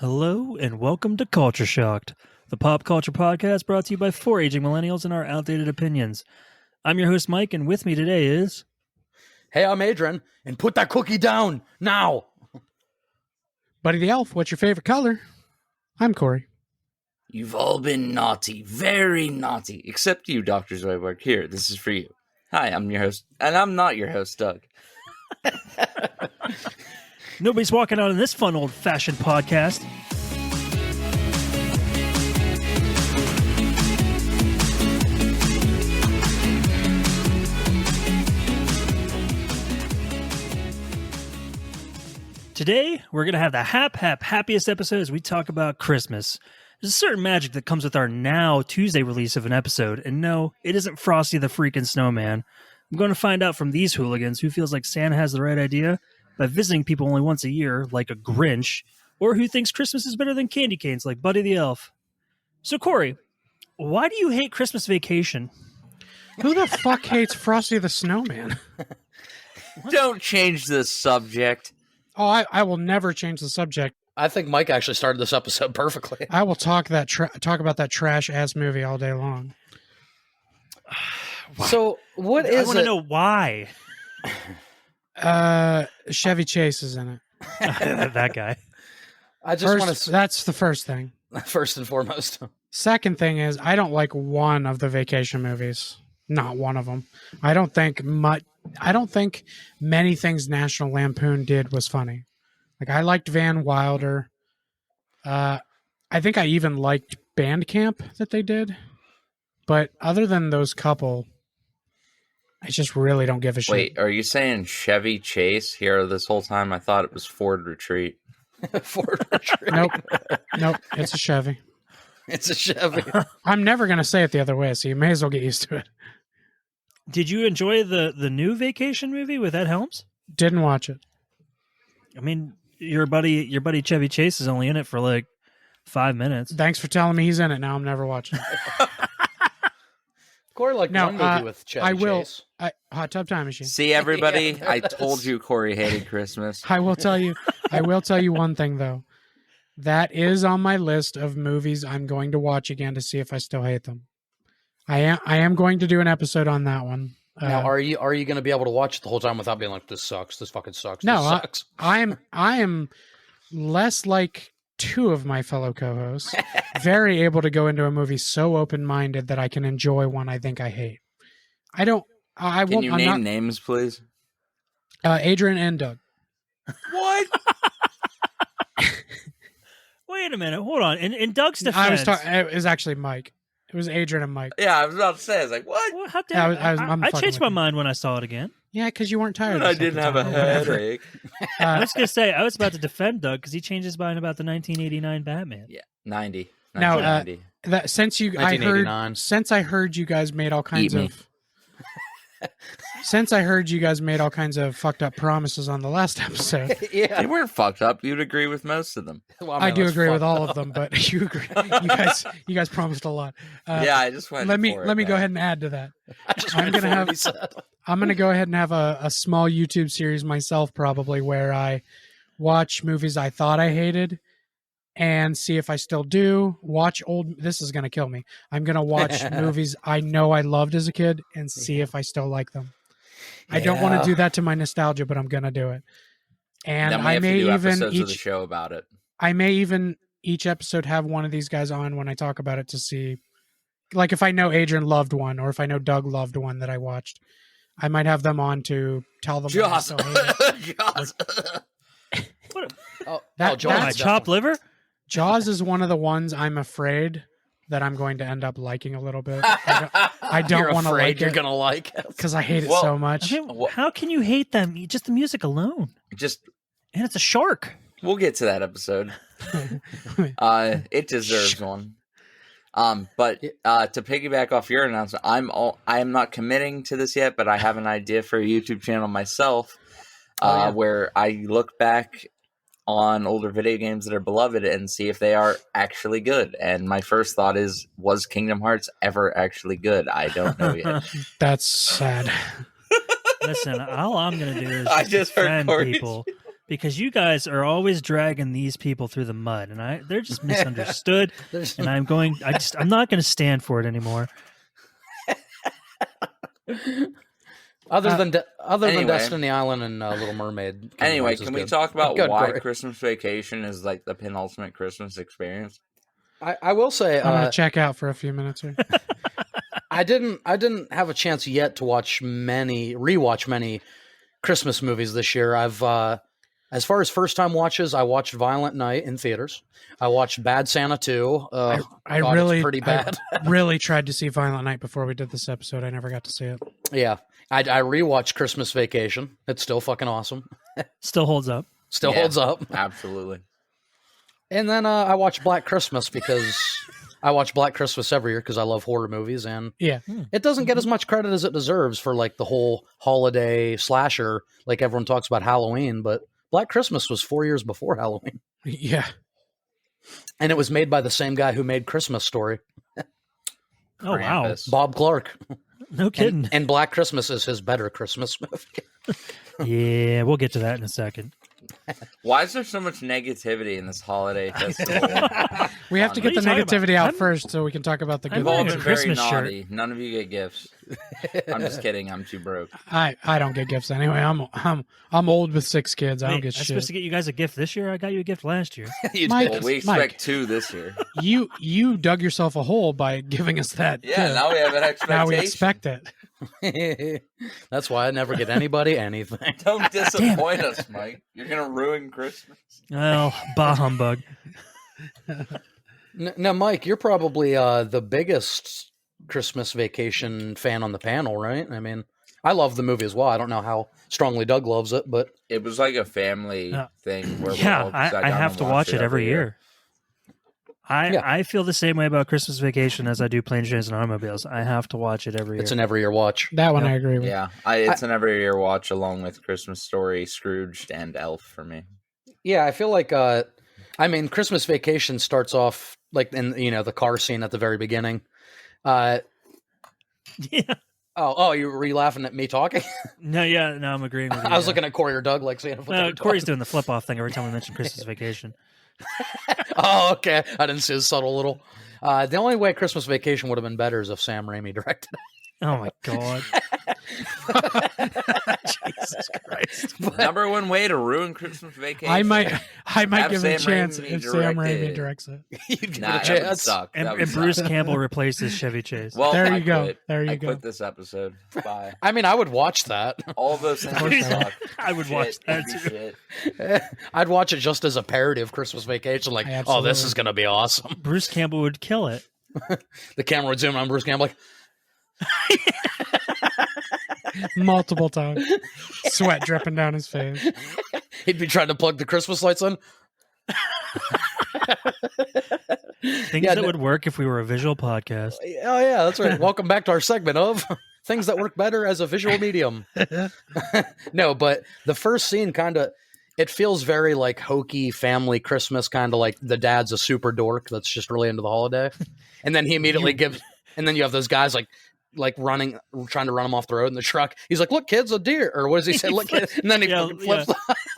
Hello and welcome to Culture Shocked, the pop culture podcast brought to you by four aging millennials and our outdated opinions. I'm your host, Mike, and with me today is... Hey, I'm Adrian, and put that cookie down, now! Buddy the Elf, what's your favorite color? I'm Corey. You've all been naughty, very naughty, except you, Dr. Zoidberg. Here, this is for you. Hi, I'm your host, and I'm not your host, Doug. Nobody's walking out in this fun old-fashioned podcast. Today, we're going to have the happiest episode as we talk about Christmas. There's a certain magic that comes with our now Tuesday release of an episode, and no, it isn't Frosty the freaking Snowman. I'm going to find out from these hooligans who feels like Santa has the right idea by visiting people only once a year, like a Grinch, or who thinks Christmas is better than candy canes, like Buddy the Elf. So, Corey, why do you hate Christmas Vacation? Who the fuck hates Frosty the Snowman? Don't change the subject. Oh, I will never change the subject. I think Mike actually started this episode perfectly. I will talk about that trash ass movie all day long. So, what is I want to know why. Chevy Chase is in it. That guy. I just want to... That's the first thing. First and foremost. Second thing is, I don't like one of the vacation movies. Not one of them. I don't think many things National Lampoon did was funny. Like, I liked Van Wilder. I think I even liked Bandcamp that they did. But other than those couple, I just really don't give a shit. Wait, are you saying Chevy Chase here this whole time? I thought it was Ford Retreat. Ford Retreat. Nope, it's a Chevy. It's a Chevy. I'm never going to say it the other way, so you may as well get used to it. Did you enjoy the new Vacation movie with Ed Helms? Didn't watch it. I mean, your buddy Chevy Chase is only in it for like 5 minutes. Thanks for telling me he's in it. Now I'm never watching it. Corey liked one movie with Chevy I will. Chase. Hot Tub Time Machine. See, everybody, Yeah, I told you Corey hated Christmas. I will tell you one thing though. That is on my list of movies I'm going to watch again to see if I still hate them. I am going to do an episode on that one. Now, are you going to be able to watch it the whole time without being like, this sucks, this fucking sucks, No, this sucks? I am less like two of my fellow co-hosts, very able to go into a movie so open-minded that I can enjoy one I think I hate. Can you name names, please? Adrian and Doug. What? Wait a minute, hold on. In Doug's defense, It was actually Mike. It was Adrian and Mike. Yeah, I was about to say, I was like, what? Well, how dare I changed my mind when I saw it again. Yeah, because you weren't tired. I didn't have a headache. I was going to say, I was about to defend Doug because he changed his mind about the 1989 Batman. Yeah, 90. Now, 1990. Since I heard you guys made all kinds Eat me. of since I heard you guys made all kinds of fucked up promises on the last episode. Yeah. They weren't fucked up. You'd agree with most of them. Well, I do that's agree with fucked all up. of them, but you agree. You guys promised a lot. Yeah, I just went Let me for it, go ahead and add to that. I just I'm went gonna for have- what he said. I'm going to go ahead and have a small YouTube series myself, probably, where I watch movies I thought I hated and see if I still do. This is going to kill me. I'm going to watch movies I know I loved as a kid and see if I still like them. I don't want to do that to my nostalgia, but I'm going to do it. And Then we I have may to do even episodes of the show about it. I may even each episode have one of these guys on when I talk about it to see, like, if I know Adrian loved one or if I know Doug loved one that I watched. I might have them on to tell them why I Jaws. still hate it. Jaws. Jaws. My chopped liver? Jaws is one of the ones I'm afraid that I'm going to end up liking a little bit. I You're don't want to afraid like you're it going to like it. because I hate it Well, so much. Okay, how can you hate them? Just the music alone. Just, And it's a shark. we'll get to that episode. It deserves one. But to piggyback off your announcement, I am not committing to this yet, but I have an idea for a YouTube channel myself, where I look back on older video games that are beloved and see if they are actually good. And my first thought is, was Kingdom Hearts ever actually good? I don't know yet. That's sad. Listen, all I'm going to do is I just heard defend Corey's- people because you guys are always dragging these people through the mud, and they're just misunderstood. And I'm not going to stand for it anymore. Other than anyway. Destiny Island and Little Mermaid. Anyway, can we good. talk about Good, why great. Christmas Vacation is like the penultimate Christmas experience? I will say I'm gonna check out for a few minutes here. I didn't have a chance yet to rewatch many Christmas movies this year. I've as far as first time watches, I watched Violent Night in theaters. I watched Bad Santa 2. I God, really it's pretty bad. I really tried to see Violent Night before we did this episode. I never got to see it. Yeah. I rewatched Christmas Vacation. It's still fucking awesome. Still holds up. Still holds up. Absolutely. And then I watched Black Christmas because I watch Black Christmas every year because I love horror movies, and Yeah. it doesn't get as much credit as it deserves for like the whole holiday slasher, like everyone talks about Halloween, but Black Christmas was 4 years before Halloween. Yeah. And it was made by the same guy who made Christmas Story, Oh wow, Krampus. Bob Clark. no kidding. And Black Christmas is his better Christmas movie. Yeah, we'll get to that in a second. Why is there so much negativity in this holiday festival? We have to What get are the you talking negativity about? out first so we can talk about the I'm good You've all wearing a been very Christmas shirt. naughty. None of you get gifts. I'm just kidding. I'm too broke. I don't get gifts anyway. I'm old with 6 kids. I don't Wait, get I'm shit. supposed to get you guys a gift this year. I got you a gift last year. You Mike- did. Well, we expect Mike. 2 this year. You dug yourself a hole by giving us that. Yeah, gift. now we have an expectation. Now we expect it. That's why I never get anybody anything. Don't disappoint us, Mike. You're going to ruin Christmas. Well, bah humbug. Now, Mike, you're probably the biggest Christmas Vacation fan on the panel, right? I mean, I love the movie as well. I don't know how strongly Doug loves it, but It was like a family thing where we Yeah, all sat I down have and to watch it every year. Yeah. I feel the same way about Christmas Vacation as I do Planes, Trains, and Automobiles. I have to watch it every year. it's an every year watch. That one Yep. I agree with. Yeah, it's an every year watch along with Christmas Story, Scrooged, and Elf for me. Yeah, I feel like I mean, Christmas Vacation starts off like in the car scene at the very beginning. yeah. Were you laughing at me talking? No, I'm agreeing with you. I was looking at Corey or Doug, like saying, No, Corey's doing the flip off thing every time we mention Christmas Vacation. Oh, okay. I didn't see his subtle little. The only way Christmas Vacation would have been better is if Sam Raimi directed it. Oh my god. Jesus Christ. Number one way to ruin Christmas Vacation. I might Have give it a Sam chance Raimi if Sam direct Raimi it. directs it. You'd give Nah, it a that would chance. suck. And, That would and suck. Bruce Campbell replaces Chevy Chase. Well, There I you go. quit. There you I go. quit this episode. Bye. I mean, I would watch that. All of those things would course. suck. I would watch that too. Shit. I'd watch it just as a parody of Christmas Vacation. Like, oh, this Absolutely. is going to be awesome. Bruce Campbell would kill it. The camera would zoom on Bruce Campbell, like, Multiple times. Sweat dripping down his face. he'd be trying to plug the Christmas lights in. Things Yeah, that no- would work if we were a visual podcast. Oh, yeah, that's right. Welcome back to our segment of things that work better as a visual medium. No, but the first scene it feels very like hokey family Christmas, kind of like the dad's a super dork that's just really into the holiday. And then he immediately and then you have those guys like running, trying to run him off the road in the truck. He's like, look, kids, a deer. Or what does he say? Look, kid. And then he fucking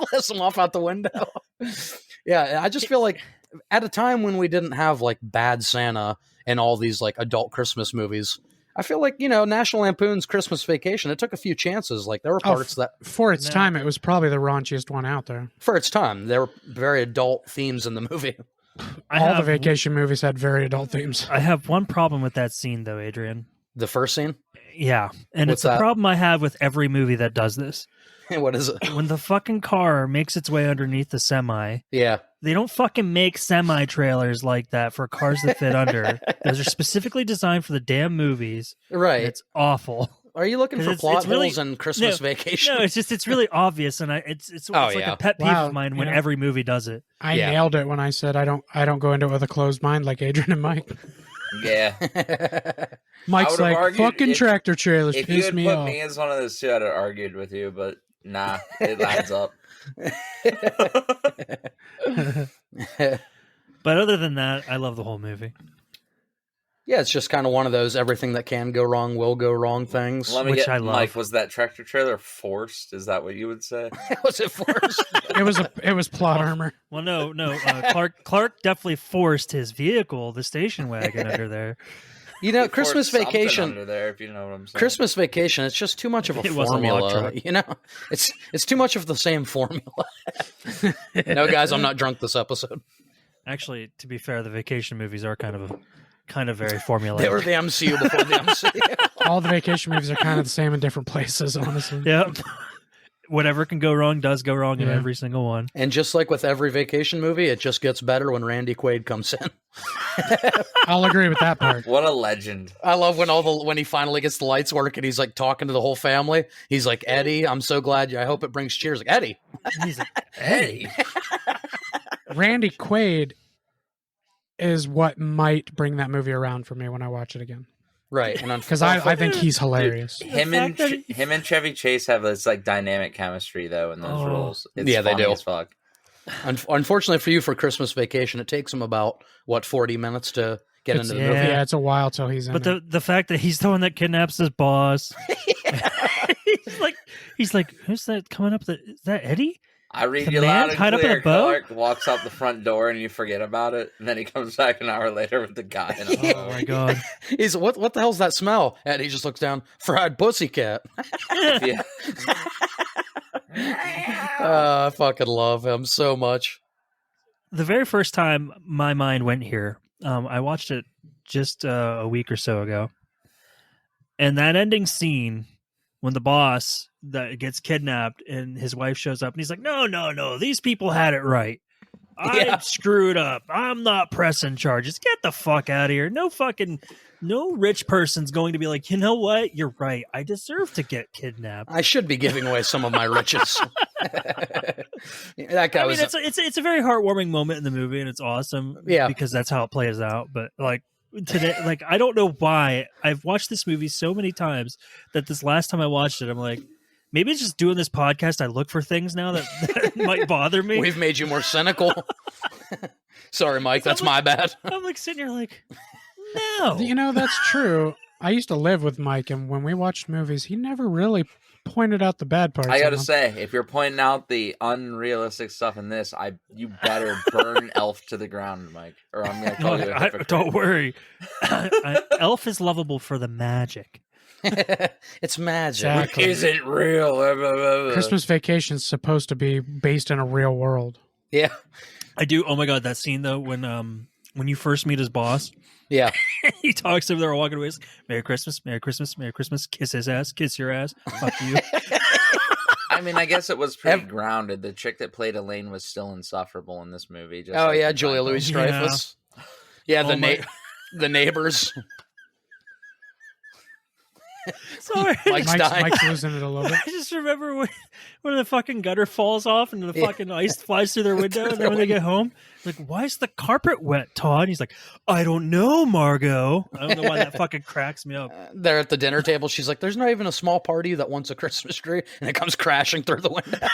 flips them off out the window. Yeah, I just feel like at a time when we didn't have like Bad Santa and all these like adult Christmas movies, I feel like, National Lampoon's Christmas Vacation, it took a few chances. Like there were parts that, For its No. time, it was probably the raunchiest one out there. for its time, there were very adult themes in the movie. All the vacation movies had very adult themes. I have one problem with that scene, though, Adrian. The first scene? Yeah, and What's it's a that? problem I have with every movie that does this. What is it? When the fucking car makes its way underneath the semi, Yeah. they don't fucking make semi trailers like that for cars that fit under. Those are specifically designed for the damn movies. and Right. It's awful. Are you looking 'Cause for it's plot really- holes in Christmas Vacation? No, it's really obvious, and it's Oh, like yeah. a pet peeve Wow, of mine when yeah. every movie does it. I Yeah. nailed it when I said I don't go into it with a closed mind like Adrian and Mike. Yeah. Mike's would've like, argued if- fucking tractor trailers If you piss had me put off. me as one of those two, I'd have argued with you, but nah, it adds up. But other than that, I love the whole movie. Yeah, it's just kind of one of those everything that can go wrong will go wrong things. Let me Which get, I love. Mike, was that tractor trailer forced? Is that what you would say? Was it forced? It was plot armor. Well, no. Clark definitely forced his vehicle, the station wagon, under there. You know, You Christmas forced something Vacation. under there, if you know what I'm saying. Christmas Vacation. It's just too much of a It was a log formula. truck. You know, it's too much of the same formula. No, guys, I'm not drunk this episode. Actually, to be fair, the vacation movies are kind of very formulaic. They were the MCU before the MCU. All the vacation movies are kind of the same in different places, honestly. Yep. Whatever can go wrong does go wrong in Yeah. every single one. And just like with every vacation movie, it just gets better when Randy Quaid comes in. I'll agree with that part. What a legend. I love when he finally gets the lights working. He's like talking to the whole family. He's like, Eddie, I'm so glad. I hope it brings cheers. Like, Eddie. And he's like, hey. Randy Quaid is what might bring that movie around for me when I watch it again. Right. And Because I think he's hilarious. Him fact and that him and Chevy Chase have this like dynamic chemistry though in those Oh. roles. It's Yeah, they funny do. as fuck. Unfortunately for you, for Christmas Vacation, it takes him about, 40 minutes to get into the Yeah. movie. Yeah, it's a while till he's in But it. the fact that he's the one that kidnaps his boss. he's like, who's that coming up? Is that Eddie? I read The you man loud and tied up in clear. a bow? Clark walks out the front door and you forget about it, and then he comes back an hour later with the guy in a Yeah. Oh bow. my god. He's what the hell's that smell? And he just looks down, fried pussycat. Yeah. I fucking love him so much. The very first time my mind went here, I watched it just a week or so ago, and that ending scene when the boss that gets kidnapped and his wife shows up and he's like, no, these people had it right. I Yeah. screwed up. I'm not pressing charges. Get the fuck out of here. No rich person's going to be like, you know what? You're right. I deserve to get kidnapped. I should be giving away some of my riches. That guy I mean, was. it's a very heartwarming moment in the movie, and it's awesome. Yeah. because that's how it plays out. But like today, like I don't know why I've watched this movie so many times that this last time I watched it, I'm like, maybe it's just doing this podcast. I look for things now that might bother me. We've made you more cynical. Sorry, Mike. That's my bad. I'm like sitting here like, no. You know, that's true. I used to live with Mike, and when we watched movies, he never really pointed out the bad parts. I gotta of them. say, if you're pointing out the unrealistic stuff in this, you better burn Elf to the ground, Mike, or I'm gonna call you a hypocrite. Don't worry. Elf is lovable for the magic. It's magic. Exactly. Isn't real. Christmas Vacation's supposed to be based in a real world. Yeah. I do. Oh my god, that scene though when you first meet his boss. Yeah. He talks to him. They're walking away. He's like, Merry Christmas, Merry Christmas, Merry Christmas. Kiss his ass. Kiss your ass. Fuck you. I mean, I guess it was pretty grounded. The chick that played Elaine was still insufferable in this movie. Just Oh like yeah, the Julia time. Louis Dreyfus. Yeah, Oh, my- the neighbors. Sorry. Mike's dying. Mike's losing it a little bit. I just remember when the fucking gutter falls off and the fucking ice flies through their window, and then when they get home, like, why is the carpet wet, Todd? He's like, I don't know, Margot. I don't know why that fucking cracks me up. They're at the dinner table. She's like, "There's not even a small party that wants a Christmas tree," and it comes crashing through the window.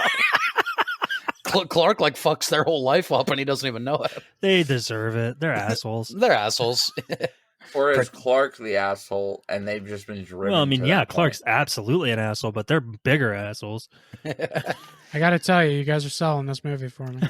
Clark like fucks their whole life up, and he doesn't even know it. They deserve it. They're assholes. They're assholes. Or is Clark the asshole, and they've just been driven? Well, I mean, to yeah, that Clark's absolutely an asshole, but they're bigger assholes. I got to tell you, you guys are selling this movie for me.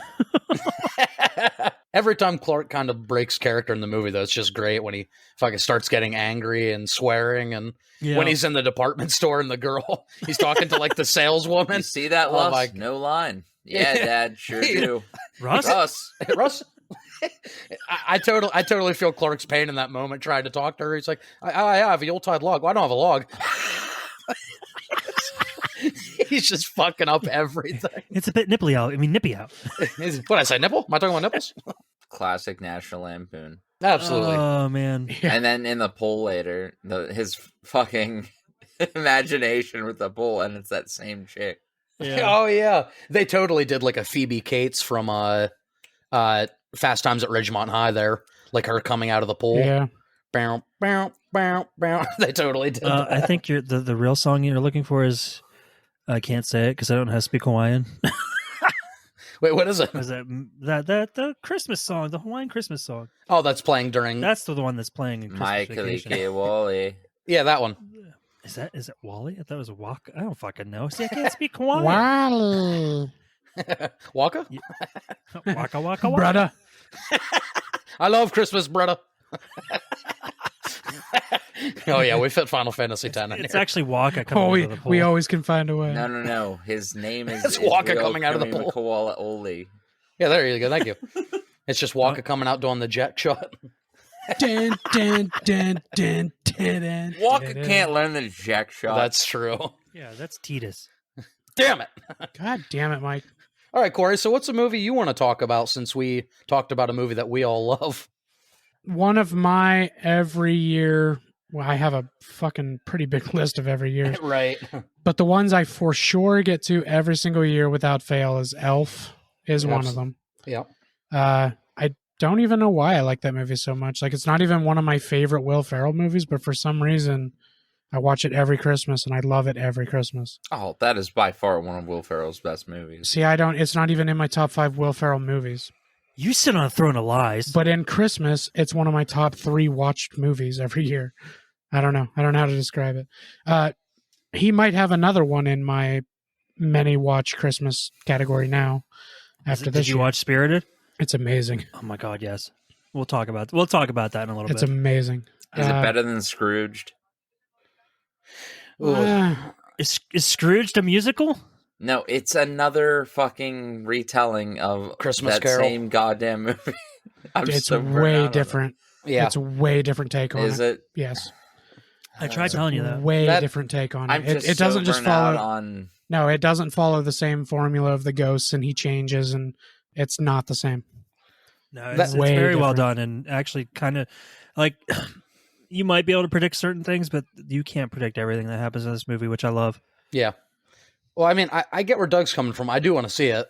Every time Clark kind of breaks character in the movie, though, it's just great when he fucking starts getting angry and swearing, and Yeah. when he's in the department store and the girl, he's talking to like the point. saleswoman. You see that, Oh, Lust? my- No line. Yeah, Dad, sure do. Russ? Russ. Russ, I totally feel Clark's pain in that moment trying to talk to her. He's like, I have a Yuletide log. Well, I don't have a log. He's just fucking up everything. It's a bit nipply out. I mean, nippy out. What I say, nipple? Am I talking about nipples? Classic National Lampoon. Absolutely. Oh, man. Yeah. And then in the poll later, his fucking imagination with the poll, and it's that same chick. Yeah. Oh yeah, they totally did like a Phoebe Cates from Fast Times at Ridgemont High. There, like her coming out of the pool. Yeah. Bow, bow, bow, bow. They totally did. That. I think the real song you're looking for is I can't say it because I don't know how to speak Hawaiian. Wait, what is it? Was that the Christmas song, the Hawaiian Christmas song? Oh, that's playing during. That's the one that's playing in Christmas Michael Vacation. Wally. Yeah, that one. Is it Wally? I thought it was Waka. I don't fucking know. See, I can't speak Hawaiian. Wally. Waka? Waka waka waka. Brother. I love Christmas, brother. Oh yeah, we fit Final Fantasy X in It's here. actually Waka Oh, coming out of the pool. we always can find a way. No. His name is It's Waka real coming out of the Kumi pool. Koala Oli. Yeah, there you go. Thank you. It's just Waka coming out doing the jet shot. Dun, dun, dun, dun, dun, dun, Waka dun, can't learn the jack shot. That's true. Yeah, that's Titus. Damn it. God damn it, Mike. All right, Corey. So, what's a movie you want to talk about? Since we talked about a movie that we all love. One of my every year. Well, I have a fucking pretty big list of every year, Right. but the ones I for sure get to every single year without fail is Elf. Is one of them. Yeah. I don't even know why I like that movie so much. Like, it's not even one of my favorite Will Ferrell movies, but for some reason, I watch it every Christmas and I love it every Christmas. Oh, that is by far one of Will Ferrell's best movies. See, it's not even in my top 5 Will Ferrell movies. You sit on a throne of lies. But in Christmas, it's one of my top 3 watched movies every year. I don't know. I don't know how to describe it. He might have another one in my many watch Christmas category now. After this Did you year. watch Spirited? It's amazing. Oh my god, yes. We'll talk about that in a little It's bit. amazing. Is it better than Scrooged? Ooh. Is Scrooged a musical? No, it's another fucking retelling of Christmas that Carol. same goddamn movie. I'm It's so burnt out way on it. different. Yeah. It's a way different take on Is it. it? Yes. I tried telling you that. Way That- different take on I'm it. just It doesn't so just burnt out follow. on. No, it doesn't follow the same formula of the ghosts, and he changes, and it's not the same. No, That's it's way very well different. done, and actually kind of like you might be able to predict certain things, but you can't predict everything that happens in this movie, which I love. Yeah. Well, I mean, I get where Doug's coming from. I do want to see it,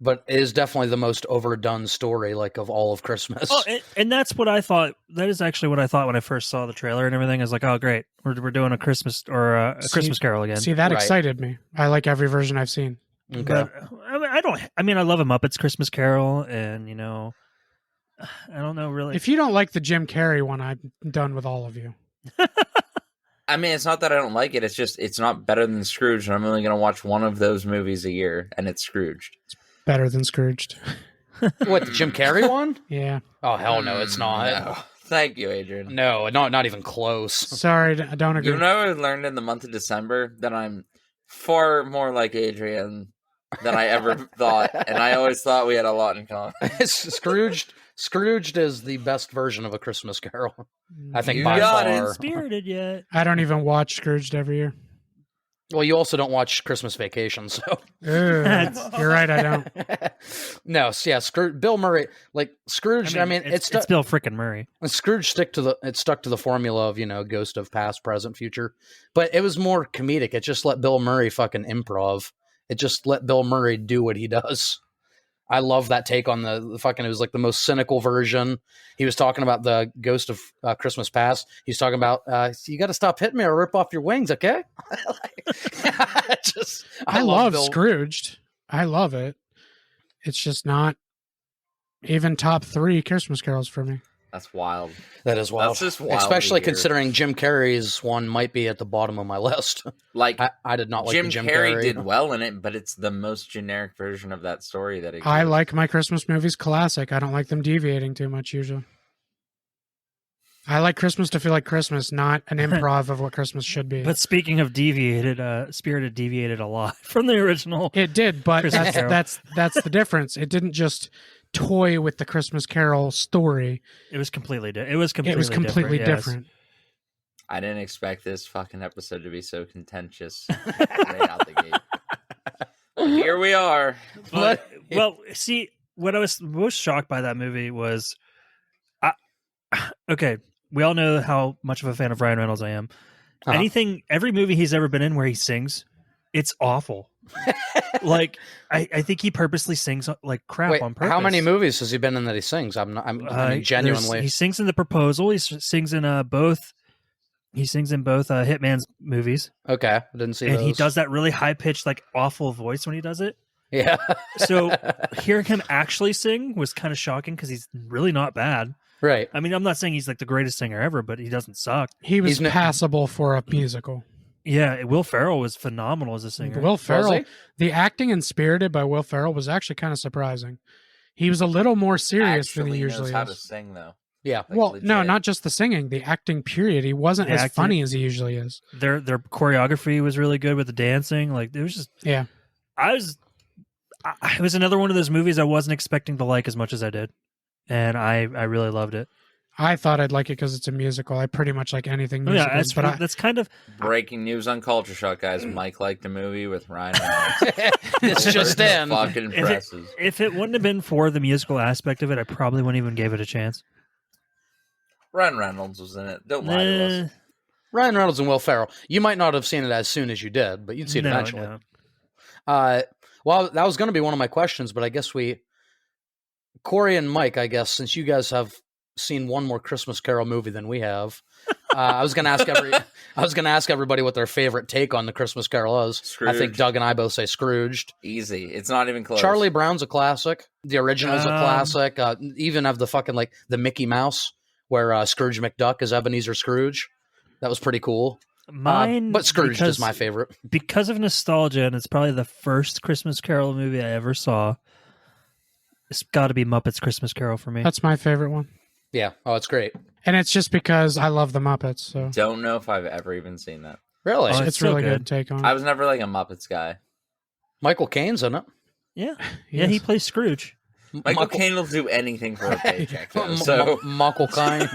but it is definitely the most overdone story, like, of all of Christmas. Oh, and that's what I thought. That is actually what I thought when I first saw the trailer and everything. I was like, oh, great, we're doing a Christmas or a Christmas Carol again. See, that Right. excited me. I like every version I've seen. Okay. But I don't. I mean, I love a Muppets Christmas Carol, and I don't know really. If you don't like the Jim Carrey one, I'm done with all of you. I mean, it's not that I don't like it. It's just it's not better than Scrooge, and I'm only going to watch one of those movies a year, and it's Scrooged. Better than Scrooged. What, the Jim Carrey one? Yeah. Oh, hell no, it's not. No. Thank you, Adrian. No, not even close. Sorry, I don't agree. You know, I learned in the month of December that I'm far more like Adrian than I ever thought, and I always thought we had a lot in common. Scrooged is the best version of A Christmas Carol. I think You by got it. far. Spirited yet? I don't even watch Scrooged every year. Well, you also don't watch Christmas Vacation, so Ugh, you're right, I don't. no. Yeah, Bill Murray, like Scrooge. I mean, it's Bill frickin' Murray. Scrooge stuck to the formula of ghost of past, present, future, but it was more comedic. It just let Bill Murray fucking improv. It just let Bill Murray do what he does. I love that take on the fucking. It was like the most cynical version. He was talking about the ghost of Christmas past. He's talking about you got to stop hitting me or rip off your wings, okay? I love Bill. Scrooged. I love it. It's just not even top 3 Christmas carols for me. That's wild. That is wild. That's just wild Especially to hear. considering Jim Carrey's one might be at the bottom of my list. Like I did not like Jim the Jim Carrey Carrey. did well in it, but it's the most generic version of that story that exists. I like my Christmas movies classic. I don't like them deviating too much usually. I like Christmas to feel like Christmas, not an improv of what Christmas should be. But speaking of deviated, Spirited deviated a lot from the original. It did, but Christmas Carol. that's the difference. It didn't just toy with the Christmas Carol story. It was completely different. It was Completely yes. different. I didn't expect this fucking episode to be so contentious right out the gate. Well, here we are. But, well, see, what I was most shocked by that movie was, okay, we all know how much of a fan of Ryan Reynolds I am. Uh-huh. Every movie he's ever been in where he sings, it's awful. Like, I think he purposely sings like crap Wait, on purpose. how many movies has he been in that he sings? I mean, genuinely. He sings in The Proposal. He sings in both. He sings in both Hitman's movies, Okay, I didn't see and those. he does that really high pitched, like awful voice when he does it. Yeah. So hearing him actually sing was kind of shocking because he's really not bad. Right. I mean, I'm not saying he's like the greatest singer ever, but he doesn't suck. He was He's no- passable for a musical. Yeah, Will Ferrell was phenomenal as a singer. Will Was Ferrell, he? the acting in Spirited by Will Ferrell was actually kind of surprising. He was a little more serious than he Actually knows usually how to is. sing though. Yeah. Like, Well, no, legit. not just the singing, the acting. Period. He wasn't The as acting. funny as he usually is. Their choreography was really good with the dancing. Like it was just, Yeah. it was another one of those movies I wasn't expecting to like as much as I did, and I really loved it. I thought I'd like it because it's a musical. I pretty much like anything Oh, yeah, musicals, but that's kind of Breaking news on Culture Shock, guys. Mike liked the movie with Ryan Reynolds. This just in. Fucking impresses. if it wouldn't have been for the musical aspect of it, I probably wouldn't even give it a chance. Ryan Reynolds was in it. Don't lie to us. Ryan Reynolds and Will Ferrell. You might not have seen it as soon as you did, but you'd see it eventually. No. Well, that was going to be one of my questions, but I guess Corey and Mike, I guess, since you guys have seen one more Christmas Carol movie than we have, I was going to ask everybody what their favorite take on the Christmas Carol is. I think Scrooge. Doug and I both say Scrooged. Easy. It's not even close. Charlie Brown's a classic. The original's a classic. Even have the fucking like the Mickey Mouse where Scrooge McDuck is Ebenezer Scrooge. That was pretty cool. Mine, but Scrooged because- is my favorite. because of nostalgia, and it's probably the first Christmas Carol movie I ever saw. It's got to be Muppets Christmas Carol for me. that's my favorite one. Yeah. Oh, it's great. And it's just because I love the Muppets. So Don't know if I've ever even seen that. Really? Oh, it's it's so really good. good take on. I was never like a Muppets guy. Michael Caine's in it. Yeah, Yes. he plays Scrooge. Michael Caine will do anything for a paycheck. Though, so, Michael Caine.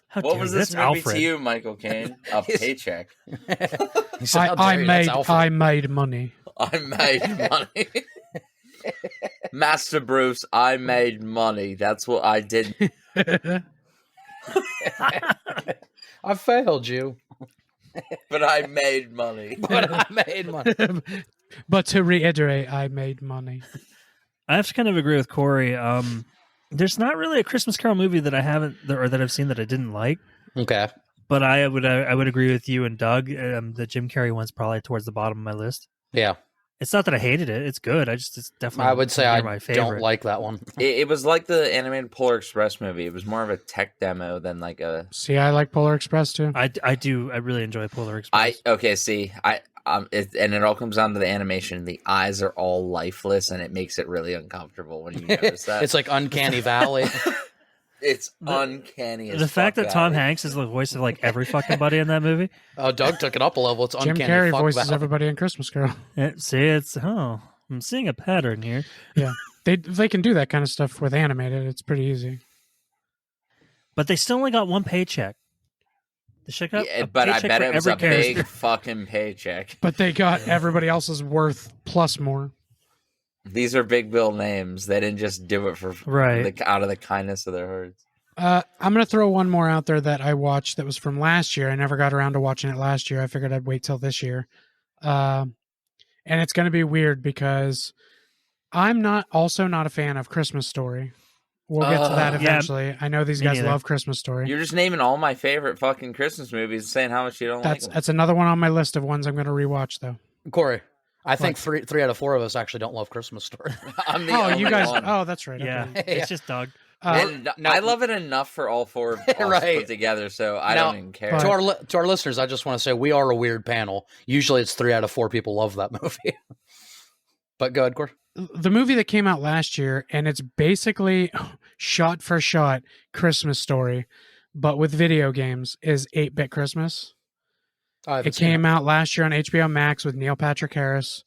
How what dare was you? this That's movie Alfred. to you, Michael Caine? A paycheck. He said, "How I dare you, that's made Alfred." I made money. I made money. Master Bruce, I made money. That's what I did. I failed you, But I made money. but I made money. But to reiterate, I made money. I have to kind of agree with Corey. There's not really a Christmas Carol movie that I haven't or that I've seen that I didn't like. Okay. But I would agree with you and Doug. The Jim Carrey one's probably towards the bottom of my list. Yeah. It's not that I hated it; it's good. It's definitely. I would say near I my favorite. don't like that one. It was like the animated Polar Express movie. It was more of a tech demo than like a. See, I like Polar Express too. I do. I really enjoy Polar I Express. okay. See, and it all comes down to the animation. The eyes are all lifeless, and it makes it really uncomfortable when you notice that. It's like Uncanny Valley. It's uncanny. As The fact fuck that Tom Valley. Hanks is the voice of like every fucking buddy in that movie. Oh, Doug took it up a level. It's Jim Uncanny Carrey Fuck voices Valley. everybody in Christmas Carol. I'm seeing a pattern here. Yeah, they can do that kind of stuff with animated. It's pretty easy. But they still only got one paycheck. They should got Yeah, a but I paycheck bet for it was every a character. big fucking paycheck. But they got everybody else's worth plus more. These are big bill names. They didn't just do it for Right. out of the kindness of their hearts. I'm going to throw one more out there that I watched that was from last year. I never got around to watching it last year. I figured I'd wait till this year. And it's going to be weird because I'm not a fan of Christmas Story. We'll get to that Yeah, eventually. I know these me guys neither. love Christmas Story. You're just naming all my favorite fucking Christmas movies, and saying how much you don't like them. That's another one on my list of ones I'm going to rewatch though. Corey, I think three out of four of us actually don't love Christmas Story. I'm the Oh, only you guys. one. Oh, that's right. Yeah, Okay. it's just Doug. And I love it enough for all four of us Right. put together, so I Now, don't even care. but- To our listeners, I just want to say we are a weird panel. Usually, it's 3 out of 4 people love that movie. But go ahead, Corey. The movie that came out last year, and it's basically shot for shot Christmas Story, but with video games, is 8-Bit Christmas. It came out last year on HBO Max with Neil Patrick Harris,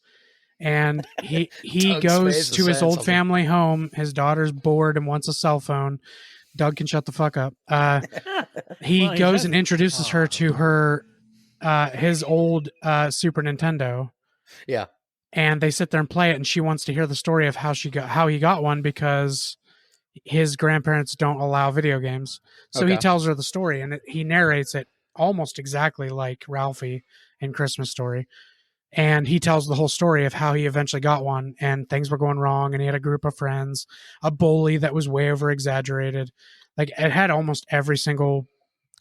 and he Doug's face goes is to his saying old something. family home. His daughter's bored and wants a cell phone. Doug can shut the fuck up. He Well, goes has- and introduces her to his old Super Nintendo. Yeah. And they sit there and play it, and she wants to hear the story of how he got one because his grandparents don't allow video games. So he Okay. tells her the story, and he narrates it almost exactly like Ralphie in Christmas Story. And he tells the whole story of how he eventually got one, and things were going wrong, and he had a group of friends, a bully that was way over exaggerated. Like it had almost every single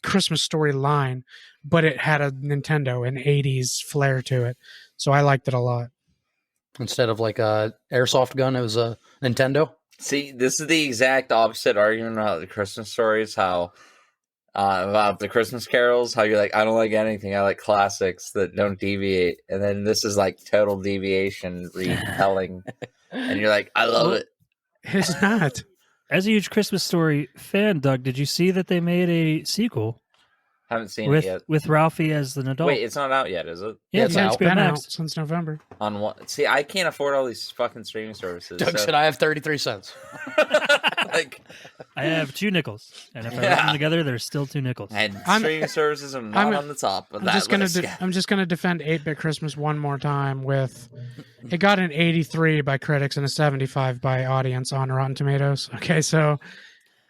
Christmas Story line, but it had a Nintendo and 80s flair to it. So I liked it a lot. instead of like a airsoft gun. It was a Nintendo. See, this is the exact opposite argument about the Christmas stories. How about the Christmas carols? How you're like, I don't like anything. I like classics that don't deviate. And then this is like total deviation retelling, and you're like, I love it. It's not. As a huge Christmas Story fan, Doug, did you see that they made a sequel Haven't seen it yet. with Ralphie as an adult? Wait, it's not out yet, is it? Yeah, it's it's out. HBO Been out Max. since November. On what? See, I can't afford all these fucking streaming services. Doug so- said, "I have 33 cents." like, I have 2 nickels, and if I rub Yeah. them together, there's still 2 nickels. and I'm- streaming services are not I'm- on the top of I'm that just gonna list. I'm just gonna defend 8-Bit Christmas one more time with it got an 83 by critics and a 75 by audience on Rotten Tomatoes. Okay, so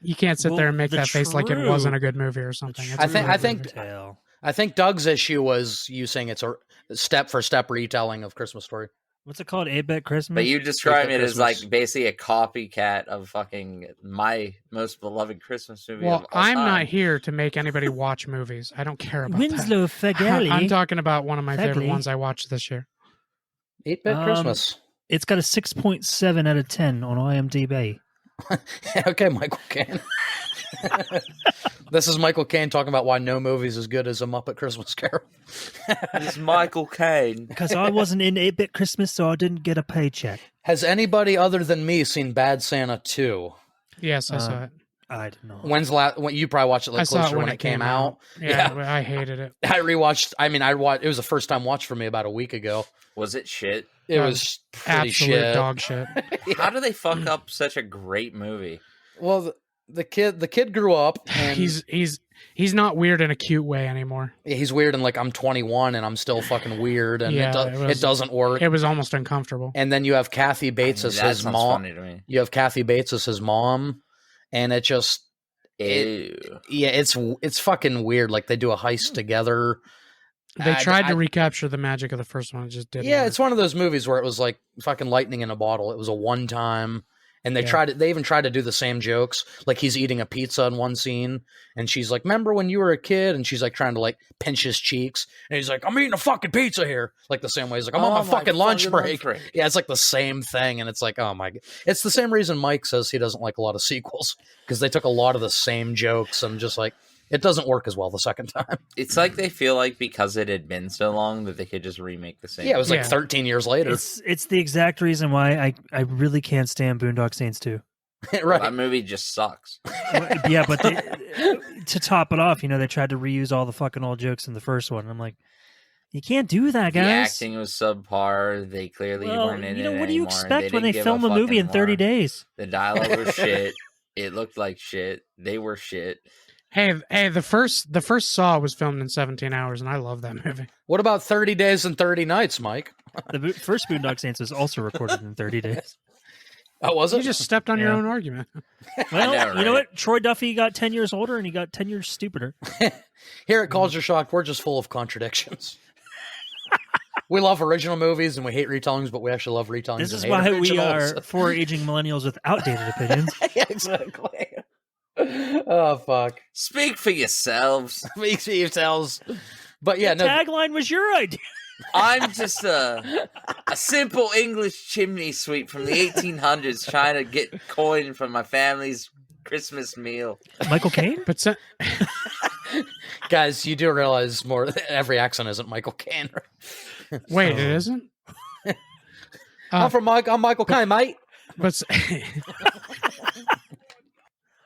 you can't sit Well, there and make the that face like it true- wasn't a good movie or something. It's a I think- really I think- good movie. Tale. I think Doug's issue was you saying it's a step-for-step retelling of Christmas Story. What's it called? 8-Bit Christmas? But you describe Eight-Bit it as Christmas. like basically a copycat of fucking my most beloved Christmas movie. Well, of all I'm time. not here to make anybody watch movies. I don't care about that. Winslow Fagali. I'm talking about one of my favorite Fagley. ones I watched this year. 8-Bit Christmas. It's got a 6.7 out of 10 on IMDb. Okay, Michael Caine. This is Michael Caine talking about why no movie is as good as A Muppet Christmas Carol. It's Michael Caine. Because I wasn't in 8-Bit Christmas, so I didn't get a paycheck. Has anybody other than me seen Bad Santa 2? Yes, I saw it. I don't know. When's last? When you probably watched it I like saw closer it when when it it came came out. Yeah, but I hated it. I rewatched. I mean, I watched. It was the first time watch for me about a week ago. Was it shit? It That was pretty Absolute shit. dog shit. How do they fuck up such a great movie? Well, the kid grew up and He's not weird in a cute way anymore. he's weird and like I'm 21 and I'm still fucking weird and Yeah, it doesn't work. It was almost uncomfortable. And then you have Kathy Bates as that his sounds mom. funny to me. You have Kathy Bates as his mom, and it just Ew. yeah, it's fucking weird. Like they do a heist together. They tried to I- recapture the magic of the first one. It just didn't. Yeah, work. it's one of those movies where it was like fucking lightning in a bottle. It was a one time, and they Yeah. they even tried to do the same jokes. Like he's eating a pizza in one scene, and she's like, "Remember when you were a kid?" And she's like trying to like pinch his cheeks, and he's like, "I'm eating a fucking pizza here." Like the same way he's like, "I'm on my fucking lunch break." Yeah, it's like the same thing, and it's like, oh my god, it's the same reason Mike says he doesn't like a lot of sequels because they took a lot of the same jokes and just like it doesn't work as well the second time. It's like they feel like because it had been so long that they could just remake the same. Yeah, it was like Yeah. 13 years later. It's the exact reason why I really can't stand Boondock Saints 2. Well, Right. that movie just sucks. Yeah, but to top it off, they tried to reuse all the fucking old jokes in the first one. I'm like, you can't do that, The guys. acting was subpar. They clearly Well, weren't in it what do you anymore. expect when didn't they give film a movie in fucking 30 more. days? The dialogue was shit. It looked like shit. They were shit. Hey, the first Saw was filmed in 17 hours, and I love that movie. What about 30 Days and 30 Nights, Mike? The first Boondock Saints was also recorded in 30 days. Oh, was You it? just stepped on your Yeah. own argument. Well, know, you know right? what? Troy Duffy got 10 years older and he got 10 years stupider. Here at Culture Shock, we're just full of contradictions. We love original movies and we hate retellings, but we actually love retellings. This and is hate why we originals. are four aging millennials with outdated opinions. Yeah, exactly. Oh fuck! Speak for yourselves. Makes me yourselves. But yeah, The no. tagline was your idea. I'm just a simple English chimney sweep from the 1800s trying to get coin for my family's Christmas meal. Michael Caine? But Guys, you do realize more. Every accent isn't Michael Caine. wait, So- it isn't. I'm Michael Caine, mate. But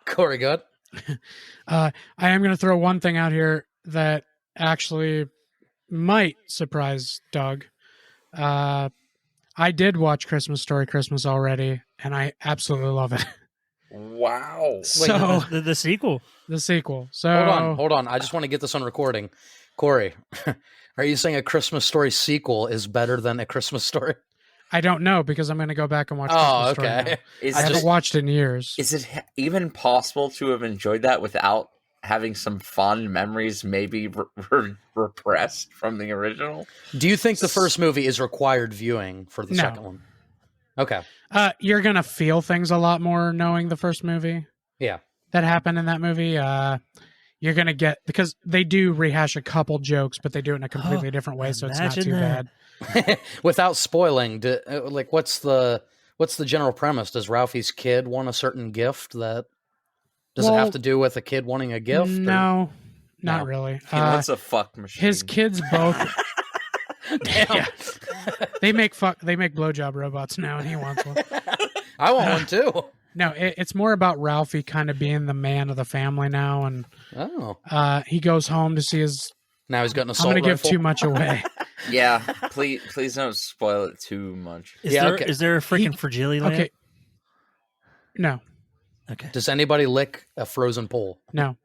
Corey, good. I am going to throw one thing out here that actually might surprise Doug. I did watch Christmas Story Christmas already, and I absolutely love it. Wow. So The sequel. the sequel. So Hold on. I just want to get this on recording. Corey, are you saying a Christmas Story sequel is better than a Christmas Story? I don't know because I'm going to go back and watch. Oh, Christmas Story now. okay. Is, I haven't just- watched it in years. is it even possible to have enjoyed that without having some fond memories maybe repressed from the original? Do you think the first movie is required viewing for the No. second one? Okay. You're going to feel things a lot more knowing the first movie Yeah. that happened in that movie. you're gonna get, because they do rehash a couple jokes, but they do it in a completely different way, so it's not too Imagine bad. Without spoiling, like what's the general premise? Does Ralphie's kid want a certain gift? That does it Well, have to do with a kid wanting a gift? or- No, not No. really. He wants a fuck machine. His kids both. Damn. Yeah. They make blowjob robots now, and he wants one. I want one too. No, it's more about Ralphie kind of being the man of the family now, and Oh, he goes home to see his. now he's got an I'm assault going to give rifle. too much away. Yeah, please don't spoil it too much. Is Yeah, there okay. is there a freaking fragile lamp? Okay. No, Okay. Does anybody lick a frozen pole? no.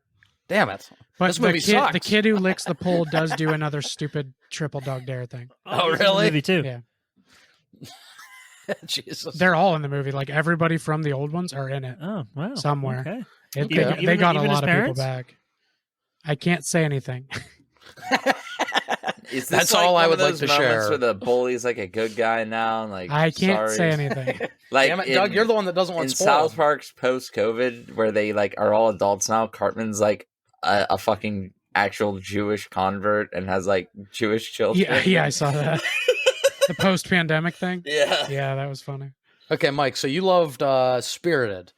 Damn it! But This movie the sucks. kid who licks the pole does do another stupid triple dog dare thing. Oh, he's in the really? Movie too. Yeah. Jesus. They're all in the movie. Like everybody from the old ones are in it. Oh wow. Somewhere. Okay. They got a even his lot of people parents? back. I can't say anything. Is this That's like all I one of would like those to moments share. Where the bully's like a good guy now, and like I can't sorry. say anything. Like Damn it, Doug, you're the one that doesn't want in spoiled. South Park's post-COVID, where they like are all adults now. Cartman's like a fucking actual Jewish convert and has like Jewish children. Yeah, I saw that. The post-pandemic thing. yeah. Yeah, that was funny. Okay, Mike. So you loved Spirited.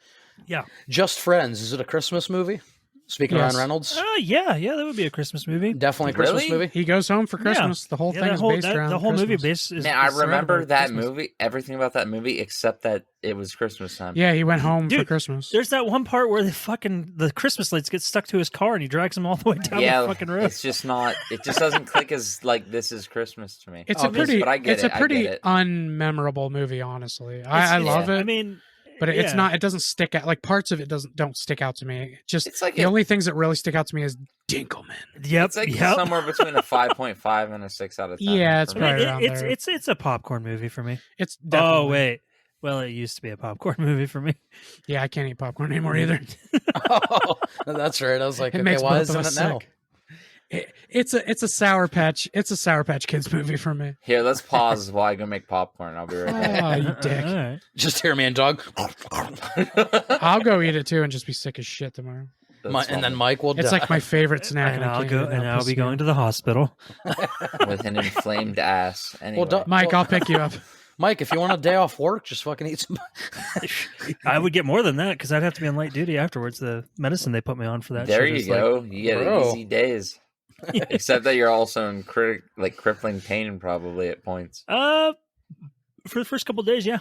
Yeah. Just Friends. Is it a Christmas movie? Speaking of Yes. Ryan Reynolds, Yeah, that would be a Christmas movie. definitely a Christmas Really? movie. He goes home for Christmas. The whole Yeah, thing that is whole, based around the whole movie Christmas. base is. Man, I is surrounded remember by that Christmas. movie. Everything about that movie except that it was Christmas time. Yeah, he went home for Dude, Christmas. There's that one part where the Christmas lights get stuck to his car and he drags him all the way down the fucking road. it's just not. It just doesn't click as like this is Christmas to me. It's Oh, a pretty, but I get it's it, a I pretty get it. unmemorable movie. Honestly, I It's- love it. I mean, but it's yeah. not. It doesn't stick out. Like parts of it don't stick out to me. Just It's like the a- only things that really stick out to me is Dinkelman. Yep. It's like yep. somewhere between a 5.5 and a 6 out of 10. Yeah, it's for me. probably around there. It's a popcorn movie for me. It's definitely. Oh wait, well it used to be a popcorn movie for me. Yeah, I can't eat popcorn anymore either. Oh, that's right. I was like, It okay, makes why both of isn't us it now? sick. It's a Sour Patch. It's a Sour Patch Kids movie for me. Here, let's pause while I go make popcorn. I'll be right back. Oh, you dick! All right. Just hear me and Doug. I'll go eat it too and just be sick as shit tomorrow. That's And then fine. Mike will It's die. like my favorite snack. And I I'll can't go eat it and without I'll be pissing going me to the hospital. with an inflamed ass. Anyway. Doug- Mike, I'll pick you up. Mike, if you want a day off work, just fucking eat some. I would get more than that because I'd have to be on light duty afterwards. The medicine they put me on for that. there shit you is like- go. You get Bro. easy days. Except that you're also in crippling pain probably at points. For the first couple of days, yeah.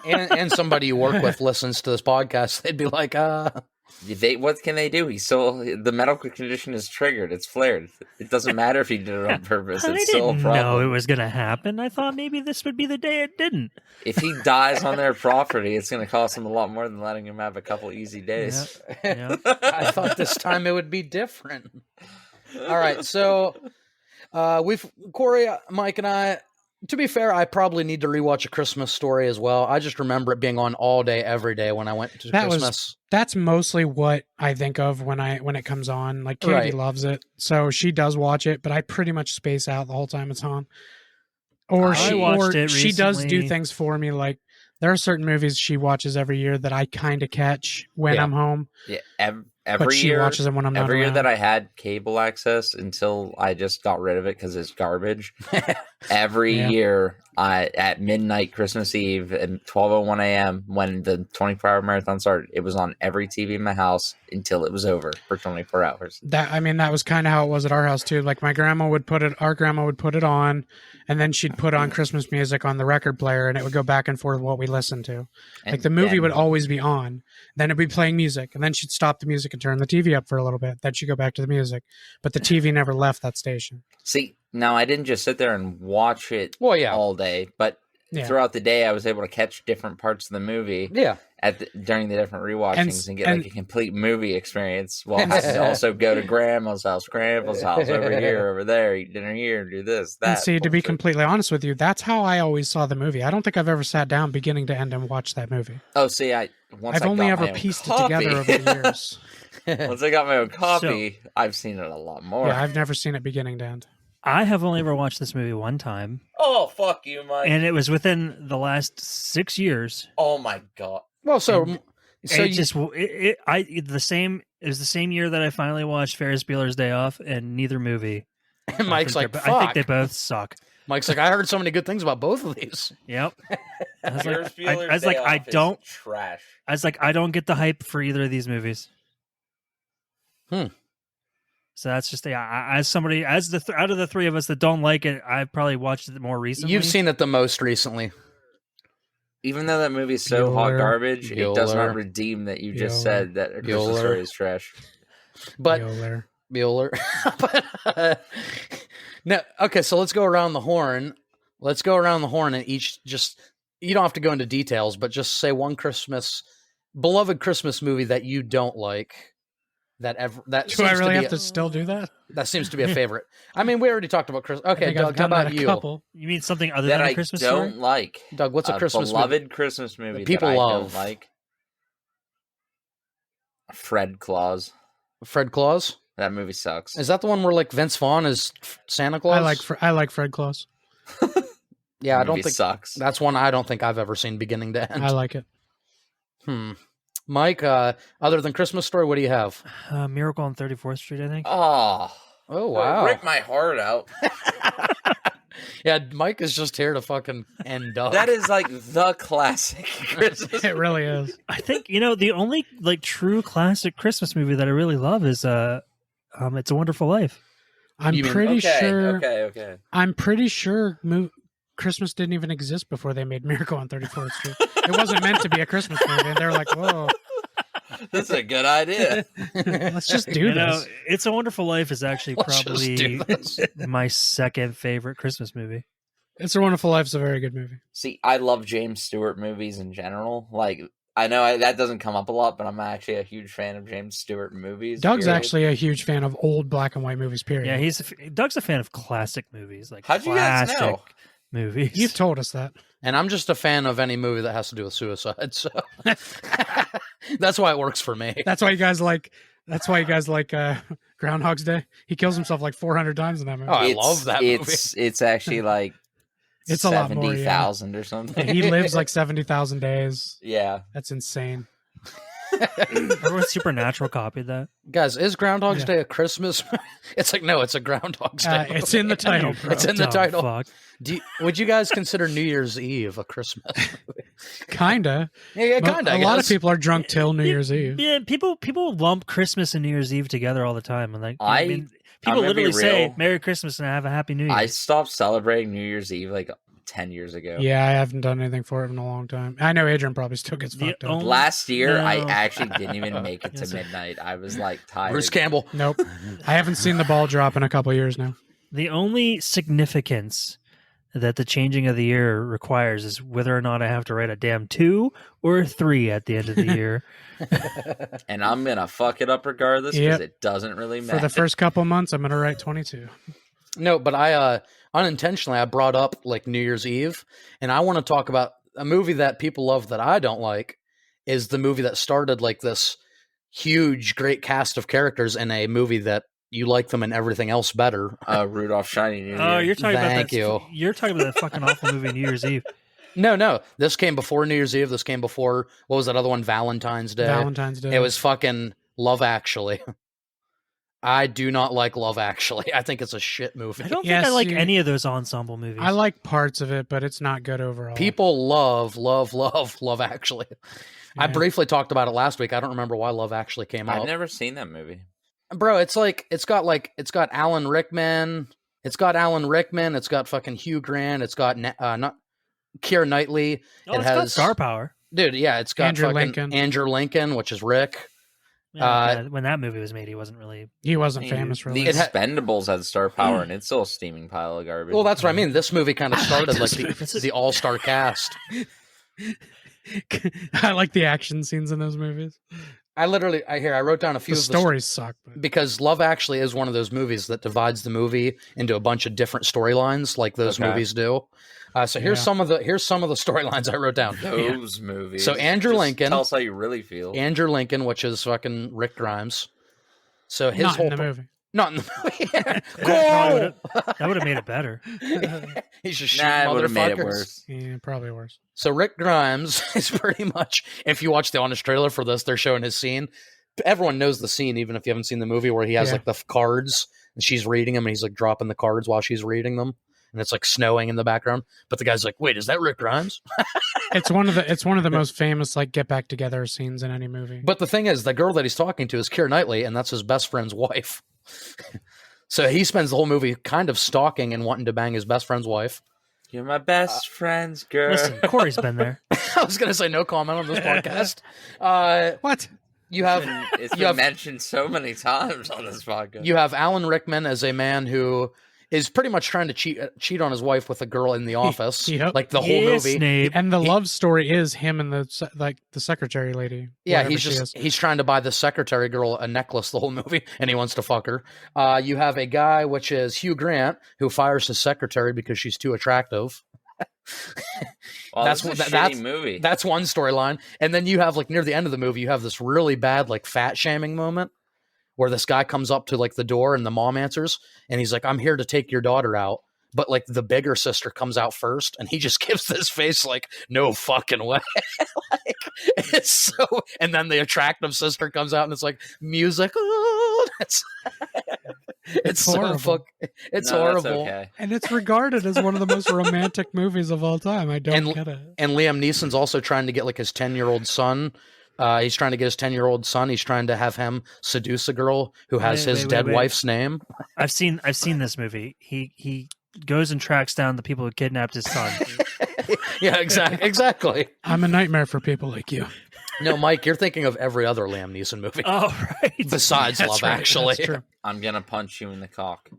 and somebody you work with listens to this podcast, they'd be like, What can they do? The medical condition is triggered. It's flared. It doesn't matter if he did it on purpose. I It's still a didn't problem. know it was going to happen. I thought maybe this would be the day it didn't. If he dies on their property, it's going to cost him a lot more than letting him have a couple easy days. Yeah. I thought this time it would be different. All right, so Corey, Mike, and I. To be fair, I probably need to rewatch A Christmas Story as well. I just remember it being on all day, every day when I went to Christmas. That's mostly what I think of when it comes on. Like Katie Right. loves it, so she does watch it, but I pretty much space out the whole time it's on. Or I she watched it she does do recently. things for me. Like there are certain movies she watches every year that I kind of catch when Yeah. I'm home, Yeah, but every she year, watches them when I'm not every year around. that I had cable access until I just got rid of it because it's garbage. Every Yeah. year, at midnight, Christmas Eve, at 12:01 a.m., when the 24-hour marathon started, it was on every TV in my house until it was over for 24 hours. That was kind of how it was at our house too. Like our grandma would put it on, and then she'd put on Christmas music on the record player, and it would go back and forth what we listened to. Like And the movie then- would always be on, then it'd be playing music, and then she'd stop the music and turn the TV up for a little bit. Then she'd go back to the music, but the TV never left that station. See, now I didn't just sit there and watch it Well, yeah. all day, but Yeah. throughout the day, I was able to catch different parts of the movie Yeah. during the different rewatchings and get and- like a complete movie experience. While I could also go to grandma's house over here, over there, eat dinner here, do this, that. And see, to be bullshit. completely honest with you, that's how I always saw the movie. I don't think I've ever sat down beginning to end and watched that movie. Oh, see, I've I've only ever pieced it together over the years. Once I got my own copy, I've seen it a lot more. Yeah, I've never seen it beginning to end. I have only ever watched this movie one time, Oh, fuck you, Mike. and it was within the last 6 years. Oh, my God. Well, so So It just it the same. It was the same year that I finally watched Ferris Bueller's Day Off, and neither movie. and Mike's like, I think they fuck. both suck. Mike's like, I heard so many good things about both of these. Yep. I was Ferris like, I Bueller's was like, Day I Off is don't. trash. I was like, I don't get the hype for either of these movies. So that's just as somebody as out of the three of us that don't like it, I've probably watched it more recently. You've seen it the most recently. Even though that movie's so hot Bueller. garbage, it does Bueller. not redeem that you just Bueller. said that A Christmas Bueller. Story is trash. But Bueller. Bueller. No, okay, so let's go around the horn. Let's go around the horn and each just, you don't have to go into details, but just say one beloved Christmas movie that you don't like. That Do I really have to still do that? That seems to be a favorite. I mean, we already talked about Christmas. I Okay, think I've Doug, how done that about a you? couple. You mean something other That than I a Christmas don't story? like. Doug, what's a Christmas beloved movie? Christmas movie that people that I love? don't like? Fred Claus. Fred Claus? That movie sucks. Is that the one where like Vince Vaughn is Santa Claus? I like Fred Claus. Yeah, I That don't movie think sucks. that's one I don't think I've ever seen beginning to end. I like it. Mike, other than Christmas Story, what do you have? Miracle on 34th Street, I think. Oh, Oh wow. rip my heart out. Yeah, Mike is just here to fucking end Doug. That is like the classic Christmas. It really is. I think the only like true classic Christmas movie that I really love is It's a Wonderful Life. I'm You mean- pretty sure. Okay. I'm pretty sure Christmas didn't even exist before they made Miracle on 34th Street. It wasn't meant to be a Christmas movie, and they were like, "Whoa, That's a good idea. let's just do this." It's a Wonderful Life is actually Let's just probably do this. my second favorite Christmas movie. It's a Wonderful Life is a very good movie. See, I love James Stewart movies in general. Like, I know that doesn't come up a lot, but I'm actually a huge fan of James Stewart movies. Doug's period. actually a huge fan of old black and white movies. Period. Yeah, Doug's a fan of classic movies, like How'd you guys classic know? movies. You've told us that. And I'm just a fan of any movie that has to do with suicide. So that's why it works for me. That's why you guys like. That's why you guys like Groundhog's Day. He kills himself like 400 times in that movie. Oh, I love that movie. It's actually like It's a lot more, yeah. 70,000 or something. He lives like 70,000 days. Yeah. That's insane. Everyone Supernatural copied that. Guys, is Groundhog's Yeah. Day a Christmas? It's like, no, it's a Groundhog's Day. It's in the title, bro. It's in the Dumb title. fuck. Would you guys consider New Year's Eve a Christmas movie? Kinda. Yeah, But kind of. a lot of people are drunk till New Year's Eve. Yeah, people lump Christmas and New Year's Eve together all the time, and like I'm people gonna be literally say real. "Merry Christmas" and "Have a Happy New Year." I stopped celebrating New Year's Eve like 10 years ago. Yeah, I haven't done anything for it in a long time. I know Adrian probably still gets The fucked up. only- Last year, I No. actually didn't even make it to Yes, sir. midnight. I was like tired. Bruce Campbell. Nope. I haven't seen the ball drop in a couple years now. The only significance that the changing of the year requires is whether or not I have to write a damn 2 or a 3 at the end of the year. And I'm going to fuck it up regardless Yep. because it doesn't really matter. For the first couple months, I'm going to write 22. No, but I unintentionally I brought up like New Year's Eve, and I want to talk about a movie that people love that I don't like. Is the movie that started like this huge, great cast of characters in a movie that you like them and everything else better. Rudolph Shiny New Year. Oh, you're talking about Thank that. you. You're talking about that fucking awful movie New Year's Eve. No, this came before New Year's Eve. This came before, what was that other one? Valentine's Day. Valentine's Day. It was fucking Love Actually. I do not like Love Actually. I think it's a shit movie. I don't Yeah, think I like see- any of those ensemble movies. I like parts of it, but it's not good overall. People love Love Actually. I Yeah. briefly talked about it last week. I don't remember why Love Actually came I've out. never seen that movie. Bro, it's got Alan Rickman. It's got fucking Hugh Grant. It's got not Keira Knightley. Oh, it it's got has star power. Dude, yeah, it's got Andrew fucking Lincoln. Andrew Lincoln, which is Rick. Yeah, when that movie was made, he wasn't really. He wasn't famous for The it. Expendables had star power, and it's still a steaming pile of garbage. Well, that's what I mean. This movie kind of started like this the all-star cast. I like the action scenes in those movies. I wrote down a few The of stories suck. But because Love Actually is one of those movies that divides the movie into a bunch of different storylines, like those Okay. movies do. So here's Yeah. some of the storylines I wrote down. those movies. So Andrew Just Lincoln- Tell us how you really feel. Andrew Lincoln, which is fucking Rick Grimes. So his not whole in the movie. Not in the movie. That would have made it better. He's just shooting Nah, it would have made it motherfuckers. worse. Yeah, probably worse. So Rick Grimes is pretty much, if you watch the honest trailer for this, they're showing his scene. Everyone knows the scene, even if you haven't seen the movie, where he has like the cards and she's reading them and he's like dropping the cards while she's reading them. And it's like snowing in the background. But the guy's like, wait, is that Rick Grimes? It's one of the most famous like get back together scenes in any movie. But the thing is, the girl that he's talking to is Keira Knightley, and that's his best friend's wife. So he spends the whole movie kind of stalking and wanting to bang his best friend's wife. You're my best friend's girl. Listen, Corey's been there. I was going to say no comment on this podcast. What? You have It's been mentioned so many times on this podcast. You have Alan Rickman as a man who is pretty much trying to cheat on his wife with a girl in the office, like the whole movie. Snape. And the love story is him and the secretary lady. Yeah, he's trying to buy the secretary girl a necklace the whole movie, and he wants to fuck her. You have a guy, which is Hugh Grant, who fires his secretary because she's too attractive. Well, that's a shitty movie. That's one storyline, and then you have like near the end of the movie, you have this really bad like fat shaming moment where this guy comes up to like the door and the mom answers, and he's like, "I'm here to take your daughter out." But like the bigger sister comes out first, and he just gives this face like, "No fucking way!" Like, it's so. And then the attractive sister comes out, and it's like music. Oh, it's so horrible. It's No, horrible. that's okay. And it's regarded as one of the most romantic movies of all time. I don't get it. And Liam Neeson's also trying to get like his 10-year-old son. He's trying to get his 10-year-old son. He's trying to have him seduce a girl who has his dead wife's name. I've seen this movie. He goes and tracks down the people who kidnapped his son. Yeah, exactly. I'm a nightmare for people like you. No, Mike, you're thinking of every other Liam Neeson movie. Oh, right. Besides That's Love right. Actually. That's true. I'm gonna punch you in the cock.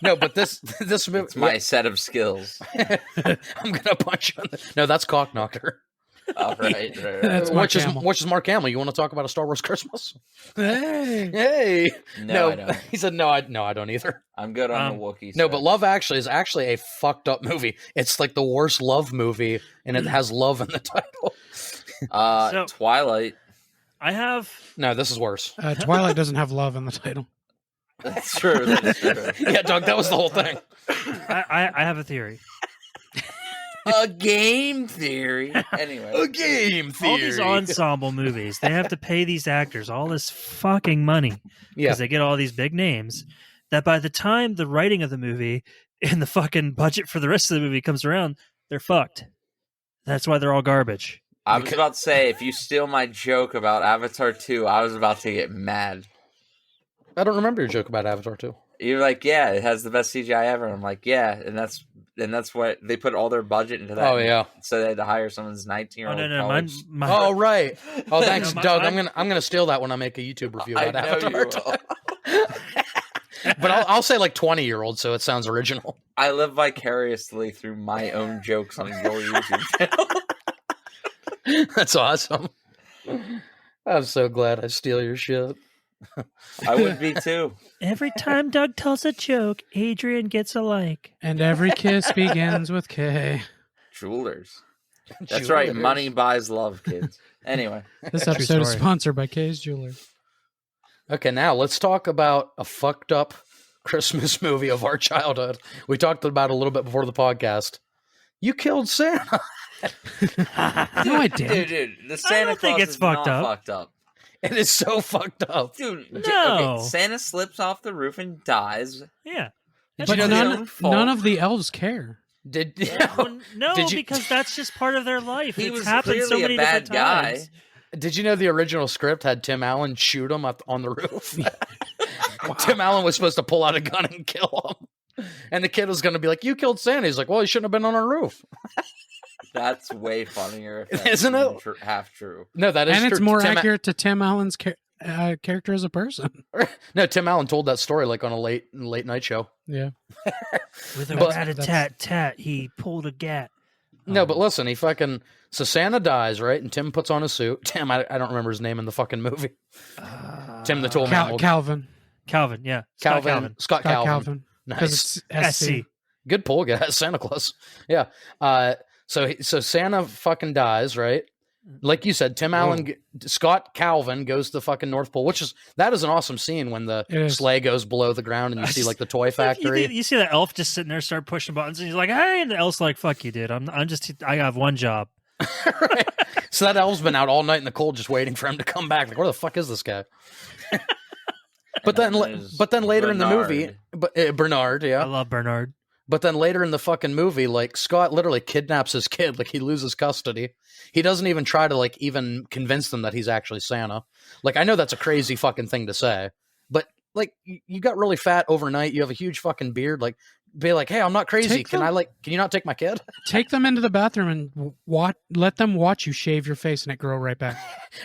No, but this movie. It's my set of skills. I'm gonna punch you. No, that's Cock Knocker. All right. That's Mark Hamill. Which is Mark Hamill. You want to talk about A Star Wars Christmas? Hey. Hey. No, I don't. He said no. I don't either. I'm good on the Wookiee. No, but Love Actually is actually a fucked up movie. It's like the worst love movie, and it has love in the title. Twilight. I have. No, this is worse. Twilight doesn't have love in the title. That's true. That's true. Yeah, Doug, that was the whole thing. I have a theory. A game theory. Anyway. A game theory. All these ensemble movies, they have to pay these actors all this fucking money because they get all these big names. That by the time the writing of the movie and the fucking budget for the rest of the movie comes around, they're fucked. That's why they're all garbage. I was about to say, if you steal my joke about Avatar 2, I was about to get mad. I don't remember your joke about Avatar 2. You're like, yeah, it has the best CGI ever. I'm like, yeah, and that's what they put all their budget into that. Oh yeah. So they had to hire someone's 19-year-old. Oh no, college. Oh right. Oh thanks, No, Doug. I'm gonna steal that when I make a YouTube review about I know Avatar. you will. But I'll say like 20-year-old, so it sounds original. I live vicariously through my own jokes on your YouTube channel. That's awesome. I'm so glad I steal your shit. I would be too. Every time Doug tells a joke, Adrian gets a like. And every kiss begins with K. Jewelers. That's right. Money buys love, kids. Anyway. This episode is story. sponsored by K's Jewelers. Okay, now let's talk about a fucked up Christmas movie of our childhood. We talked about it a little bit before the podcast. You killed Santa. No, I didn't. Dude, the Santa don't think Claus it's is fucked not up. fucked up. It is so fucked up. Dude, No. okay, Santa slips off the roof and dies. Yeah. Did That's you know his the- own fault. None of the elves care. Did Well, no, Did you- because that's just part of their life. He It's was happened so clearly a many bad different guy. times. Did you know the original script had Tim Allen shoot him on the roof? Tim Allen was supposed to pull out a gun and kill him. And the kid was going to be like, you killed Santa. He's like, well, he shouldn't have been on our roof. That's way funnier. If that's Isn't it? half true. No, that is And true. it's more Tim accurate to Tim Allen's character as a person. No, Tim Allen told that story like on a late night show. Yeah. With a But- rat-a-tat-tat, he pulled a gat. No, but listen, he fucking... So Santa dies, right? And Tim puts on a suit. Tim, I don't remember his name in the fucking movie. Tim the Tool Man. Calvin. Calvin, yeah. Scott Calvin. Scott Scott Calvin. Calvin. Because Nice. it's SC. Good pull, guys. Santa Claus. Yeah. So Santa fucking dies, right? Like you said, Tim Allen, Scott Calvin goes to the fucking North Pole, that is an awesome scene when the sleigh goes below the ground and you see like the toy factory. You see that elf just sitting there, start pushing buttons, and he's like, "Hey," and the elf's like, "Fuck you, dude. I have one job." Right. So that elf's been out all night in the cold, just waiting for him to come back. Like, where the fuck is this guy? But then later in the movie, Bernard, yeah, I love Bernard. But then later in the fucking movie, like Scott literally kidnaps his kid, like he loses custody. He doesn't even try to like even convince them that he's actually Santa. Like I know that's a crazy fucking thing to say, but like you got really fat overnight, you have a huge fucking beard, like be like, hey, I'm not crazy. Can you not take my kid? Take them into the bathroom and let them watch you shave your face and it grow right back.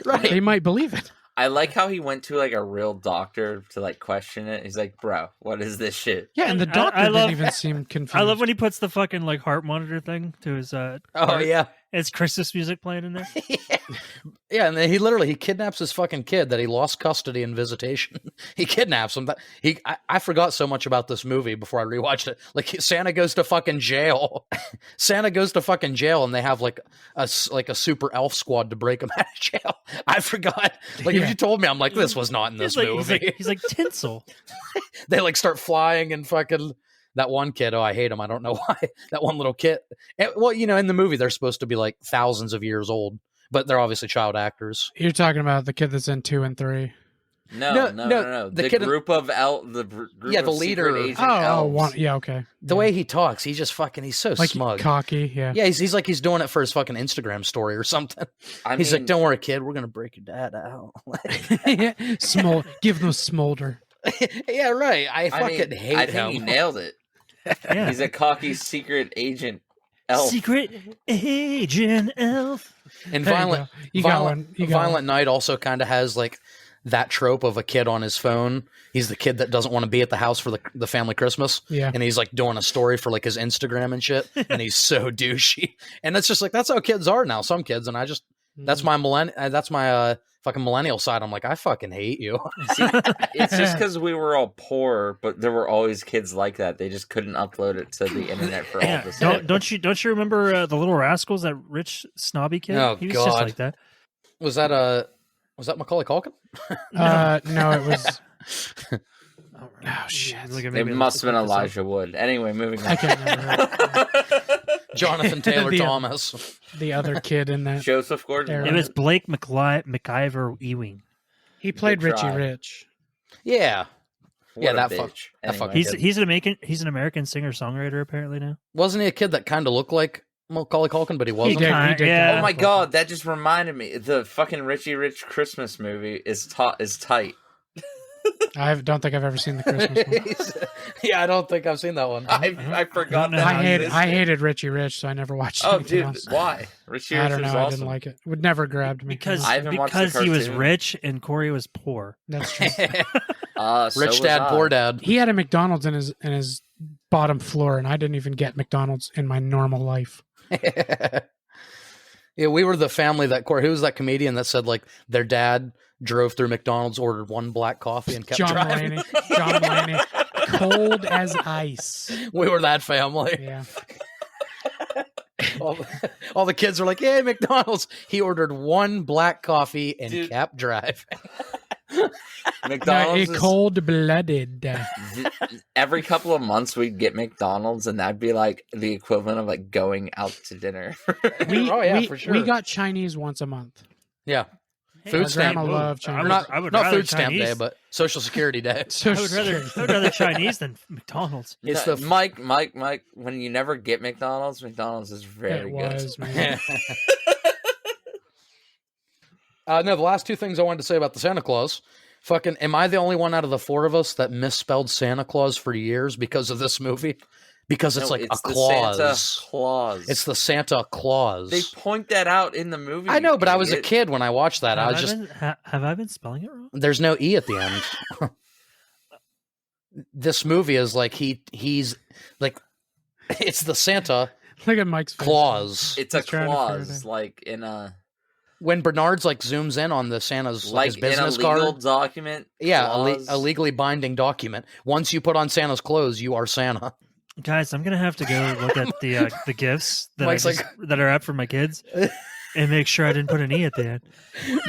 Right. They might believe it. I like how he went to like a real doctor to like question it. He's like, "Bro, what is this shit?" Yeah, and the doctor didn't even seem confused. I love when he puts the fucking like heart monitor thing to his. Yeah, it's Christmas music playing in there. Yeah, and then he kidnaps his fucking kid that he lost custody in visitation. He kidnaps him. I forgot so much about this movie before I rewatched it. Like Santa goes to fucking jail. Santa goes to fucking jail, and they have like a super elf squad to break him out of jail. I forgot. Like if you told me, I'm like, this was not in this movie. He's like tinsel. They like start flying and fucking. That one kid, I hate him. I don't know why. That one little kid. Well, in the movie, they're supposed to be like thousands of years old, but they're obviously child actors. You're talking about the kid that's in 2 and 3. No. The group of the leader. Okay. The way he talks, he's just fucking. He's so like smug, cocky. Yeah. Yeah, he's like he's doing it for his fucking Instagram story or something. He's like, "Don't worry, kid. We're gonna break your dad out." Give them smolder. Yeah, right. I hate him. I think he nailed it. Yeah. He's a cocky secret agent elf. Secret agent elf. And Violent Night also kind of has like that trope of a kid on his phone. He's the kid that doesn't want to be at the house for the family Christmas. Yeah. And he's like doing a story for like his Instagram and shit. And he's so douchey. And it's just like, that's how kids are now. Some kids. And that's my fucking millennial side. I'm like, I fucking hate you. See, it's just because we were all poor, but there were always kids like that. They just couldn't upload it to the internet for all this. Don't you remember the Little Rascals? That rich snobby kid. Oh, he was God. just like that. Was that Macaulay Culkin? No, it was. Oh shit! It must have been Elijah Wood. Anyway, moving on. I can't remember. Jonathan Taylor Thomas. The other kid in that. Joseph Gordon. It was Blake McIver Ewing. He played Richie Rich. Yeah. That bitch. He's an American singer songwriter apparently now. Wasn't he a kid that kind of looked like Macaulay Culkin, but he wasn't? He did. Yeah. Oh my god, that just reminded me. The fucking Richie Rich Christmas movie is tight. I don't think I've ever seen the Christmas one. Yeah, I don't think I've seen that one. I forgot that. I hated Richie Rich, so I never watched it. Oh, dude, else. Why? Richie Rich I don't know. Awesome. I didn't like it. It would never grabbed me. Because he was rich and Corey was poor. That's true. Rich dad, poor dad. He had a McDonald's in his bottom floor, and I didn't even get McDonald's in my normal life. Yeah, we were the family that Corey. Who was that comedian that said like their dad drove through McDonald's, ordered one black coffee, and kept driving? John Mulaney, cold as ice. We were that family. Yeah. All the kids were like, "Yay, McDonald's!" He ordered one black coffee and kept driving. McDonald's cold-blooded. Every couple of months we'd get McDonald's, and that'd be like the equivalent of like going out to dinner. For sure. We got Chinese once a month. Yeah. Food stamp. Grandma loved Chinese. Not food stamp day, but Social Security day. I would rather Chinese than McDonald's. It's the Mike. When you never get McDonald's is very good. Man. No, the last two things I wanted to say about the Santa Claus. Fucking, am I the only one out of the four of us that misspelled Santa Claus for years because of this movie? Because it's a clause. Santa Claus. It's the Santa Claus. They point that out in the movie. I know, but I was a kid when I watched that. Have I been spelling it wrong? There's no E at the end. This movie is like he's like it's the Santa. Look at Mike's face. Claus. It's a clause, like in a. When Bernard's like zooms in on the Santa's like his business in a legal card document. Yeah, a legally binding document. Once you put on Santa's clothes, you are Santa. Guys, I'm gonna have to go look at the gifts that are up for my kids. And make sure I didn't put an E at the end.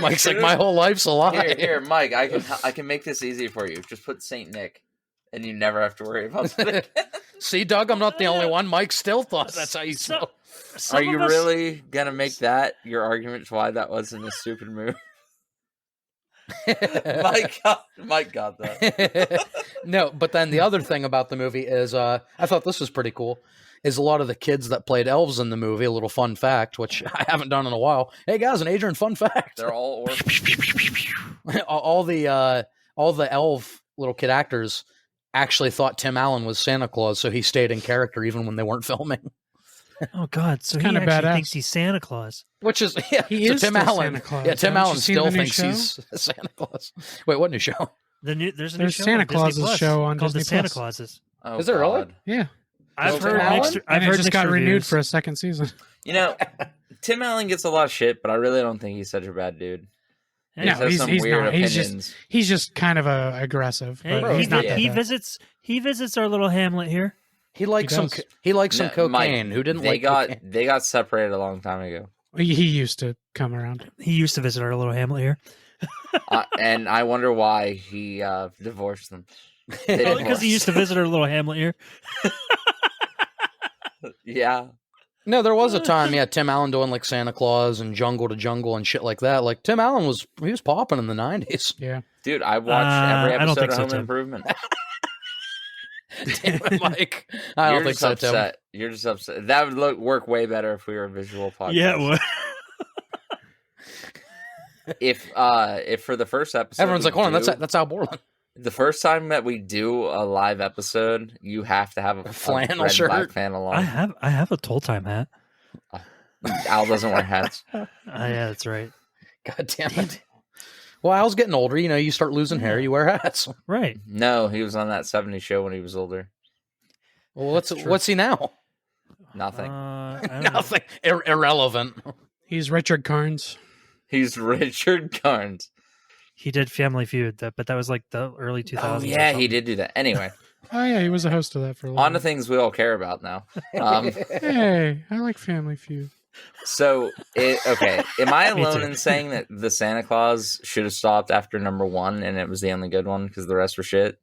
Mike's like, my whole life's a lie. Here, Mike. I can make this easy for you. Just put Saint Nick, and you never have to worry about it. See, Doug, I'm not the only one. Mike still thought that's how you spell. Are you really gonna make that your argument why that wasn't a stupid move? Mike got that. No, but then the other thing about the movie is, I thought this was pretty cool, is a lot of the kids that played elves in the movie, a little fun fact, which I haven't done in a while. Hey guys, an Adrian fun fact. They're all orphans. all the elf little kid actors actually thought Tim Allen was Santa Claus, so he stayed in character even when they weren't filming. Oh God! So he kinda actually badass. thinks he's Santa Claus. Which is He so is Tim still Allen. Santa Claus. Yeah, Tim Haven't you Allen seen still the new thinks show? he's Santa Claus. Wait, what new show? There's a new There's show Santa on Disney Claus's Plus show on called Disney The Santa Plus. Clauses. Oh, Is there really? God. Yeah, I've Tim heard Allen? mixed. I've and it heard just mixed got renewed reviews. for a second season. You know, Tim Allen gets a lot of shit, but I really don't think he's such a bad dude. He No, just has some he's weird not. He's opinions. just kind of aggressive. Hey, But he- he's not yeah. that he bad. visits our little hamlet here. He likes some. does. He likes some No, cocaine. Mike, Who didn't they like got cocaine? they got separated a long time ago, He used to come around. He used to visit our little hamlet here. and I wonder why he divorced them. They Probably because he used to visit our little hamlet here. Yeah, No, there was a time, yeah, Tim Allen doing like Santa Claus and Jungle to Jungle and shit like that. Like Tim Allen was popping in the 90s. Yeah. dude, I watched every I don't episode think of so, Home Tim. Improvement. Damn it, Mike. I You're don't think just so, Tim. upset. You're just upset. That would work way better if we were a visual podcast. Yeah, it would. If for the first episode, Everyone's we like, hold on, do- that's Al Borland. the first time that we do a live episode, you have to have a flannel red shirt? black flannel on. I have a toll time hat. Al doesn't wear hats. Yeah, that's right. God damn it. Well, Al's getting older. You know, you start losing hair, you wear hats. Right. No, he was on that 70s show when he was older. Well, That's true. what's he now? Nothing. I don't know. Nothing. Irrelevant. He's Richard Carnes. He's Richard Carnes. He did Family Feud, but that was like the early 2000s. Oh or yeah, he something. did do that. Anyway, Oh yeah, he was a host of that for a little. on to things we all care about now. Hey, I like Family Feud. So, okay, am I Me alone too. in saying that the Santa Claus should have stopped after number 1 and it was the only good one because the rest were shit?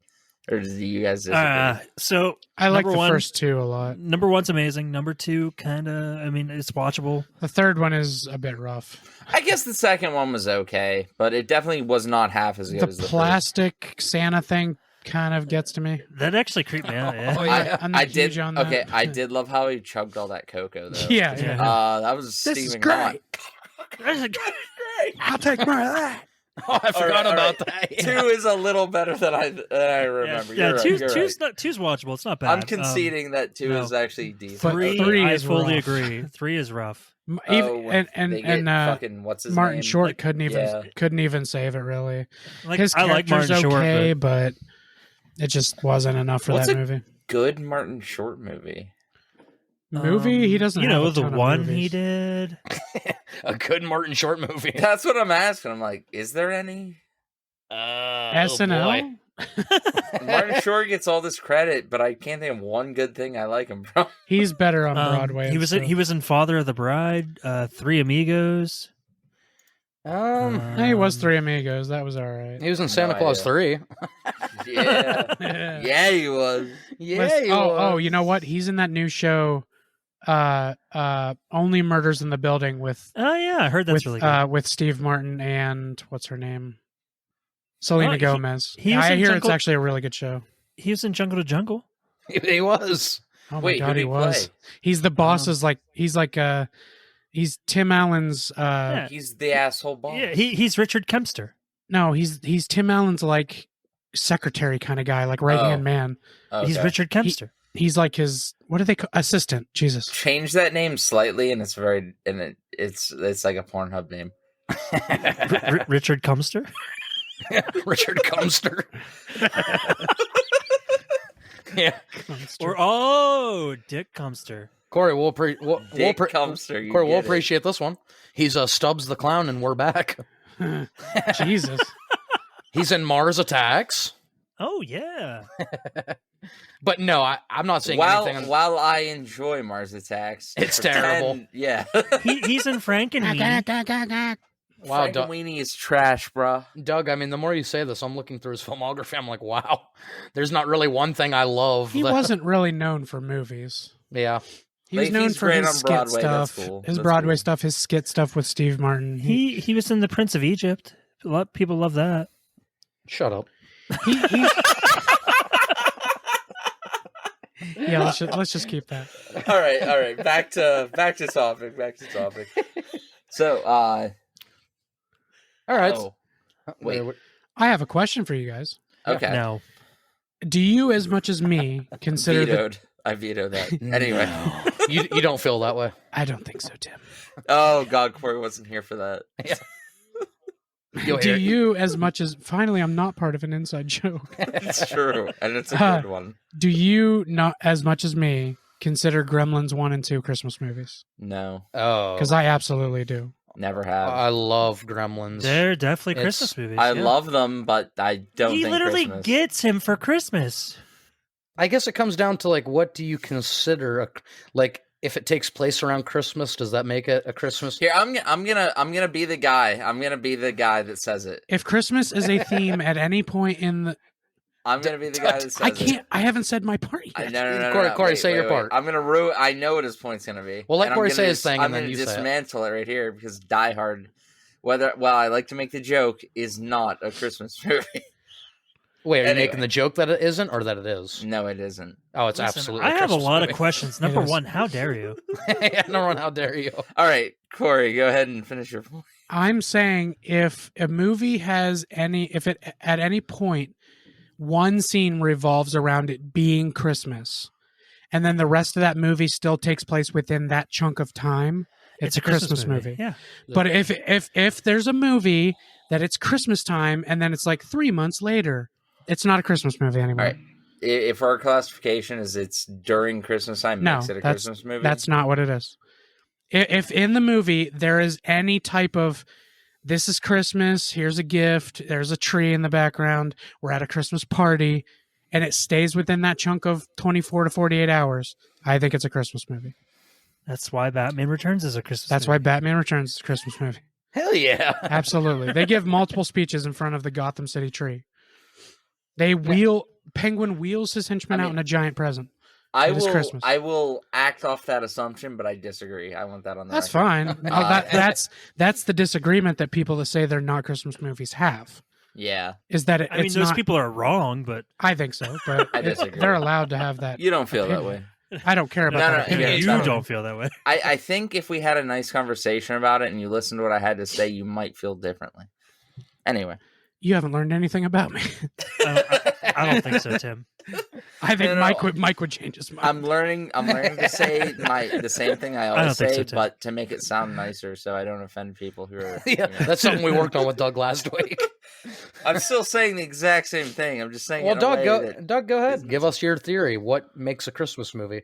Or do you guys disagree? So I like number the one- first two a lot. number one's amazing. Number two, kind of. I mean, it's watchable. The third one is a bit rough. I guess the second one was okay, but it definitely was not half as good The as the first. plastic Santa thing kind of gets to me. That actually creeped me out. Yeah. Oh, yeah. I'm not I did. huge on that. Okay, I did love how he chugged all that cocoa though. Yeah, yeah. That was This is steaming great. hot. I'll take more of that. Oh, I forgot all about right. that. 2 is a little better than I remember. Yeah, You're two's, right, you're two's, right. not, two's watchable. It's not bad. I'm conceding that 2 no. is actually decent. But Three, three I is fully rough. agree. 3 is rough. Oh, when And they get and fucking what's his Martin name? Short Like, couldn't even save it really. Like His I like character's Martin Short, okay, but it just wasn't enough for What's that a- movie. Good Martin Short movie. Movie? He doesn't. You have know a the ton of one he movies. did. A good Martin Short movie. That's what I'm asking. I'm like, is there any? SNL. Martin Short gets all this credit, but I can't think of one good thing I like him from. He's better on Broadway. He and was stuff. he was in Father of the Bride, Three Amigos. He was Three Amigos. That was all right. he was in Santa No Claus idea. 3. Yeah, yeah, he was. Yeah, he oh, was. you know what? He's in that new show, Only Murders in the Building with Oh yeah, I heard that's with really good. with Steve Martin and what's her name, Selena he- Gomez. he was I in hear it's Jungle- actually a really good show. He was in Jungle to Jungle. He was. Oh my Wait, who god, did he he was. play? He's the boss's he's Tim Allen's. Yeah. He's the asshole boss. Yeah, he's Richard Kempster. No, he's Tim Allen's like secretary kind of guy, like right hand Oh. man. Okay. He's Richard Kempster. He's like his what do they call assistant? Jesus. Change that name slightly, and it's it's like a Pornhub name. Richard Kempster. Richard Cumster. Yeah. Or Dick Kempster. Corey, we'll Dick Cumster, you Corey, we'll get it. appreciate this one. He's Stubbs the Clown, and we're back. Jesus. He's in Mars Attacks. Oh yeah. But no, I'm not saying While anything. while I enjoy Mars Attacks, It's terrible. Yeah, He's in Frankenweenie. Wow, Doug, Frankenweenie is trash, bro. Doug, I mean, the more you say this, I'm looking through his filmography. I'm like, wow, there's not really one thing I love. He that- wasn't really known for movies. Yeah. He was Like, known he's for great his on skit Broadway, that's stuff, cool. his That's Broadway cool. stuff, his skit stuff with Steve Martin. He was in The Prince of Egypt. A lot of people love that. Shut up. he yeah, let's just keep that. All right. Back to topic. So, All right. oh, wait. I have a question for you guys. Okay. No. Do you, as much as me, consider that? Vetoed. I vetoed that. Anyway. You don't feel that way. I don't think so, Tim. Oh God, Corey wasn't here for that. You'll Do hear- you, as much as finally, I'm not part of an inside joke. It's true, and it's a good one. Do you, not as much as me, consider Gremlins 1 and 2 Christmas movies? No, Oh, Because I absolutely do. never have. I love Gremlins. They're definitely It's- Christmas movies. I yeah. love them, but I don't. He think literally Christmas. gets him for Christmas. I guess it comes down to like, what do you consider like? If it takes place around Christmas, does that make it a Christmas? Here, I'm gonna be the guy. I'm gonna be the guy that says it. If Christmas is a theme at any point in the, I'm gonna be the guy that says I it. can't. I haven't said my part yet. No. Corey, Wait, say your wait. part. I'm gonna ruin. I know what his point's gonna be. Well, let And I'm Corey gonna say his thing, I'm and then gonna you say it. dismantle it right here because Die Hard, well, I like to make the joke, is not a Christmas movie. Wait, are you Anyway. making the joke that it isn't, or that it is? No, it isn't. Oh, it's Listen, absolutely. I have a Christmas lot movie. of questions. Number is. one, how dare you? No one, how dare you? All right, Corey, go ahead and finish your point. I'm saying if a movie has any, if it at any point one scene revolves around it being Christmas, and then the rest of that movie still takes place within that chunk of time, it's a Christmas movie. Yeah. But if there's a movie that it's Christmas time and then it's like 3 months later, it's not a Christmas movie anymore. All right. If our classification is it's during Christmas time, No, makes it a that's- Christmas movie. That's not what it is. If in the movie there is any type of, this is Christmas, here's a gift, there's a tree in the background, we're at a Christmas party, and it stays within that chunk of 24 to 48 hours, I think it's a Christmas movie. That's why Batman Returns is a Christmas That's why movie. Batman Returns is a Christmas movie. Hell yeah! Absolutely. They give multiple speeches in front of the Gotham City tree. Penguin wheels his henchmen out in a giant present. I It is will. Christmas. I will act off that assumption, but I disagree. I want that on the That's record. fine. That's the disagreement that people that say they're not Christmas movies have. Yeah, Is that I mean, it's those not? people are wrong, but I think so, but I disagree. they're allowed to have that. you don't feel that opinion. way. I don't care about No, that. no, opinion. yeah, you It's fine. don't feel that way. I think if we had a nice conversation about it and you listened to what I had to say, you might feel differently. Anyway, You haven't learned anything about me. I don't think so, Tim. I think No, no, Mike would change his mind. I'm learning to say the same thing I don't always think say, so, Tim. but to make it sound nicer, so I don't offend people who are. Yeah, that's something we worked on with Doug last week. I'm still saying the exact same thing. I'm just saying. Well, it in a Doug, way Doug, go ahead. Give us your theory. What makes a Christmas movie?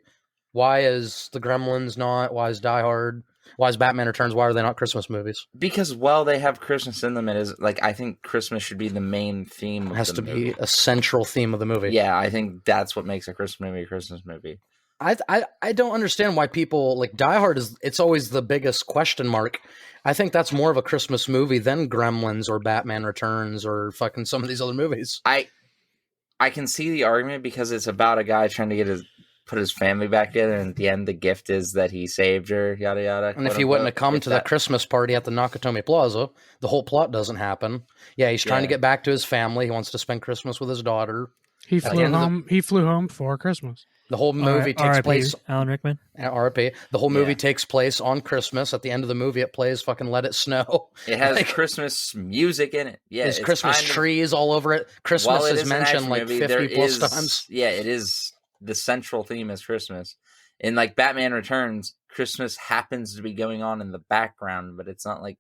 Why is the Gremlins not? Why is Die Hard? Why is Batman Returns? Why are they not Christmas movies? because they have Christmas in them. It is like I think Christmas should be the main theme. It Of has the to movie. be a central theme of the movie. Yeah, I think that's what makes a Christmas movie a Christmas movie. I don't understand why people like Die Hard is. It's always the biggest question mark. I think that's more of a Christmas movie than Gremlins or Batman Returns or fucking some of these other movies. I can see the argument because it's about a guy trying to put his family back together, and at the end, the gift is that he saved her. Yada yada. And if he wouldn't have come to the Christmas party at the Nakatomi Plaza, the whole plot doesn't happen. Yeah, he's trying to Yeah. get back to his family. He wants to spend Christmas with his daughter. He At the flew end of the- home. He flew home for Christmas. The whole movie takes R.I.P. place. Alan Rickman. RIP. The whole movie Yeah. takes place on Christmas. At the end of the movie, it plays fucking "Let It Snow." It has Like- Christmas music in it. Yeah, There's it's Christmas kind of- trees all over it. Christmas while it is an mentioned action like movie, 50 there plus is- times. Yeah, it is. The central theme is Christmas. In like Batman Returns, Christmas happens to be going on in the background, but it's not like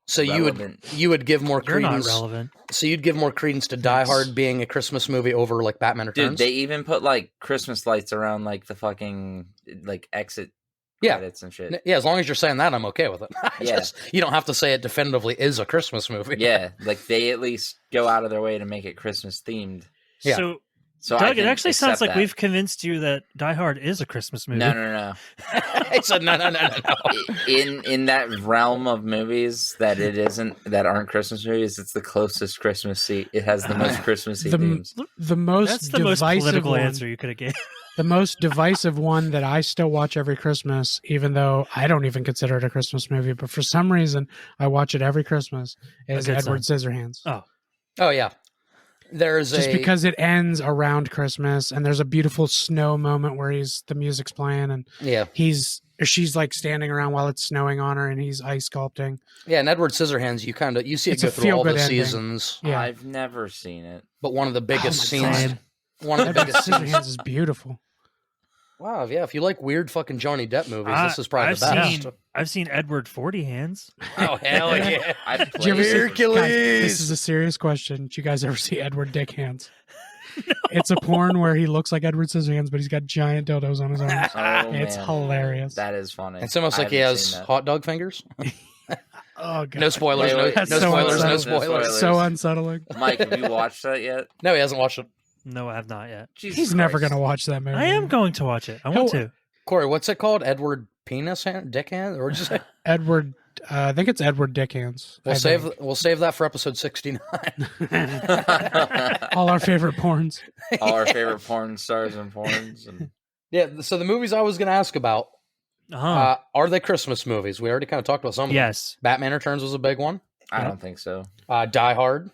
So relevant. you would give more You're not credence. relevant. So you'd give more credence to Die Hard being a Christmas movie over like Batman Dude, Returns. they even put like Christmas lights around like the fucking like exit Yeah. credits and shit. Yeah, as long as you're saying that, I'm okay with it. Yeah. You don't have to say it definitively is a Christmas movie. Yeah, like they at least go out of their way to make it Christmas themed. Yeah. So I Doug, it can actually sounds accept like that. we've convinced you that Die Hard is a Christmas movie. No. He said no. In that realm of movies that aren't Christmas movies, it's the closest Christmassy. It has the most Christmassy themes. The most That's the most divisive political one, answer you could have given. the most divisive one that I still watch every Christmas, even though I don't even consider it a Christmas movie, but for some reason I watch it every Christmas, is good Edward Scissorhands. Oh yeah. There's Just because it ends around Christmas and there's a beautiful snow moment where the music's playing and yeah. she's like standing around while it's snowing on her and he's ice sculpting. Yeah, and Edward Scissorhands, you see it It's go a through all the feel-good ending. seasons. Yeah. I've never seen it. But one of the biggest my scenes. God. One of the Edward biggest scenes. Scissorhands is beautiful. Wow, yeah. If you like weird fucking Johnny Depp movies, I- this is probably I've the best. seen I've seen Edward 40 Hands. Oh hell yeah! I've Did you ever played see- it. Hercules! Guys, this is a serious question. Did you guys ever see Edward Dick Hands? It's a porn where he looks like Edward Scissorhands, but he's got giant dildos on his arms. Oh, It's man. hilarious. That is funny. It's almost I like he haven't has seen that. hot dog fingers. Oh god, No spoilers. Wait, no, wait. no That's so spoilers. No unsettling. spoilers. so unsettling. Mike, have you watched that yet? No, he hasn't watched it. No, I have not yet. Jesus He's never Christ. gonna watch that movie. I am going to watch it. I want He'll- to. Corey, what's it called? Edward Penis Hand, Dick Hand, or just Edward. I think it's Edward Dick Hands. we'll I save that for episode 69. think. All our favorite porns. All our favorite porn stars and porns. And Yeah. So the movies I was going to ask about are they Christmas movies? We already kind of talked about some. Of them. Yes. Batman Returns was a big one. I don't think so. Die Hard.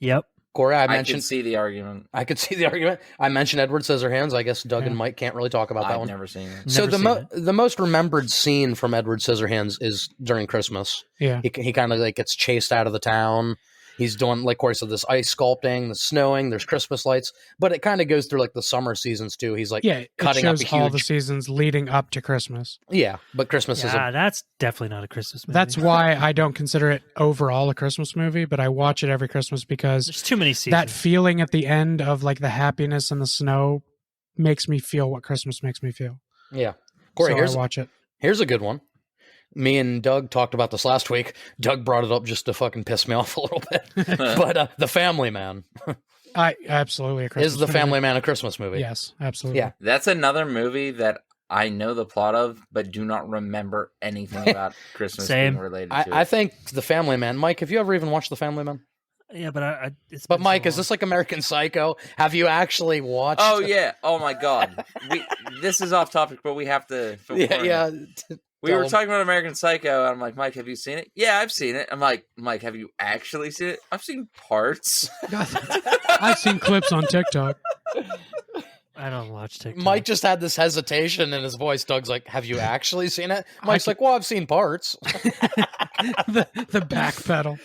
Yep. Corey, I I can mentioned. see the argument. I could see the argument. I mentioned Edward Scissorhands. I guess Doug and Mike can't really talk about that I've one. never seen it. So Never seen the most remembered scene from Edward Scissorhands is during Christmas. Yeah. He kind of like gets chased out of the town. He's doing, like Corey said, this ice sculpting, the snowing, there's Christmas lights, but it kind of goes through like the summer seasons too. He's like, Yeah, it cutting up shows a all the huge- seasons leading up to Christmas. yeah, but Christmas is Yeah, that's definitely not a Christmas movie. That's why I don't consider it overall a Christmas movie, but I watch it every Christmas because There's too many seasons. that feeling at the end of like the happiness and the snow makes me feel what Christmas makes me feel. yeah. Corey, So I watch it. here's a good one. Me and Doug talked about this last week. Doug brought it up just to fucking piss me off a little bit. But The Family Man I absolutely a Christmas is The movie. Family Man a Christmas movie? Yes, absolutely. Yeah. That's another movie that I know the plot of, but do not remember anything about Christmas Same. being related to it. I think The Family Man. Mike, have you ever even watched The Family Man? Yeah, but it's But been so Mike, is long. this like American Psycho? Have you actually watched? Oh yeah! Oh my God! This is off topic, but we have to. yeah. We Tell were him. talking about American Psycho, and I'm like, Mike, have you seen it? Yeah, I've seen it. I'm like, Mike, have you actually seen it? I've seen parts. I've seen clips on TikTok. I don't watch TikTok. Mike just had this hesitation in his voice. Doug's like, "Have you actually seen it?" Mike's like, "Well, I've seen parts." the back pedal.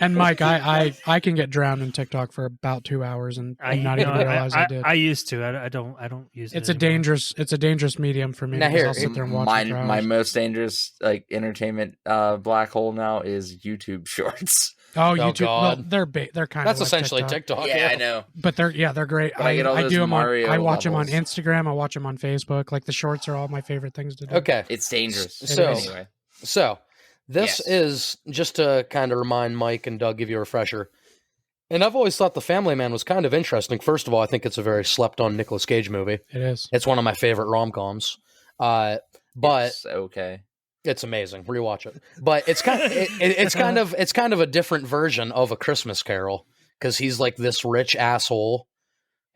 And Mike, I can get drowned in TikTok for about 2 hours and not even realize I did. I used to. I don't use it. It's a anymore. dangerous medium for me. Now because here, I'll sit there and watch my it for my hours. most dangerous entertainment black hole now is YouTube Shorts. Oh, YouTube. Well, God. they're kind That's of like essentially TikTok. yeah, I know. But they're great. But I get all I those do them on. Mario I watch them on levels. Instagram. I watch them on Facebook. Like the shorts are all my favorite things to do. Okay, It's dangerous. So- anyway, so this Yes. is just to kind of remind Mike and Doug, give you a refresher. And I've always thought The Family Man was kind of interesting. First of all, I think it's a very slept-on Nicolas Cage movie. It is. It's one of my favorite rom-coms. But it's okay. it's amazing. Rewatch it. But it's kind of it's kind of a different version of A Christmas Carol because he's like this rich asshole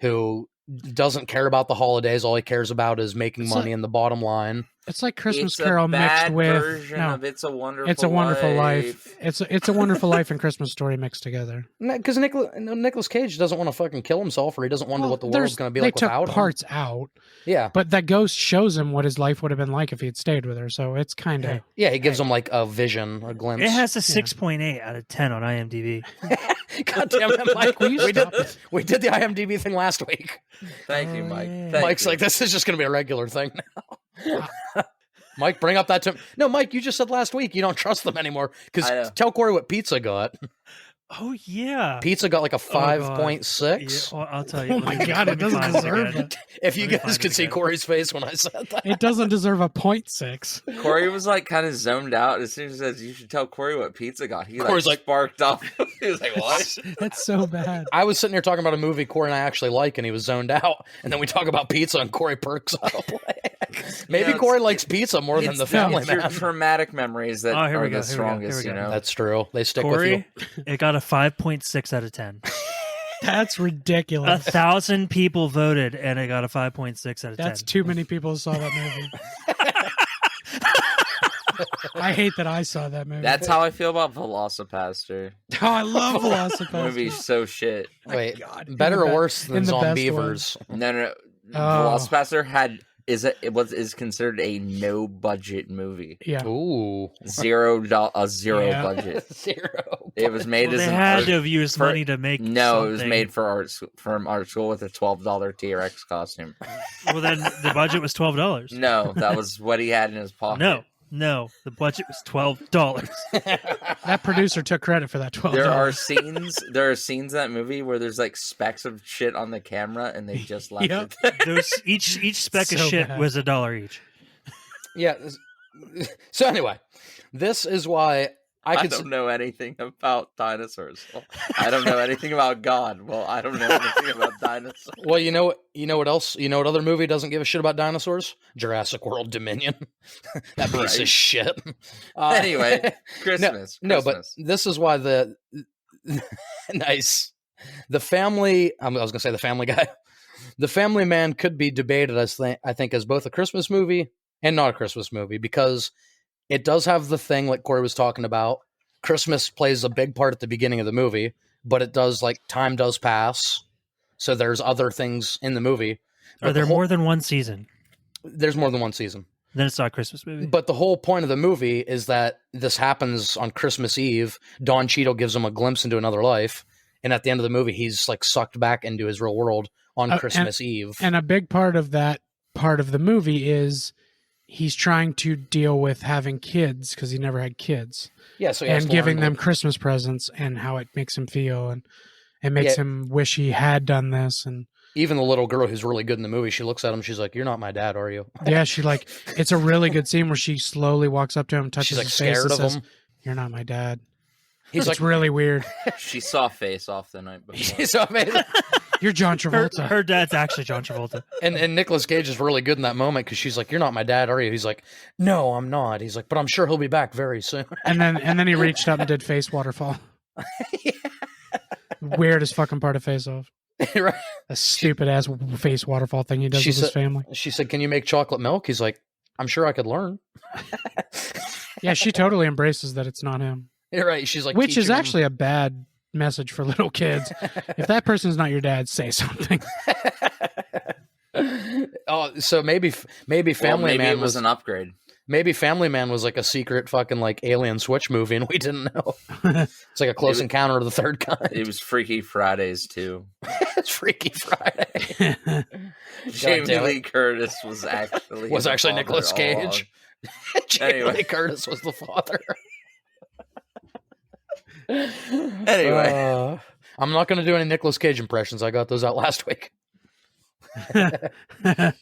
who doesn't care about the holidays. All he cares about is making It's money in the bottom line. It's like Christmas It's Carol a bad mixed with version no. of It's a Wonderful It's a Wonderful Life. Life. It's a Wonderful Life and Christmas Story mixed together. Because Nicolas Cage doesn't want to fucking kill himself, or he doesn't wonder what the world's going to be like they without took him. parts out, Yeah, but that ghost shows him what his life would have been like if he had stayed with her. So it's kind of yeah, he gives him like a vision, a glimpse. It has a 6.8 out of 10 on IMDb. God damn it, Mike! Will you stop we did the IMDb thing last week. Thank you, Oh, Mike. yeah. Thank Mike's you. like, this is just going to be a regular thing now. Mike, bring up that. No, Mike, you just said last week you don't trust them anymore. I Because know. tell Corey what pizza got. Oh yeah. Pizza got like a God. 5.6. Yeah, well, I'll tell you. Oh my Let me- God, let it me doesn't find it deserve again. it. If you Let me guys find could it see again. Corey's face when I said that. It doesn't deserve a 0.6. Corey was like kind of zoned out as soon as he says you should tell Corey what pizza got. He Corey's like- sparked up. He was like, "What?" That's so bad. I was sitting here talking about a movie Corey and I actually like, and he was zoned out. And then we talk about pizza, and Corey perks up. Maybe Yeah, Corey likes pizza more than the family It's your man. traumatic memories that Oh, here we are go, the here we go, here strongest. we You go. know, That's true. They stick with Corey, you. it got a 5.6 out of 10. That's ridiculous. 1,000 people voted, and it got a 5.6 out of 10. That's too many people saw that movie. I hate that I saw that movie. that's how I feel about Velocipaster. Oh, I love The Velocipaster. movie's so shit. Wait, God, in better the or be- worse than in the best Zombievers? No. Oh. Velocipaster is considered a no budget movie. Yeah. Ooh, Zero Yeah. budget. zero. It was made Well, as they an had art. to have used for- money to make. No, it was something. made for from art school with a $12 T-Rex costume. Well, then the budget was $12. No, that was what he had in his pocket. No, the budget was $12. That producer took credit for that 12. There are scenes in that movie where there's like specks of shit on the camera and they just left Yep. it there. Those each speck of So shit bad. was $1 each. Yeah. So anyway, this is why I I could. don't know anything about dinosaurs. Well, I don't know anything about God. Well, I don't know anything about dinosaurs. Well, you know what else? You know what other movie doesn't give a shit about dinosaurs? Jurassic World Dominion. That piece Right. of shit. Anyway, Christmas. No, but Christmas. this is why the nice the family. I was gonna say the Family Guy. The Family Man could be debated as I think as both a Christmas movie and not a Christmas movie because it does have the thing like Corey was talking about. Christmas plays a big part at the beginning of the movie, but it does like time does pass, so there's other things in the movie. Are there more than one season? There's more than one season. Then it's not a Christmas movie. But the whole point of the movie is that this happens on Christmas Eve. Don Cheadle gives him a glimpse into another life, and at the end of the movie, he's like sucked back into his real world on Christmas Eve. And a big part of that part of the movie is he's trying to deal with having kids because he never had kids. Yeah, so he has And to giving learn them Christmas presents and how it makes him feel and it makes him wish he had done this. And even the little girl who's really good in the movie, she looks at him, she's like, "You're not my dad, are you?" yeah, she like it's a really good scene where she slowly walks up to him, touches She's like his face, scared and of says, him. "You're not my dad." He's It's like, really weird. She saw Face Off the night before. he's so amazing. You're John Travolta. Her dad's actually John Travolta. And Nicolas Cage is really good in that moment because she's like, "You're not my dad, are you?" He's like, "No, I'm not." He's like, "But I'm sure he'll be back very soon." and then he reached up and did face waterfall. Weirdest fucking part of Face Off. Right? A stupid ass face waterfall thing he does She with his said- family. She said, "Can you make chocolate milk?" He's like, "I'm sure I could learn." Yeah, she totally embraces that it's not him. You're right. She's like, Which is teaching him- actually a bad message for little kids. If that person's not your dad, say something. Oh, so maybe Family Maybe Man it was an upgrade. maybe Family Man was like a secret fucking like alien switch movie and we didn't know. It's like a Close Encounter of the Third Kind. It was Freaky Fridays too. It's Freaky Friday. Jamie damn it. Lee Curtis was actually Was the actually father Nicolas all Cage. Jamie Anyway. Lee Curtis was the father. along. Anyway, I'm not going to do any Nicolas Cage impressions. I got those out last week. God damn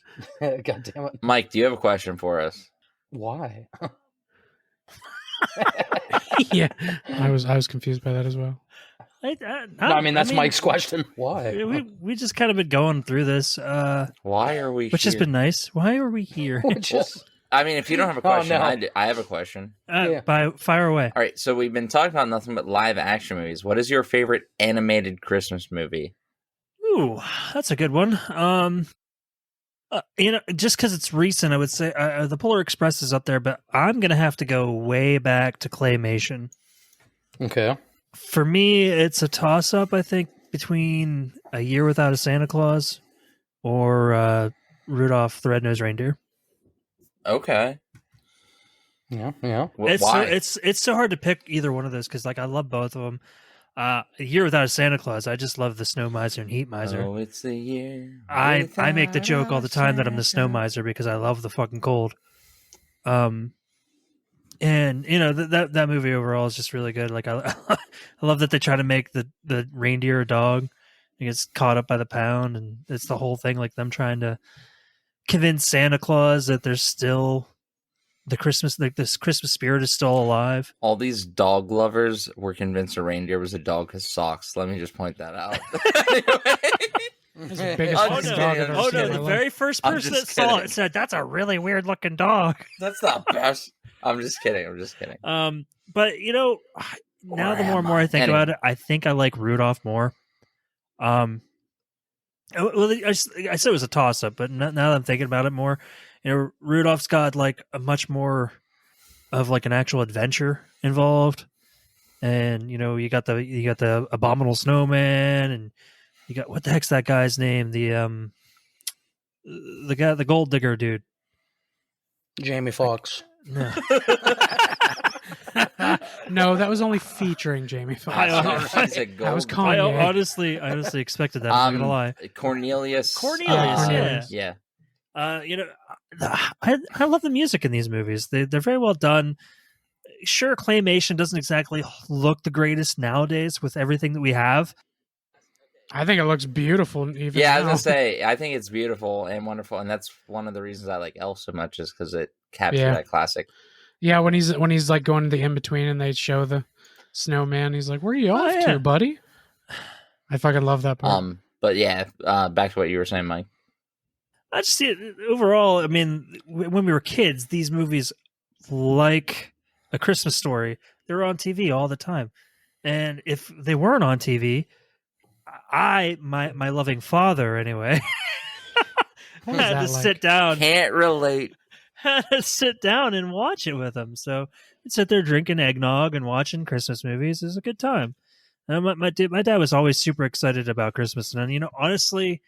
it! Mike, do you have a question for us? Why? Yeah, I was confused by that as well. I mean, that's Mike's question. Why? We just kind of been going through this, Why are we which here? has been nice. Why are we here? Which is I mean, if you don't have a question, no. I have a question. Yeah. Fire away. All right, so we've been talking about nothing but live action movies. What is your favorite animated Christmas movie? Ooh, that's a good one. Just because it's recent, I would say the Polar Express is up there, but I'm gonna have to go way back to claymation. okay. For me, it's a toss-up. I think between A Year Without a Santa Claus or Rudolph the Red-Nosed Reindeer. Okay. Yeah. Yeah. Why? It's so hard to pick either one of those because like I love both of them. A Year Without a Santa Claus, I just love the Snow Miser and Heat Miser. Oh, it's a year. I make the joke all the time that I'm the Snow Miser because I love the fucking cold. And that movie overall is just really good. Like I love that they try to make the reindeer a dog. He gets caught up by the pound, and it's the whole thing like them trying to convince Santa Claus that there's still this Christmas spirit is still alive. All these dog lovers were convinced a reindeer was a dog because socks. Let me just point that out. That's the biggest I'm fucking just dog kidding. I've ever Oh seen no, in my the life. very first I'm person just that saw kidding. it said that's a really weird looking dog. That's the best. I'm just kidding. But now the more and more I think about it, I think I like Rudolph more. Well, I said it was a toss up, but now that I'm thinking about it more, Rudolph's got like a much more of like an actual adventure involved, and you got the abominable snowman, and you got what the heck's that guy's name? The guy, the gold digger dude. Jamie Foxx. No. No, that was only featuring Jamie Foxx. That was I Kanye. honestly expected that. I'm not gonna lie. Cornelius. Cornelius. Yeah. I love the music in these movies. They're very well done. Sure, claymation doesn't exactly look the greatest nowadays with everything that we have. I think it looks beautiful. Even Yeah, I now. was gonna say, I think it's beautiful and wonderful, and that's one of the reasons I like Elf so much, is because it captured that classic. Yeah, when he's like going to the in between and they show the snowman, he's like, "Where are you off to, buddy?" I fucking love that part. But yeah, back to what you were saying, Mike. I just see it overall. I mean, when we were kids, these movies, like A Christmas Story, they were on TV all the time, and if they weren't on TV, my loving father anyway had to sit down. Can't relate. Had to sit down and watch it with him. So I'd sit there drinking eggnog and watching Christmas movies. It was a good time. And my dad was always super excited about Christmas, and honestly,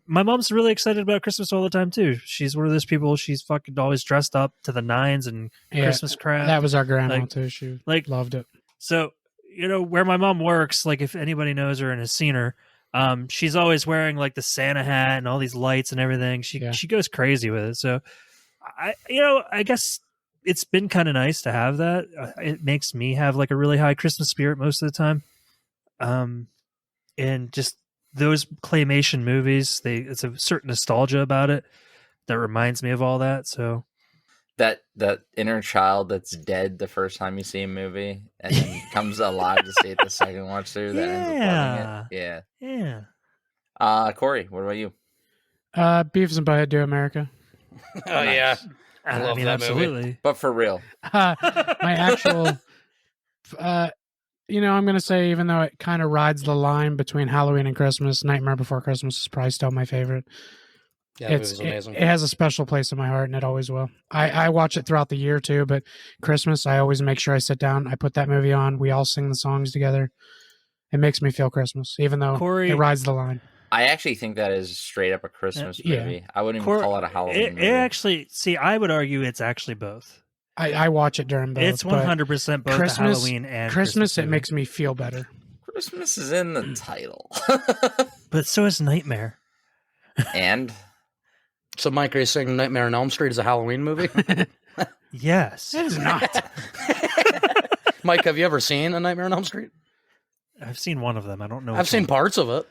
my mom's really excited about Christmas all the time too. She's one of those people. She's fucking always dressed up to the nines and Christmas crap. That was our grandma too. She loved it. So where my mom works, like if anybody knows her and has seen her, she's always wearing like the Santa hat and all these lights and everything. She goes crazy with it. So I guess it's been kind of nice to have that. It makes me have like a really high Christmas spirit most of the time. And just those claymation movies, it's a certain nostalgia about it that reminds me of all that. So that inner child that's dead the first time you see a movie and then comes alive to see it the second watch through, that ends up loving it. Yeah. Corey, what about you? Beavis and Butthead Do America. Oh yeah, I love that absolutely. movie. But for real, my actual, I'm gonna say, even though it kind of rides the line between Halloween and Christmas, Nightmare Before Christmas is probably still my favorite. Yeah, it was amazing. It has a special place in my heart, and it always will. I watch it throughout the year too, but Christmas, I always make sure I sit down, I put that movie on, we all sing the songs together. It makes me feel Christmas, even though it rides the line. I actually think that is straight up a Christmas movie. I wouldn't even call it a Halloween movie. It actually, I would argue it's actually both. I watch it during both. It's 100% both Christmas, Halloween and Christmas. It makes me feel better. Christmas is in the title. But so is Nightmare. And? So, Mike, are you saying Nightmare on Elm Street is a Halloween movie? Yes. It is not. Mike, have you ever seen A Nightmare on Elm Street? I've seen one of them. I don't know. I've seen parts of it.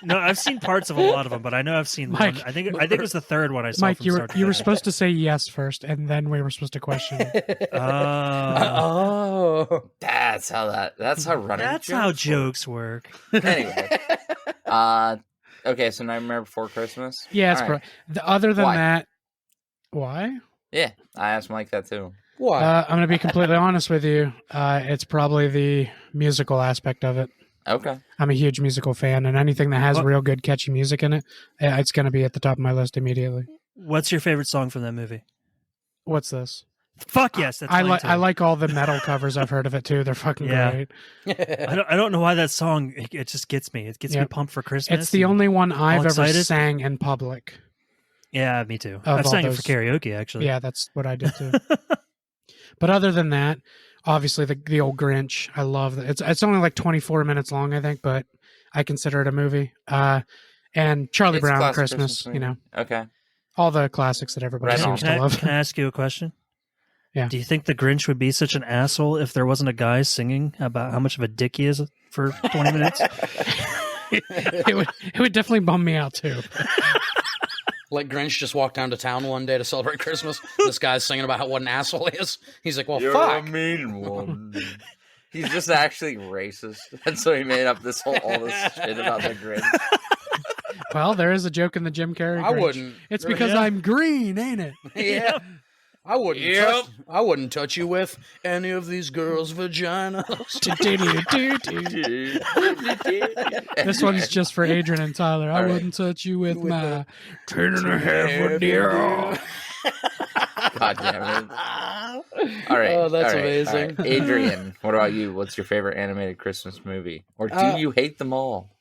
No, I've seen parts of a lot of them, but I know I've seen Mike, one. I think it was the third one I saw. Mike, from you start to were finish. supposed to say yes first, and then we were supposed to question it. Oh, that's how running. That's how jokes work. Anyway, okay, so Nightmare Before Christmas. Yeah, it's right. other than that, why? Yeah, I asked Mike that too. why? I'm going to be completely honest with you. It's probably the musical aspect of it. Okay. I'm a huge musical fan, and anything that has real good, catchy music in it, it's going to be at the top of my list immediately. What's your favorite song from that movie? What's this? Fuck yes, that's I mine too. like all the metal covers I've heard of it too. They're fucking great. I don't know why that song it just gets me. It gets me pumped for Christmas. It's the only one I've ever excited. sang in public. Yeah, me too. I've sang it for karaoke actually. Yeah, that's what I did too. But other than that, obviously the old Grinch. I love that. It's only like 24 minutes long, I think, but I consider it a movie. And Charlie Brown Christmas, Okay. all the classics that everybody seems to love. Can I ask you a question? Do you think the Grinch would be such an asshole if there wasn't a guy singing about how much of a dick he is for 20 minutes? It would definitely bum me out too. Like Grinch just walked down to town one day to celebrate Christmas. This guy's singing about what an asshole he is. He's like, well, You're fuck. a mean one. He's just actually racist. And so he made up all this shit about the Grinch. Well, there is a joke in the Jim Carrey. I Grinch. wouldn't. It's because I'm green, ain't it? Yeah. I wouldn't. Yep. I wouldn't touch you with any of these girls' vaginas. This one's just for Adrian and Tyler. I All right. wouldn't touch you with my 10.5 deer. God damn it. All right. Oh, that's all right, amazing. all right. Adrian, what about you? What's your favorite animated Christmas movie? Or do you hate them all?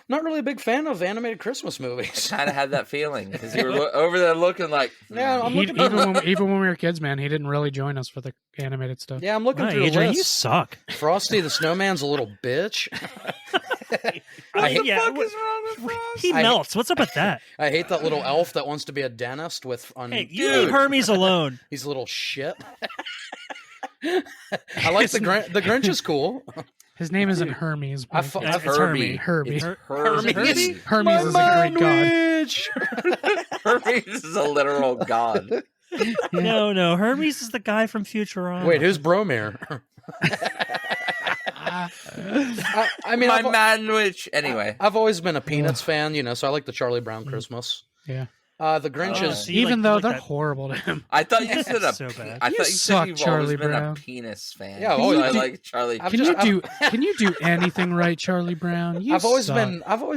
Not really a big fan of animated Christmas movies. Kind of had that feeling because you were over there looking like, Yeah, I'm looking Even when we were kids, man, he didn't really join us for the animated stuff. Yeah, I'm looking Wow, through the Adrian, you list. suck. Frosty the Snowman's a little bitch. I mean, hate- yeah, "What is wrong with Frosty?" he melts. What's up with that? I hate that little elf that wants to be a dentist with. Hey, you leave Hermes alone. He's a little shit. I like the Grinch. The Grinch is cool. His name isn't Hermes. I But fu- It's I- Herbie. Herbie. It's Hermes. Herbie? Hermes is a Greek god. Witch. Hermes is a literal god. No. Hermes is the guy from Futurama. Wait, who's Bromir? I mean, My man witch. Anyway, I've always been a Peanuts fan, so I like the Charlie Brown Christmas. Yeah. The Grinch Oh, is. see, Even you though like they're that. horrible to him. I thought you said a. So bad. I You thought you suck, said you've Charlie always been Brown. a penis fan. Yeah, I've So always- I like Charlie. I've Can just- you do anything right, Charlie Brown? You I've always suck.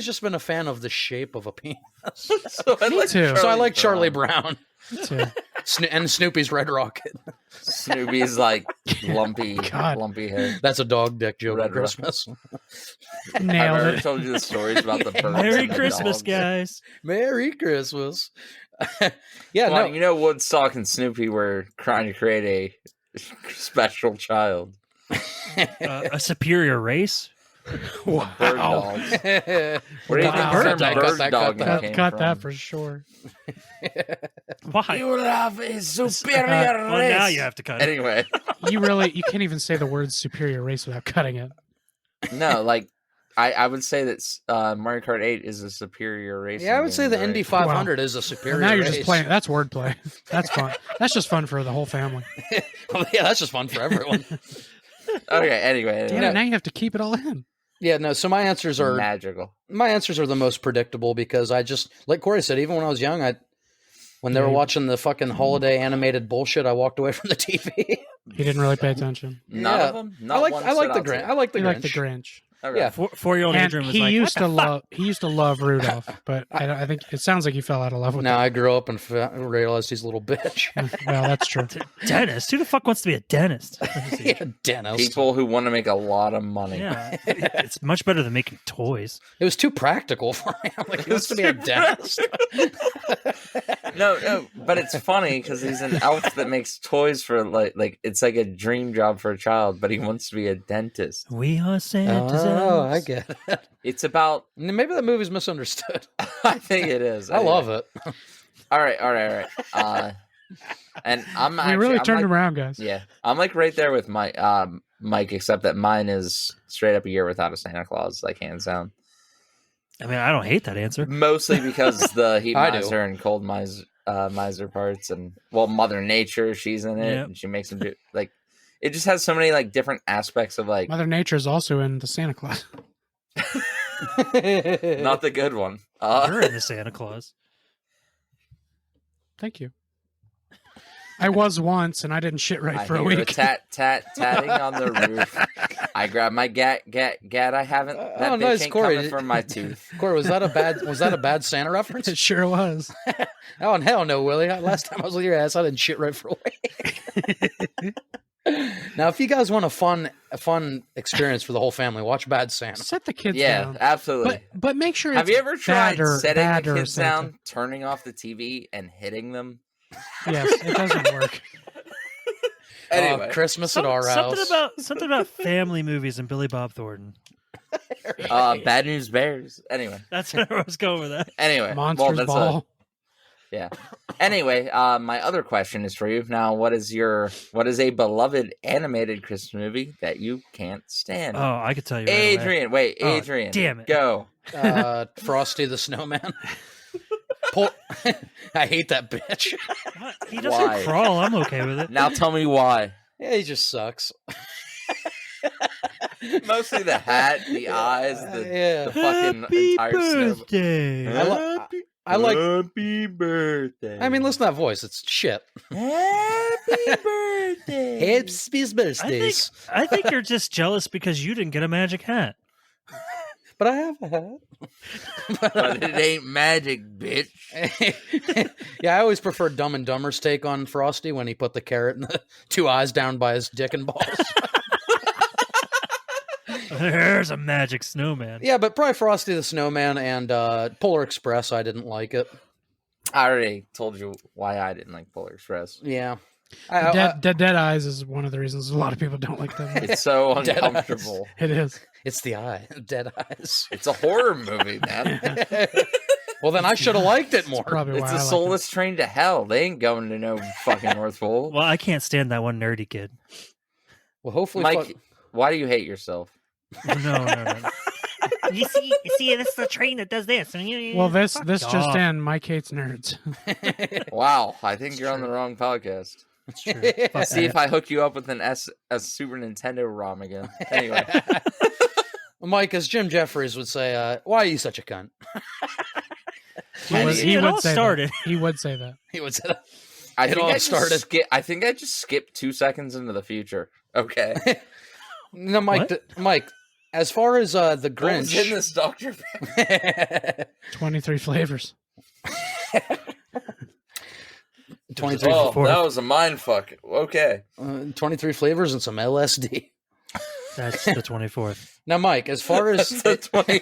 just been a fan of the shape of a penis. So I like too. So I like Charlie Brown Me too. and Snoopy's Red Rocket. Snoopy's like lumpy God. head. That's a dog dick joke Red at Christmas. I've Nailed ever it. told you the stories about the birds. Merry and the Christmas, dogs. guys. Merry Christmas. Yeah, Come on, no. you know Woodstock and Snoopy were trying to create a special child. A superior race? Bird dogs. Where do you Wow. think the term Cut bird that, dog cut came Cut from? that for sure. Why? You will have a superior Well, race. now you have to cut it. Anyway, You can't even say the word superior race without cutting it. no, like I would say that Mario Kart 8 is a superior race. Yeah, I would say the Indy 500 is a Well, superior now you're race. just playing. That's wordplay. That's fun. That's just fun for the whole family. Yeah, that's just fun for everyone. Okay, anyway, Damn it, now you have to keep it all in. Yeah, no. So my answers are magical. the most predictable because I just like Corey said. Even when I was young, when they were Yeah. watching the fucking holiday animated bullshit, I walked away from the TV. He didn't really pay attention. None Yeah. of them. I Not like one I like stood the out to Grinch. you? I like the He Grinch. liked the Grinch. Okay. Yeah. 4-year-old And Adrian was he like, used "What to the fuck?" love. He used to love Rudolph, but I think it sounds like he fell out of love with Now I grew up and realized he's a little bitch. him. Well, that's true. Dentist? Who the fuck wants to be a dentist? Yeah, Dennis. People who want to make a lot of money. Yeah, it's much better than making toys. It was too practical for me. I'm like, he wants to be a dentist. No, but it's funny because he's an elf that makes toys for like it's like a dream job for a child, but he wants to be a dentist. We are Santa's Oh, I elves. get it. It's about. Maybe that movie's misunderstood. I think it is. I love it. All right. And I'm We actually, really I'm turned like, around, guys. Yeah, I'm like right there with Mike, except that mine is straight up a year without a Santa Claus, like hands down. I mean, I don't hate that answer. Mostly because the heat I do. miser and cold miser parts, and Mother Nature, she's in it, Yep. and she makes him do like. It just has so many like different aspects of like Mother Nature is also in the Santa Claus. not the good one. You're in the Santa Claus. Thank you. I was once, and I didn't shit right I for a hear week. tatting on the roof. I grab my gat. I haven't. That Oh, bitch nice, ain't Corey. coming for my tooth. Corey, was that a bad Santa reference? It sure was. Oh, hell no, Willie. Last time I was with your ass, I didn't shit right for a week. Now, if you guys want a fun experience for the whole family, watch Bad Santa. Set the kids Yeah, down. absolutely. But make sure Have it's you ever tried badder- setting the badder kids Santa. down, turning off the TV, and hitting them? Yes, it doesn't work. Anyway, Christmas at our house. Something about family movies and Billy Bob Thornton. Bad News Bears. Anyway, That's where I was going with that. well, Monsters that's Ball. Yeah. Anyway, my other question is for you. Now, what is a beloved animated Christmas movie that you can't stand? Oh, I could tell you. Right away. Adrian, wait, Oh, Adrian. damn it. Go. Frosty the Snowman. I hate that bitch. What? He doesn't Why? crawl. I'm okay with it. Now tell me why. Yeah, he just sucks. Mostly the hat, the eyes, Yeah. the fucking Happy entire snow. birthday. I like. Happy birthday. I mean, listen to that voice. It's shit. Happy birthday. Happy birthdays. I think you're just jealous because you didn't get a magic hat. But I have a hat. But it ain't magic, bitch. Yeah, I always prefer Dumb and Dumber's take on Frosty when he put the carrot and the 2 eyes down by his dick and balls. There's a magic snowman. Yeah, but probably Frosty the Snowman and Polar Express, I didn't like it. I already told you why I didn't like Polar Express. Yeah. Dead Eyes is one of the reasons a lot of people don't like them. It's so Dead uncomfortable. It is. It's the eye. Dead eyes. It's a horror movie, man. Well, then I should have liked it more. Probably It's why a I like soulless train to hell. They ain't going to no fucking North Pole. Well, I can't stand that one nerdy kid. Well, hopefully, Mike, why do you hate yourself? No. You see, this is a train that does this. it. Well, this just off. in, Mike hates nerds. Wow, I think you're on the wrong podcast. That's true. Fuck See that. if I hook you up with a Super Nintendo ROM again. Anyway, Mike, as Jim Jeffries would say, why are you such a cunt? And He it would all say that. started. He would say that. He would say, I It think all I just started- I think I just skipped 2 seconds into the future. Okay. no, Mike, Mike, as far as the What was in Grinch. this, Doctor? 23 flavors. 23, Oh, that was a mind fuck. Okay. 23 flavors and some LSD. That's the 24th. Now, Mike, as far as That's the 20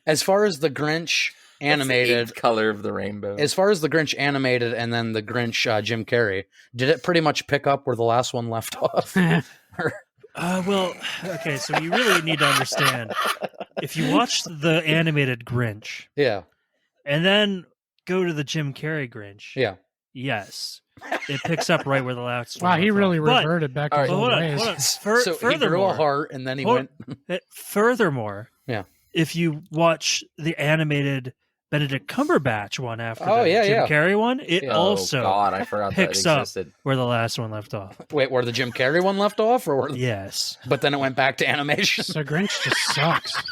as far as the Grinch animated, color of the rainbow. as far as the Grinch animated, and then the Grinch Jim Carrey, did it pretty much pick up where the last one left off? Well, okay, so you really need to understand. If you watch the animated Grinch Yeah, and then go to the Jim Carrey Grinch, yeah. yes, it picks up right where the last one Wow, he left really off. But- revered back to all his right, old hold on, ways. hold on. So he grew a Furthermore, heart, and then he Hold- went. furthermore, Yeah. if you watch the animated Benedict Cumberbatch one after Oh, the yeah, Jim yeah. Carrey one, it Yeah. also Oh God, I forgot picks that up existed. where the last one left off. Wait, where the Jim Carrey one left off, or Yes. but then it went back to animation. So Grinch just sucks.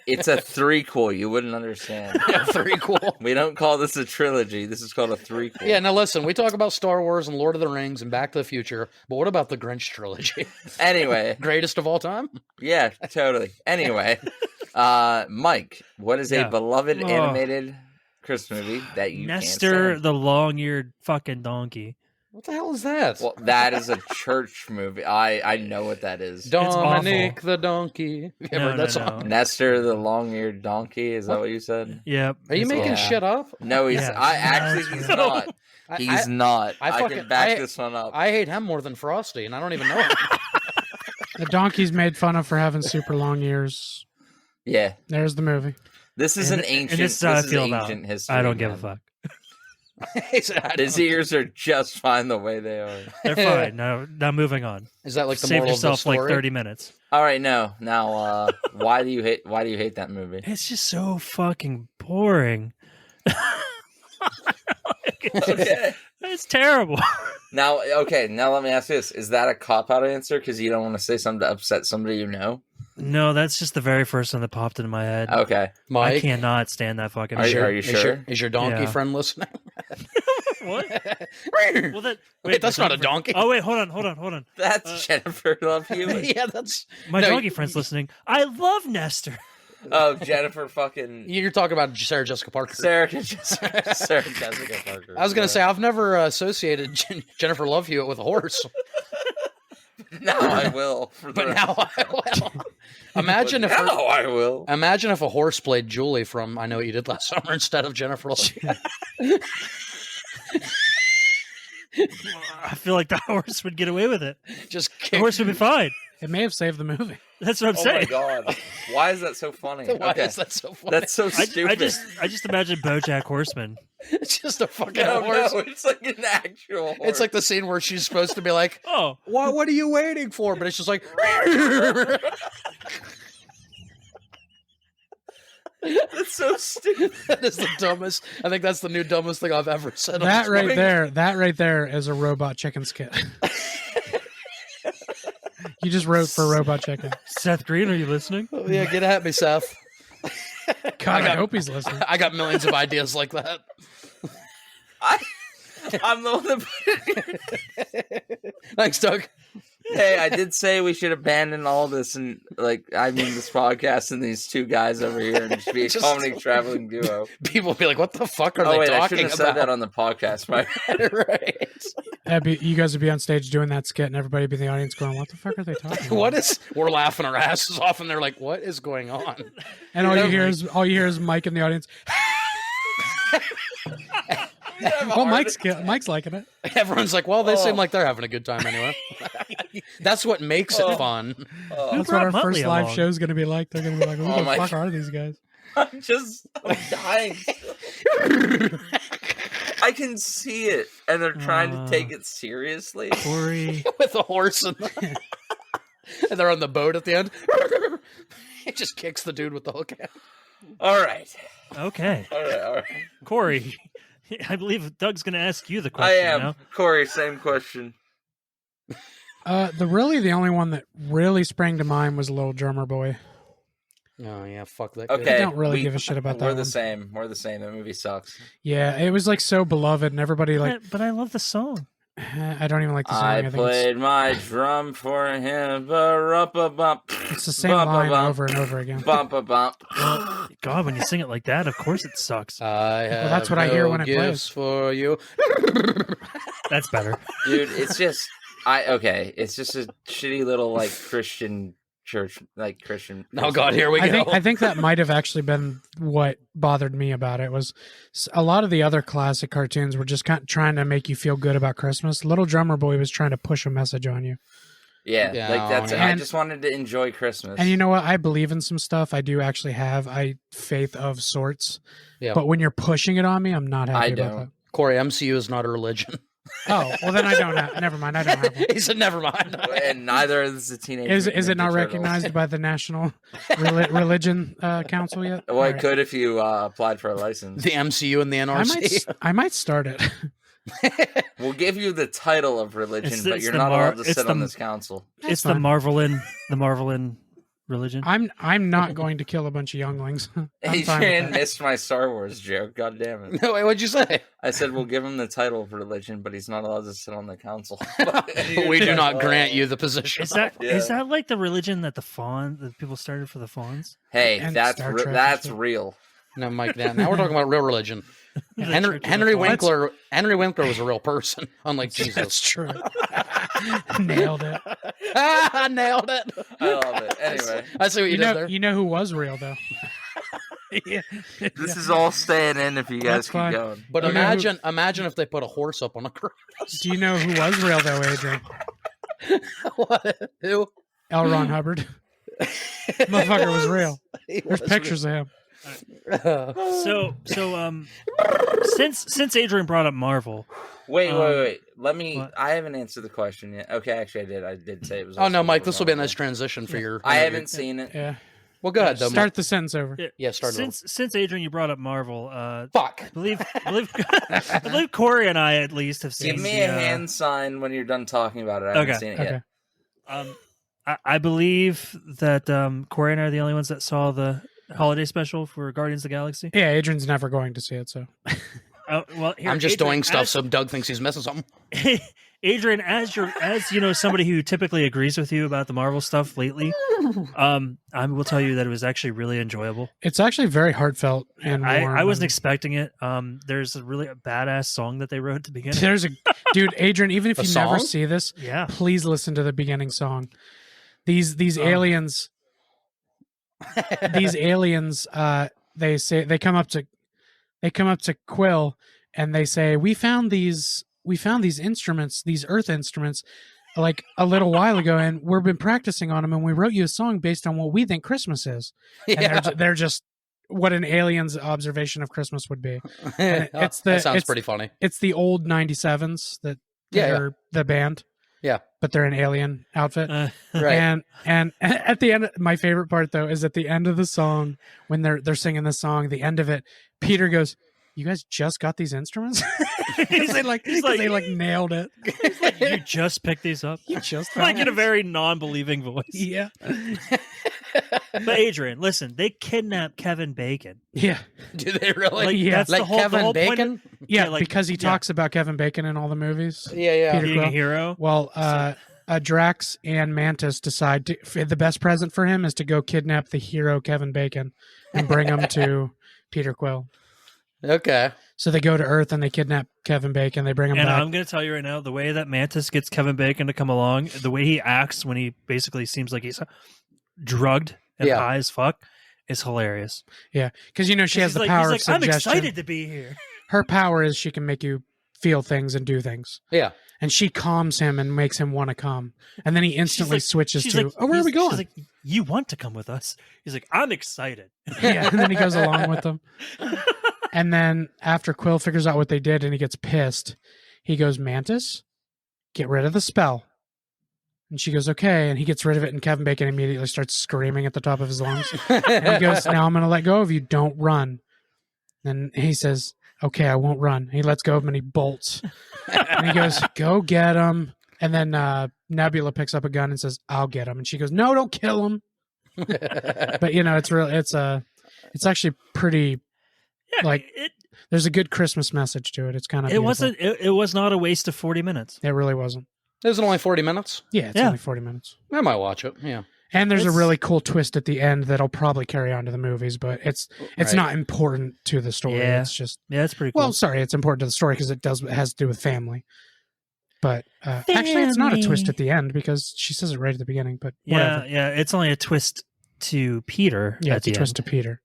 It's a threequel. You wouldn't understand. Yeah, three cool. We don't call this a trilogy. This is called a threequel. Yeah, now listen, we talk about Star Wars and Lord of the Rings and Back to the Future, but what about the Grinch trilogy? Anyway, Greatest of all time? yeah, totally. Anyway, Mike, what is Yeah. a beloved Oh. animated Christmas movie that you Nestor, can't stand? the long-eared fucking donkey. What the hell is that? Well, that is a church movie. I know what that is. Dominic awful. the donkey. You ever No, heard that no, song? no. Nestor, the long-eared donkey. Is that what you said? Yep. Are you it's making Yeah. shit up? No, he's. Yeah, I that's actually, he's right. not. He's not. I I fucking- can back I- this one up. I hate him more than Frosty, and I don't even know him. The donkey's made fun of for having super long ears. Yeah, There's the movie. this is And- an and ancient. this is how I this is feel about ancient history. I don't give a man. fuck. He said, I His don't- ears are just fine the way they are. They're fine. Now moving on. Is that like the Save moral of the yourself story? like 30 minutes. All right, no. Now, why do you hate that movie? It's just so fucking boring. Okay. It's terrible. Now, okay. Now let me ask this: is that a cop out answer because you don't want to say something to upset somebody you know? No, that's just the very first one that popped into my head. Okay. I Mike, cannot stand that fucking Are you- movie. are you sure? Is your donkey Yeah. friend listening? What? Well, that, Wait, that's my not a donkey. Oh, wait, hold on. That's Jennifer Love Hewitt. Yeah, that's My No, donkey you- friend's listening. I love Nestor. Oh, Jennifer fucking you're talking about Sarah Jessica Parker. Sarah Jessica Parker. I was gonna Yeah. say I've never associated Jennifer Love Hewitt with a horse, Now I will. For the but rest- now I will. Imagine if now I will. imagine if a horse played Julie from I Know What You Did Last Summer instead of Jennifer Love Hewitt. I feel like the horse would get away with it. Just The kick, horse would be fine. It may have saved the movie. That's what I'm Oh my saying. god! Why is that so funny? Why Okay. is that so funny? That's so stupid. I just imagine BoJack Horseman. It's just a fucking no, horse. it's like an actual horse. It's like the scene where she's supposed to be like, Oh, What are you waiting for? But it's just like, that's so stupid. that is the dumbest. I think that's the new dumbest thing I've ever said. on That this right podcast. there is a robot chicken skit. You just wrote for robot chicken. Seth Green, are you listening? Oh, yeah, get at me, Seth. God, I hope he's listening. I got millions of ideas like that. I'm the one that. Thanks, Doug. Hey, I did say we should abandon all this and this podcast and these two guys over here and just be a Just- comedy traveling duo. People will be like, what the fuck are Oh they wait, I talking shouldn't have about? said that on the podcast. Right? Right. You guys would be on stage doing that skit, and everybody would be in the audience going, "What the fuck are they talking about?" What is? We're laughing our asses off, and they're like, "What is going on?" And all you hear is Mike in the audience. Well, Mike's liking it. Everyone's like, "Well, they Oh. seem like they're having a good time anyway." That's what makes it fun. That's brought what our first Muttley live along? show is going to be like. They're going to be like, "Who Oh the my fuck are these guys?" I'm dying. I can see it, and they're trying to take it seriously. Corey. With a horse and they're on the boat at the end. It just kicks the dude with the hook. All right, Okay. all right. Corey, I believe Doug's going to ask you the I question am now. Corey. Same question. The only one that really sprang to mind was Little Drummer Boy. Oh yeah, fuck that. Okay, I don't really give a shit about that We're one. the same. We're the same. That movie sucks. Yeah, it was like so beloved, and everybody like. But I love the song. I don't even like the song. I I think played my drum for him. Ba-rup-a-bump. it's the same Bump, line bump. over and over again. Bump a bump. God, when you sing it like that, of course it sucks. I have that's what I hear when it gifts plays. for you. That's better. Dude, it's just it's just a shitty little like Christian church, like Christian. Oh God, here we go. I think that might have actually been what bothered me about it was a lot of the other classic cartoons were just kind of trying to make you feel good about Christmas. Little Drummer Boy was trying to push a message on you. Yeah, Yeah, like that's. yeah. I just wanted to enjoy Christmas. And you know what? I believe in some stuff. I do actually have faith of sorts. Yeah. But when you're pushing it on me, I'm not happy I about don't. that. Corey, MCU is not a religion. Oh, well then I don't have. Never mind. I don't have one. He said, "Never mind." and neither is the teenage. Is Mutant it not Ninja Turtles. recognized by the National Religion Council yet? Well, All it right. could if you applied for a license. The MCU and the NRC. I might start it. We'll give you the title of religion, It's but the you're not Mar- allowed to it's sit the- on this council. It's fine. the Marvelin religion. I'm not going to kill a bunch of younglings. I'm fine with Adrian that. missed my Star Wars joke. God damn it! No, wait, what'd you say? I said we'll give him the title of religion, but he's not allowed to sit on the council. We do not grant you the position. Is that is Yeah. that like the religion that the people started for the fawns? Hey, And that's Star Trek and that's shit. real. No, Mike. Now we're talking about real religion. The Henry, Church of the Henry Fawns? Winkler. Henry Winkler was a real person, unlike That's Jesus. true. Nailed it. I nailed it. I love it. Anyway, I see what you, did there. You know who was real though. Yeah. this is all staying in if you guys That's keep fine. going. But You know who- imagine if they put a horse up on a cross. Do you know who was real though, Adrian? What? Who? L. Ron Hubbard. Motherfucker was real. There's pictures of him. So since Adrian brought up Marvel, Wait. Let me. What? I haven't answered the question yet. Okay, actually, I did. I did say it was. Oh no, also Mike! This will be a Marvel. nice transition for your. I interview. haven't seen it. Yeah. Well, go ahead though. Mike. Start the sentence over. Yeah, start it since Adrian, you brought up Marvel. Fuck. I believe Corey and I at least have seen. Give me the, a hand sign when you're done talking about it. I haven't Okay, seen it Okay. yet. I believe that Corey and I are the only ones that saw the holiday special for Guardians of the Galaxy. Yeah, Adrian's never going to see it, so Oh, well, here, I'm just Adrian, doing stuff as- so Doug thinks he's missing something. Adrian, as you know, somebody who typically agrees with you about the Marvel stuff lately, I will tell you that it was actually really enjoyable. it's actually very heartfelt and warm. I wasn't and- expecting it. There's a really badass song that they wrote at the beginning. There's a dude, Adrian. Even if A you never song? see this, Yeah, please listen to the beginning song. These Oh. aliens, they come up to Quill and they say, we found these instruments, these Earth instruments, like a little while ago, and we've been practicing on them, and we wrote you a song based on what we think Christmas is. And Yeah. they're just what an alien's observation of Christmas would be. And it's that sounds pretty funny. It's the old 97s that Yeah, are the band. Yeah. But they're an alien outfit. Right. And at the end, my favorite part though is at the end of the song when they're singing the song. The end of it, Peter goes, "You guys just got these instruments?" Because they nailed it. He's like, you just picked these up? You just Like in a found very non-believing voice. it. Yeah. But Adrian, listen, they kidnapped Kevin Bacon. Yeah. Do they really? Like, Yeah. that's Like the whole Kevin point of- Bacon? Yeah, like, because he talks about Kevin Bacon in all the movies. Yeah. Peter being a Quill. hero. Well, Drax and Mantis decide the best present for him is to go kidnap the hero Kevin Bacon and bring him to Peter Quill. Okay. So they go to Earth and they kidnap Kevin Bacon. They bring him And back. I'm going to tell you right now, the way that Mantis gets Kevin Bacon to come along, the way he acts when he basically seems like he's drugged and Yeah. high as fuck is hilarious. Yeah, because she has He's the like, power he's of like, I'm suggestion. excited to be here. Her power is she can make you feel things and do things. Yeah. And she calms him and makes him want to come. And then he instantly switches She's to, like, "Oh, where are we She's going?" like, you want to come with us? He's like, I'm excited. Yeah, and then he goes along with them. And then after Quill figures out what they did and he gets pissed, he goes, "Mantis, get rid of the spell." And she goes, "Okay." And he gets rid of it, and Kevin Bacon immediately starts screaming at the top of his lungs. And he goes, "Now I'm going to let go of you. Don't run." And he says, "Okay, I won't run." He lets go of him and he bolts. And he goes, "Go get him." And then Nebula picks up a gun and says, "I'll get him." And she goes, "No, don't kill him." But it's actually pretty, Yeah, like, there's a good Christmas message to it. It's kind of it wasn't. It was not a waste of 40 minutes. It really wasn't. Is it only 40 minutes? Yeah, it's Yeah. only 40 minutes. I might watch it. Yeah. And there's a It's- really cool twist at the end that'll probably carry on to the movies, but it's Right. not important to the story. Yeah. It's just Yeah, it's pretty cool. well, sorry, it's important to the story because it has to do with family. But actually, it's not a twist Family. at the end because she says it right at the beginning. But yeah, whatever. yeah, it's only a twist to Peter. Yeah, at it's a the twist end. to Peter.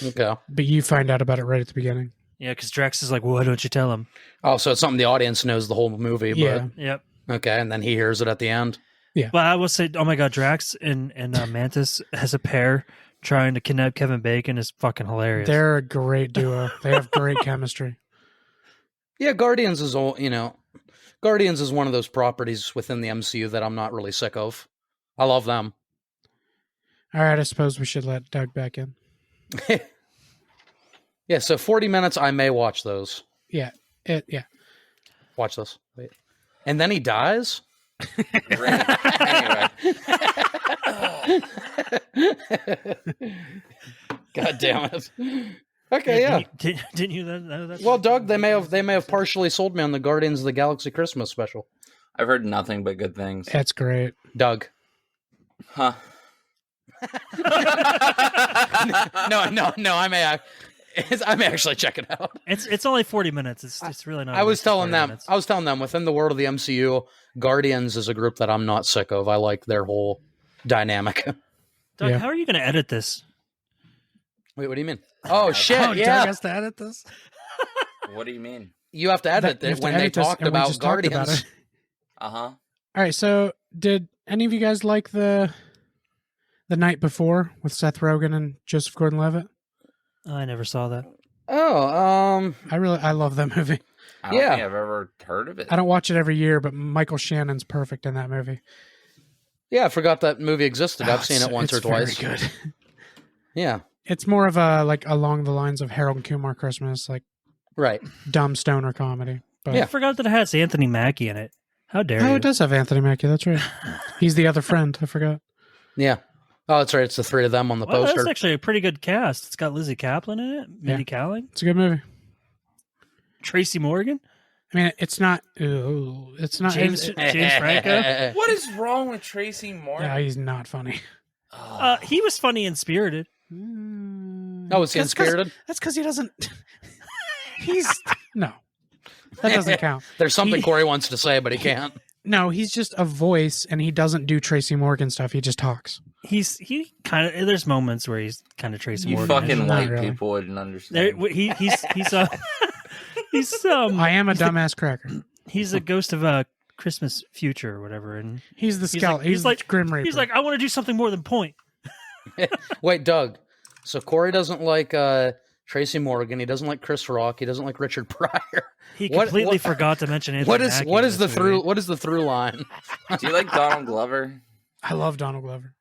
Okay. But you find out about it right at the beginning. Yeah, because Drax is like, well, "Why don't you tell him?" Oh, so it's something the audience knows the whole movie, but Yeah. Yep. okay, and then he hears it at the end. But I will say, oh my god, Drax and Mantis as a pair trying to kidnap Kevin Bacon is fucking hilarious. They're a great duo. They have great chemistry. Yeah, Guardians is all, Guardians is one of those properties within the MCU that I'm not really sick of. I love them. All right, I suppose we should let Doug back in. Yeah, so 40 minutes, I may watch those. Yeah. Watch this. Wait. And then he dies? Anyway, God damn it. Okay, yeah. Didn't you know that? Well, Doug, they may have partially sold me on the Guardians of the Galaxy Christmas special. I've heard nothing but good things. That's great. Doug. Huh? No, I may actually check it out. It's only 40 minutes. It's really not. I was a waste of telling 40 them, minutes. within the world of the MCU, Guardians is a group that I'm not sick of. I like their whole dynamic. Doug, Yeah. how are you going to edit this? Wait, what do you mean? Oh shit! Oh, Yeah, Doug has to edit this? What do you mean? you have to edit You have it to when they edit this, talked and we about just talked about Guardians. it. Uh-huh. All right, so did any of you guys like the Night Before with Seth Rogen and Joseph Gordon-Levitt? I never saw that. Oh, I love that movie. I don't Yeah. think I've ever heard of it. I don't watch it every year, but Michael Shannon's perfect in that movie. yeah, I forgot that movie existed. I've Oh, seen it once or it's very twice. good. Yeah, It's more of a like along the lines of Harold and Kumar Christmas, like right. dumb stoner comedy. But Yeah. I forgot that it has Anthony Mackie in it. How dare oh, you? it does have Anthony Mackie. That's right. He's the other friend. I forgot. Yeah. Oh, that's right. It's the three of them on the Well, poster. that's actually a pretty good cast. It's got Lizzie Kaplan in it, Mindy Kaling, It's a good movie. Tracy Morgan, I mean, it's not. Ooh, it's not. James Franco. What is wrong with Tracy Morgan? Yeah, he's not funny. He was funny and Spirited. Oh, is he Unspirited? That's because he doesn't. He's no. That doesn't count. There's something He- Corey wants to say, but he can't. No, he's just a voice, and he doesn't do Tracy Morgan stuff. He just talks. He kind of. There's moments where he's kind of Tracy You Morgan. fucking Not white really. people wouldn't understand. There, he's he's I am a dumbass cracker. he's a ghost of Christmas future or whatever, and He's the He's scout. like- he's he's like- Grim Reaper. he's like, I want to do something more than point. Wait, Doug. So Corey doesn't like Tracy Morgan. He doesn't like Chris Rock. He doesn't like Richard Pryor. He What- completely what- forgot to mention Anthony What Mackie is in the this through? movie. What is the through line? Do you like Donald Glover? I love Donald Glover.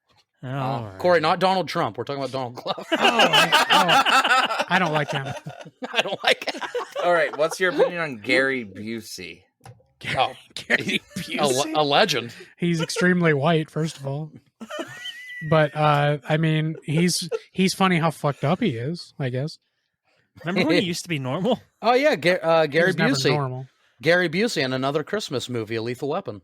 Oh, all right. Corey, not Donald Trump. We're talking about Donald Glover. I don't like him. I don't like it. All right, what's your opinion on Gary Busey? Oh, Gary a, Busey. a legend. He's extremely white, first of all. But I mean, he's funny how fucked up he is, I guess. Remember when he used to be normal? Oh yeah, He Gary was never Busey. normal. Gary Busey in another Christmas movie, A Lethal Weapon.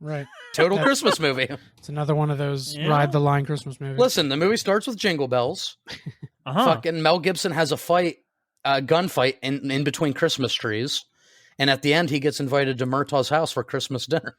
Right. Total Christmas movie. It's another one of those Yeah. ride the line Christmas movies. Listen, the movie starts with jingle bells. Uh-huh. Fucking Mel Gibson has a gunfight in between Christmas trees, and at the end he gets invited to Murtaugh's house for Christmas dinner.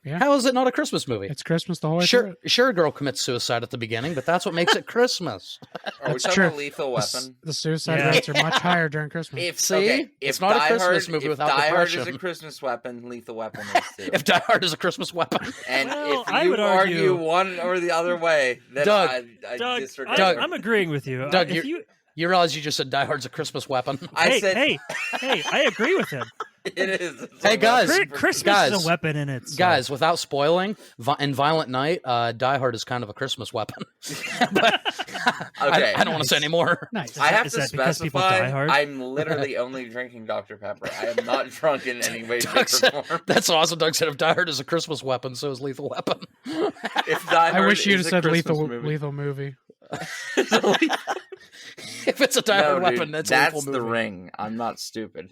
Yeah. How is it not a Christmas movie? It's Christmas the whole way through Sure, it. a girl commits suicide at the beginning, but that's what makes it Christmas. Are we That's talking true. about Lethal Weapon? The suicide Yeah. rates are much higher during Christmas. If See? okay, It's if not a Die Christmas Hard, movie if without Die Hard is a depression. Christmas weapon, Lethal Weapon is too. If Die Hard is a Christmas weapon, And Well, if I you would argue argue- one or the other way, then Doug, I Doug, disregard. Doug, I'm agreeing with you. Doug, If you realize you just said Die Hard's a Christmas weapon. I hey, said hey, I agree with him. it is. It's Hey, a guys, weapon. Christmas guys, is a weapon in it. So. Guys, without spoiling, in Violent Night, Die Hard is kind of a Christmas weapon. But Okay. I don't want to say any more. Nice. I have Is to that because people die specify. hard? I'm literally only drinking Dr Pepper. I am not drunk in any way, shape, Doug said, or form. that's awesome. Doug said if Die Hard is a Christmas weapon, so is Lethal Weapon. If Die I Hard wish you'd is have a said Christmas lethal movie. movie. If it's a Die No, Hard dude, weapon, that's a that's lethal the movie. Ring. I'm not stupid.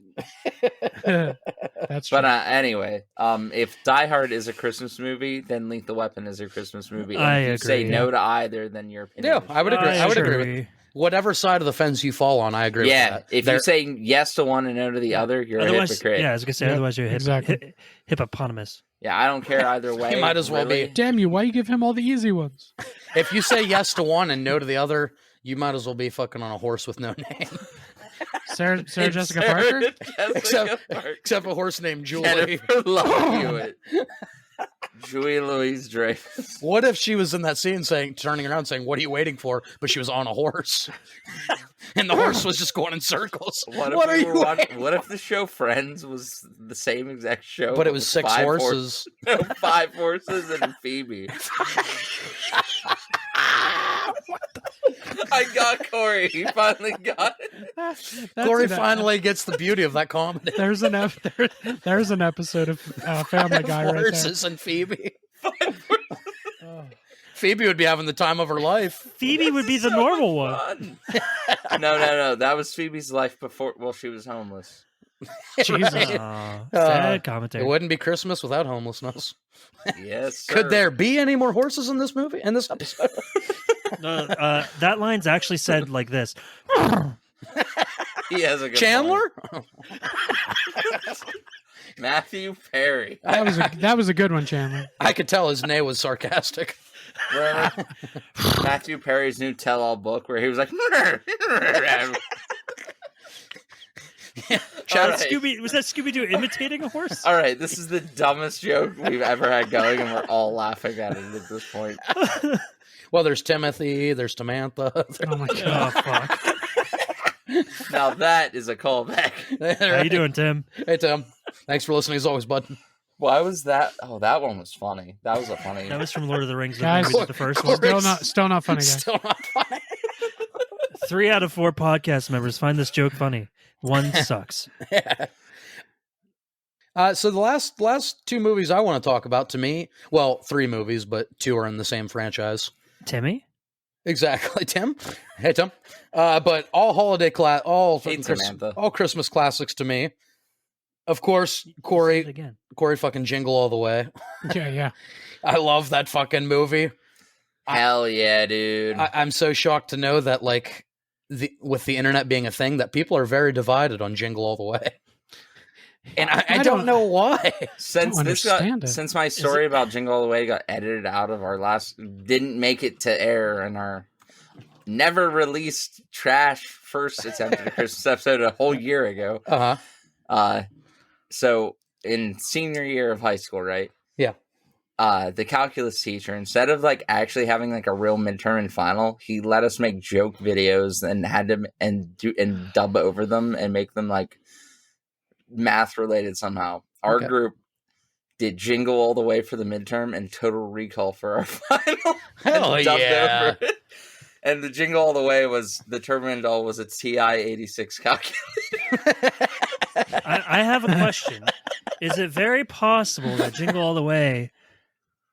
That's true. But anyway, if Die Hard is a Christmas movie, then Lethal Weapon is a Christmas movie. And I if you say agree. no to either, then your opinion. Yeah, is I would agree. I would agree with agree. whatever side of the fence you fall on. I agree Yeah, with that. if you're saying yes to one and no to the other, you're a Otherwise, hypocrite. yeah, I was gonna say. Yep, Otherwise, you're exactly. hippopotamus. Yeah, I don't care either way. You might as well really. be. Damn you! Why you give him all the easy ones? If you say yes to one and no to the other, you might as well be fucking on a horse with no name. Sarah Jessica Sarah Parker. Jessica Except- Parker. Except a horse named Julie. Jennifer Love Hewitt. Julie Louise Dreyfus. What if she was in that scene turning around saying, "What are you waiting for?" But she was on a horse, and the horse was just going in circles. What What if are we you were watching, waiting what if the show Friends was the same exact show? But it was with 6 five horses. Five horses and Phoebe. I got Corey. He finally got it. That's Corey an- finally gets the beauty of that comedy. There's an there's an episode of Family Guy right there. Horses and Phoebe. Phoebe would be having the time of her life. Phoebe would be the normal one. Fun. No. That was Phoebe's life before. Well, she was homeless. Jesus. Sad It commentary. wouldn't be Christmas without homelessness. Yes. Sir. Could there be any more horses in this movie? In this episode? That line's actually said like this. He has a good Chandler? point. Matthew Perry. That was a good one, Chandler. I could tell his neigh was sarcastic. Remember Matthew Perry's new tell-all book where he was like, Chad, All right. Scooby was that Scooby Doo imitating a horse? All right, this is the dumbest joke we've ever had going, and we're all laughing at it at this point. Well, there's Timothy, there's Samantha. Oh my god. Oh fuck! Now that is a callback. How you doing, Tim? Hey, Tim. Thanks for listening as always, bud. Why was that? Oh, that one was funny. That was a funny. That was from Lord of the Rings. The, Guys, movie, the first one. Corey- Still not funny, guys. Still not funny. 3 out of 4 podcast members find this joke funny. 1 sucks. So the last 2 movies I want to talk about, to me, well, 3 movies, but 2 are in the same franchise. Timmy? Exactly, Tim. Hey, Tim. But all holiday all Hey, fucking Samantha. all Christmas classics to me. Of course, Say it Corey again. fucking Jingle All the Way. Yeah. I love that fucking movie. Hell yeah, dude. I'm so shocked to know that, like, with the internet being a thing, that people are very divided on Jingle All the Way. And I don't know why. Since don't this understand got, it. since my story about Jingle All the Way got edited out of our didn't make it to air in our never released trash first attempt at a Christmas episode a whole year ago. Uh-huh. So in senior year of high school, right? Yeah. The calculus teacher, instead of like actually having like a real midterm and final, he let us make joke videos and had to and dub over them and make them like math related somehow. Our group did Jingle All the Way for the midterm and Total Recall for our final. Hell yeah. Over it. And the Jingle All the Way was the terminal was a TI-86 calculator. I have a question. Is it very possible that Jingle All the Way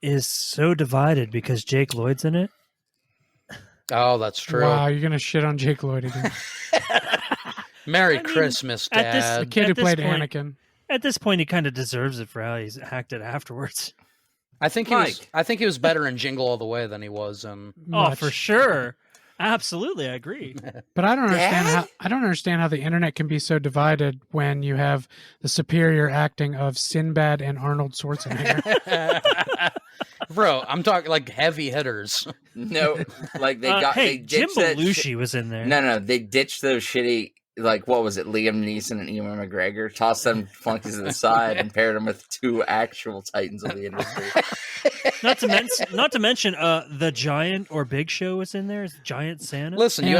is so divided because Jake Lloyd's in it? Oh, that's true. Wow, you're gonna shit on Jake Lloyd again. Merry Christmas, Dad. The kid who played point, Anakin. At this point, he kind of deserves it for how he's acted afterwards. I think he was better in Jingle All the Way than he was in. Oh, for sure. Absolutely, I agree. But I don't understand how the internet can be so divided when you have the superior acting of Sinbad and Arnold Schwarzenegger. Bro, I'm talking like heavy hitters. No, like Hey, they Jim ditched that Belushi was in there. No, they ditched those shitty, like, what was it, Liam Neeson and Ewan McGregor, tossed them flunkies to the side and paired them with two actual titans of the industry. Not to mention, the Giant or Big Show was in there. Giant Santa. Listen, you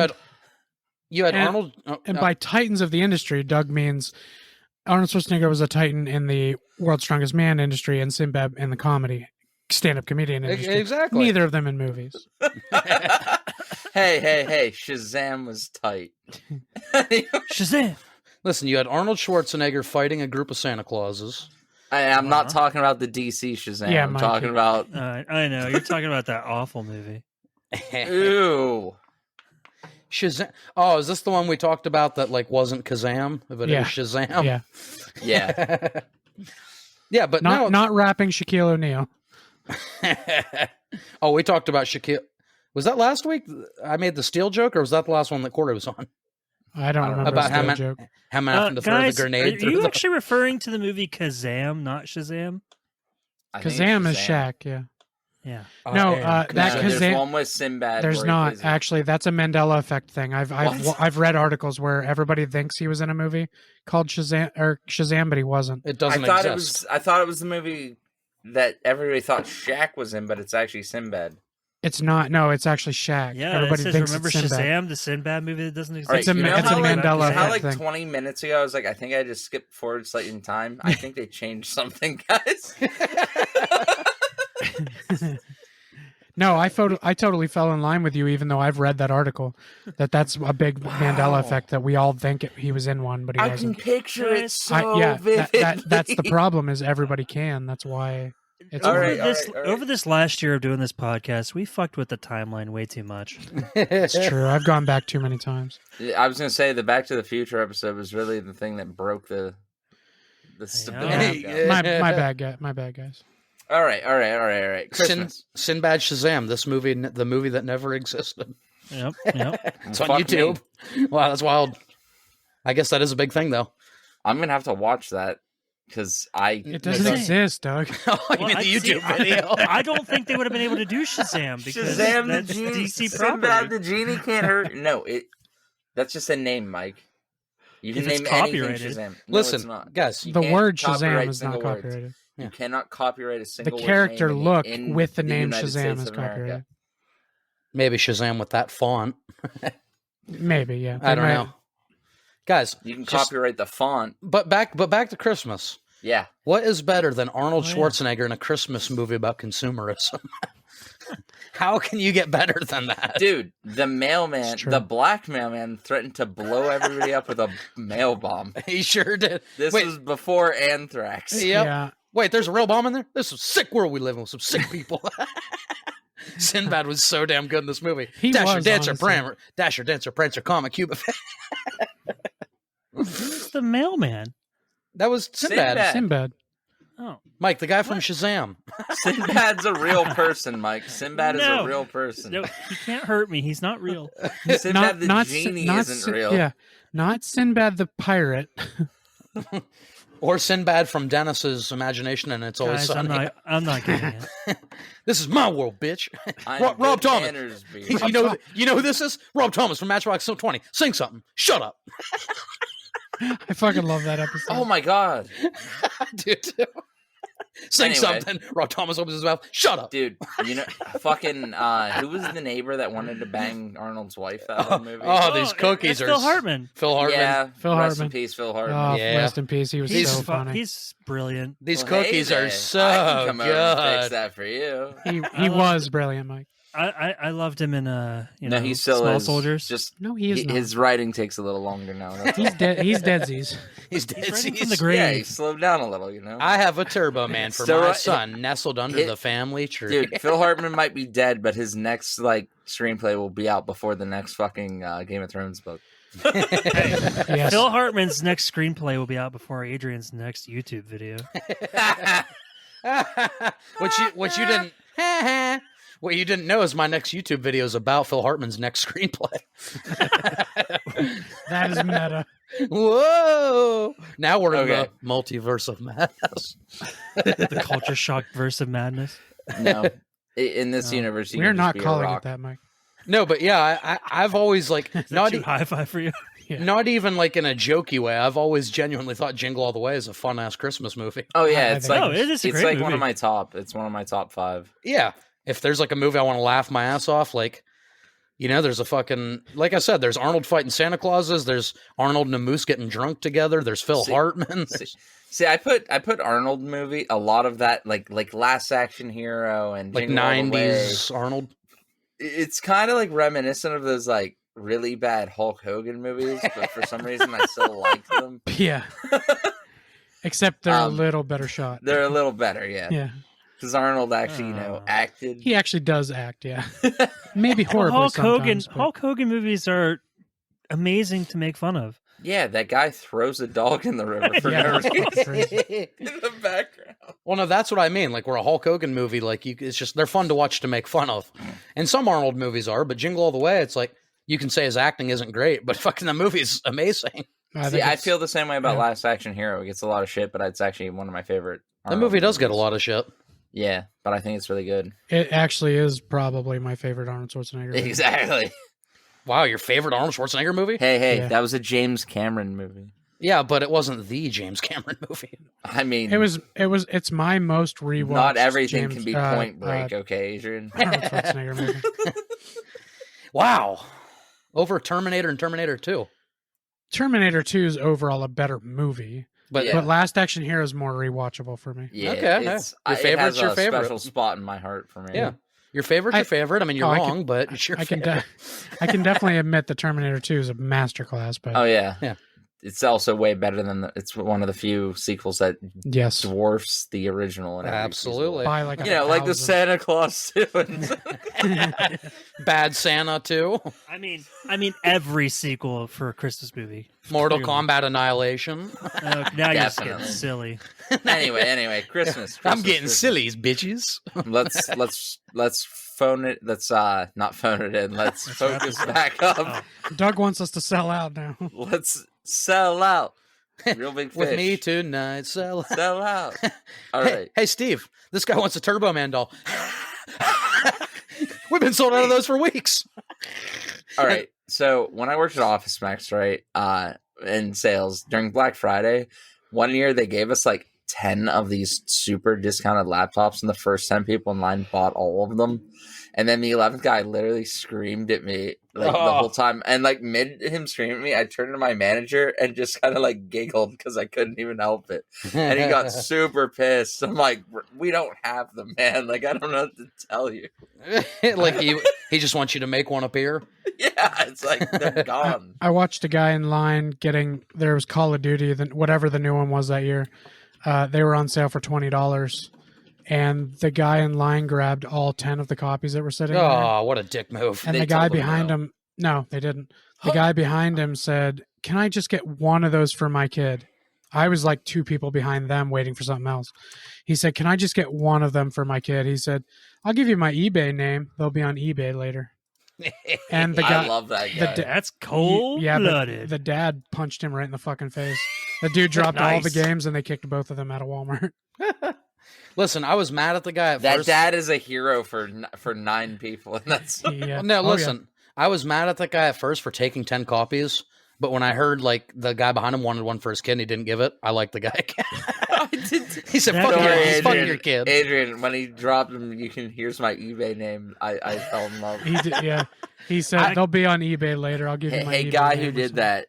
had Arnold, and by titans of the industry, Doug means Arnold Schwarzenegger was a titan in the World's Strongest Man industry and Sinbad in the comedy stand-up comedian industry. Exactly. Neither of them in movies. Hey, Shazam was tight. Shazam! Listen, you had Arnold Schwarzenegger fighting a group of Santa Clauses. I'm not talking about the DC Shazam. Yeah, I'm talking about... I know. You're talking about that awful movie. Ew. Shazam. Oh, is this the one we talked about that like wasn't Kazam, but it was Shazam? Yeah. Yeah. Yeah, but not rapping Shaquille O'Neal. Oh, we talked about Shaquille. Was that last week? I made the steel joke, or was that the last one that Corey was on? I don't remember about the joke. him having to throw the grenade. Are you actually referring to the movie Kazam, not Shazam? Kazam is Shaq, yeah. Yeah. No, that there's Kazam. one with Sinbad. There's not actually. That's a Mandela effect thing. I've read articles where everybody thinks he was in a movie called Shazam, but he wasn't. It doesn't exist. I thought it was the movie that everybody thought Shaq was in, but it's actually Sinbad. It's not. No, it's actually Shaq. Yeah, everybody thinks remember it's Sinbad. Shazam, the Sinbad movie that doesn't exist. It's a Mandela How effect thing. 20 minutes ago, I was like, I think I just skipped forward slightly in time. I think they changed something, guys. No, I totally fell in line with you, even though I've read that article. That's a big Mandela effect that we all think he was in one, but he wasn't. I can picture it so vividly. That's the problem. Is everybody can. That's why. It's over this last year of doing this podcast, we fucked with the timeline way too much. It's true. I've gone back too many times. I was going to say the Back to the Future episode was really the thing that broke the stability. My bad, guys. All right. Christmas. Sinbad Shazam, the movie that never existed. Yep. It's on YouTube. Wow, that's wild. I guess that is a big thing, though. I'm going to have to watch that. Because it doesn't exist, Doug. You mean the YouTube video? I don't think they would have been able to do Shazam because Shazam that's the genie, DC property. Sinbad the genie can't hurt. No, that's just a name, Mike. You can name anything Shazam. No, listen, it's not. guys, the word Shazam is not copyrighted. You cannot copyright a single. The character name look in with the name United Shazam States is of America. copyrighted. Maybe Shazam with that font. Maybe, yeah. I don't know. Guys, you can copyright the font. But back to Christmas. Yeah. What is better than Arnold Schwarzenegger in a Christmas movie about consumerism? How can you get better than that? Dude, the mailman, the black mailman threatened to blow everybody up with a mail bomb. He sure did. This was before anthrax. Yep. Yeah. Wait, there's a real bomb in there? This is a sick world we live in with some sick people. Sinbad was so damn good in this movie. Dasher, Dancer, Prancer, Comet, Cupid. Who's the mailman? That was Sinbad. Sinbad. Oh, Mike, the guy from Shazam. Sinbad's a real person, Mike. Sinbad is a real person. No, he can't hurt me. He's not real. Sinbad the genie isn't real. Yeah, not Sinbad the pirate. Or Sinbad from Dennis's Imagination and It's Always Sunny. I'm not getting it. This is my world, bitch. Rob Thomas. You know who this is? Rob Thomas from Matchbox 20. Sing something. Shut up. I fucking love that episode. Oh my god, Dude. Sing Anyway. something. Rob Thomas opens his mouth. Shut up. dude! You know, fucking who was the neighbor that wanted to bang Arnold's wife out of the movie? Oh, these cookies it's are Phil Hartman. Phil Hartman. yeah, Phil rest in Hartman. peace, Phil Hartman. Oh, Yeah. rest in peace. He was He's so funny. He's brilliant. These Well, hey cookies there. are so I can come over and fix good. that for you. He was brilliant, Mike. I loved him in No, he still Small is. Soldiers. Just No, he is not. his writing takes a little longer now. That's He's dead. He's deadsies. He's dead. He's writing from He's- the grave. yeah, he slowed down a little. You know, I have a Turbo Man for Still my right- son, nestled under it- the family tree. dude. Phil Hartman might be dead, but his next screenplay will be out before the next fucking Game of Thrones book. Yes. Phil Hartman's next screenplay will be out before Adrian's next YouTube video. What you didn't what you didn't know is my next YouTube video is about Phil Hartman's next screenplay. That is meta. Whoa! Now we're in Okay. the multiverse of madness. The culture shock verse of madness. No, in this No. universe, you We're can just not be a calling rock. it that, Mike. No, but yeah, I've always like Is that not too high five for you? Yeah. not even like in a jokey way. I've always genuinely thought Jingle All the Way is a fun ass Christmas movie. Oh yeah, I it's think- like No, it is a it's great like one of movie. my top. It's one of my top 5. Yeah, if there's like a movie I want to laugh my ass off, like there's a fucking like I said, there's Arnold fighting Santa Clauses, there's Arnold and a moose getting drunk together, there's Phil See- Hartman. See, I put Arnold movie a lot of that like Last Action Hero and Like Jingle All the Way. 90s Arnold. It's kind of like reminiscent of those like really bad Hulk Hogan movies, but for some reason I still like them. Yeah. Except they're a Um, little better shot. They're a little better, yeah. Yeah. Because Arnold actually, acted. He actually does act, yeah. Maybe Well, horribly Hulk Hogan. sometimes, but- Hulk Hogan movies are amazing to make fun of. Yeah, that guy throws a dog in the river for Yeah, no that's reason fucking crazy. in the background. Well, no, that's what I mean. Like, we're a Hulk Hogan movie. Like, it's just they're fun to watch to make fun of. And some Arnold movies are, but Jingle All the Way, it's like you can say his acting isn't great, but fucking the movie is amazing. I See, think I it's- feel the same way about yeah. Last Action Hero. It gets a lot of shit, but it's actually one of my favorite. That Arnold movie does get a movies. lot of shit. Yeah, but I think it's really good. It actually is probably my favorite Arnold Schwarzenegger movie. Exactly. Wow, your favorite Arnold Schwarzenegger movie? Hey, Yeah. that was a James Cameron movie. Yeah, but it wasn't the James Cameron movie. I mean, It's my most rewatched. not everything James, can be Point Break, okay, Adrian? Arnold Schwarzenegger movie. Wow. Over Terminator and Terminator 2. Terminator 2 is overall a better movie, But Yeah. but Last Action Hero is more rewatchable for me. Yeah, Okay, yeah. it's, Your it favorite's has your a favorite. special spot in my heart for me. yeah. Your favorite's your favorite. I mean, you're I can- wrong, but it's your I can favorite. I can definitely admit that Terminator 2 is a masterclass, but Oh yeah, Yeah. It's also way better than it's one of the few sequels that yes, dwarfs the original. In every Absolutely. by like sequel. You know, like the 1,000. Santa Claus too. Bad Santa 2. I mean, every sequel for a Christmas movie. Mortal Clearly. Kombat Annihilation. Now you're just getting Definitely. silly. anyway, Christmas. I'm getting Christmas. silly, bitches. Let's phone it. Let's not phone it in. Let's focus back up. Oh, Doug wants us to sell out now. Let's sell out. Real big fish. With me tonight, sell. Sell out. All Hey, right. hey, Steve, this guy wants a Turbo Man doll. We've been sold out of those for weeks. All right. So when I worked at Office Max, right, in sales during Black Friday, one year they gave us like 10 of these super discounted laptops, and the first 10 people in line bought all of them. And then the 11th guy literally screamed at me like the Oh. whole time. And like mid him screaming at me, I turned to my manager and just kind of like giggled because I couldn't even help it. And he got super pissed. I'm like, we don't have them, man. Like, I don't know what to tell you. like he just wants you to make one appear. Yeah, it's like they're gone. I watched a guy in line there was Call of Duty, whatever the new one was that year. They were on sale for $20, and the guy in line grabbed all 10 of the copies that were sitting there. Oh, what a dick move. And They the guy told him behind no. him, no, they didn't. The guy behind him said, "Can I just get one of those for my kid?" I was like 2 people behind them waiting for something else. He said, "Can I just get one of them for my kid?" He said, "I'll give you my eBay name. They'll be on eBay later." And the guy, I love that the guy. da- That's cold yeah, blooded. the dad punched him right in the fucking face. The dude dropped all the Nice. games, and they kicked both of them out of Walmart. Listen, I was mad at the guy at That first. dad is a hero for 9 people, and that's Yeah. No, Oh, listen. I was mad at that guy at first for taking 10 copies. But when I heard like the guy behind him wanted one for his kid and he didn't give it, I liked the guy. He said, That "Fuck guy- your, fuck your kid." Adrian, when he dropped him, here's my eBay name. I fell in love. He did, yeah. He said they'll be on eBay later. I'll give you my Hey, eBay guy name who or did something. that,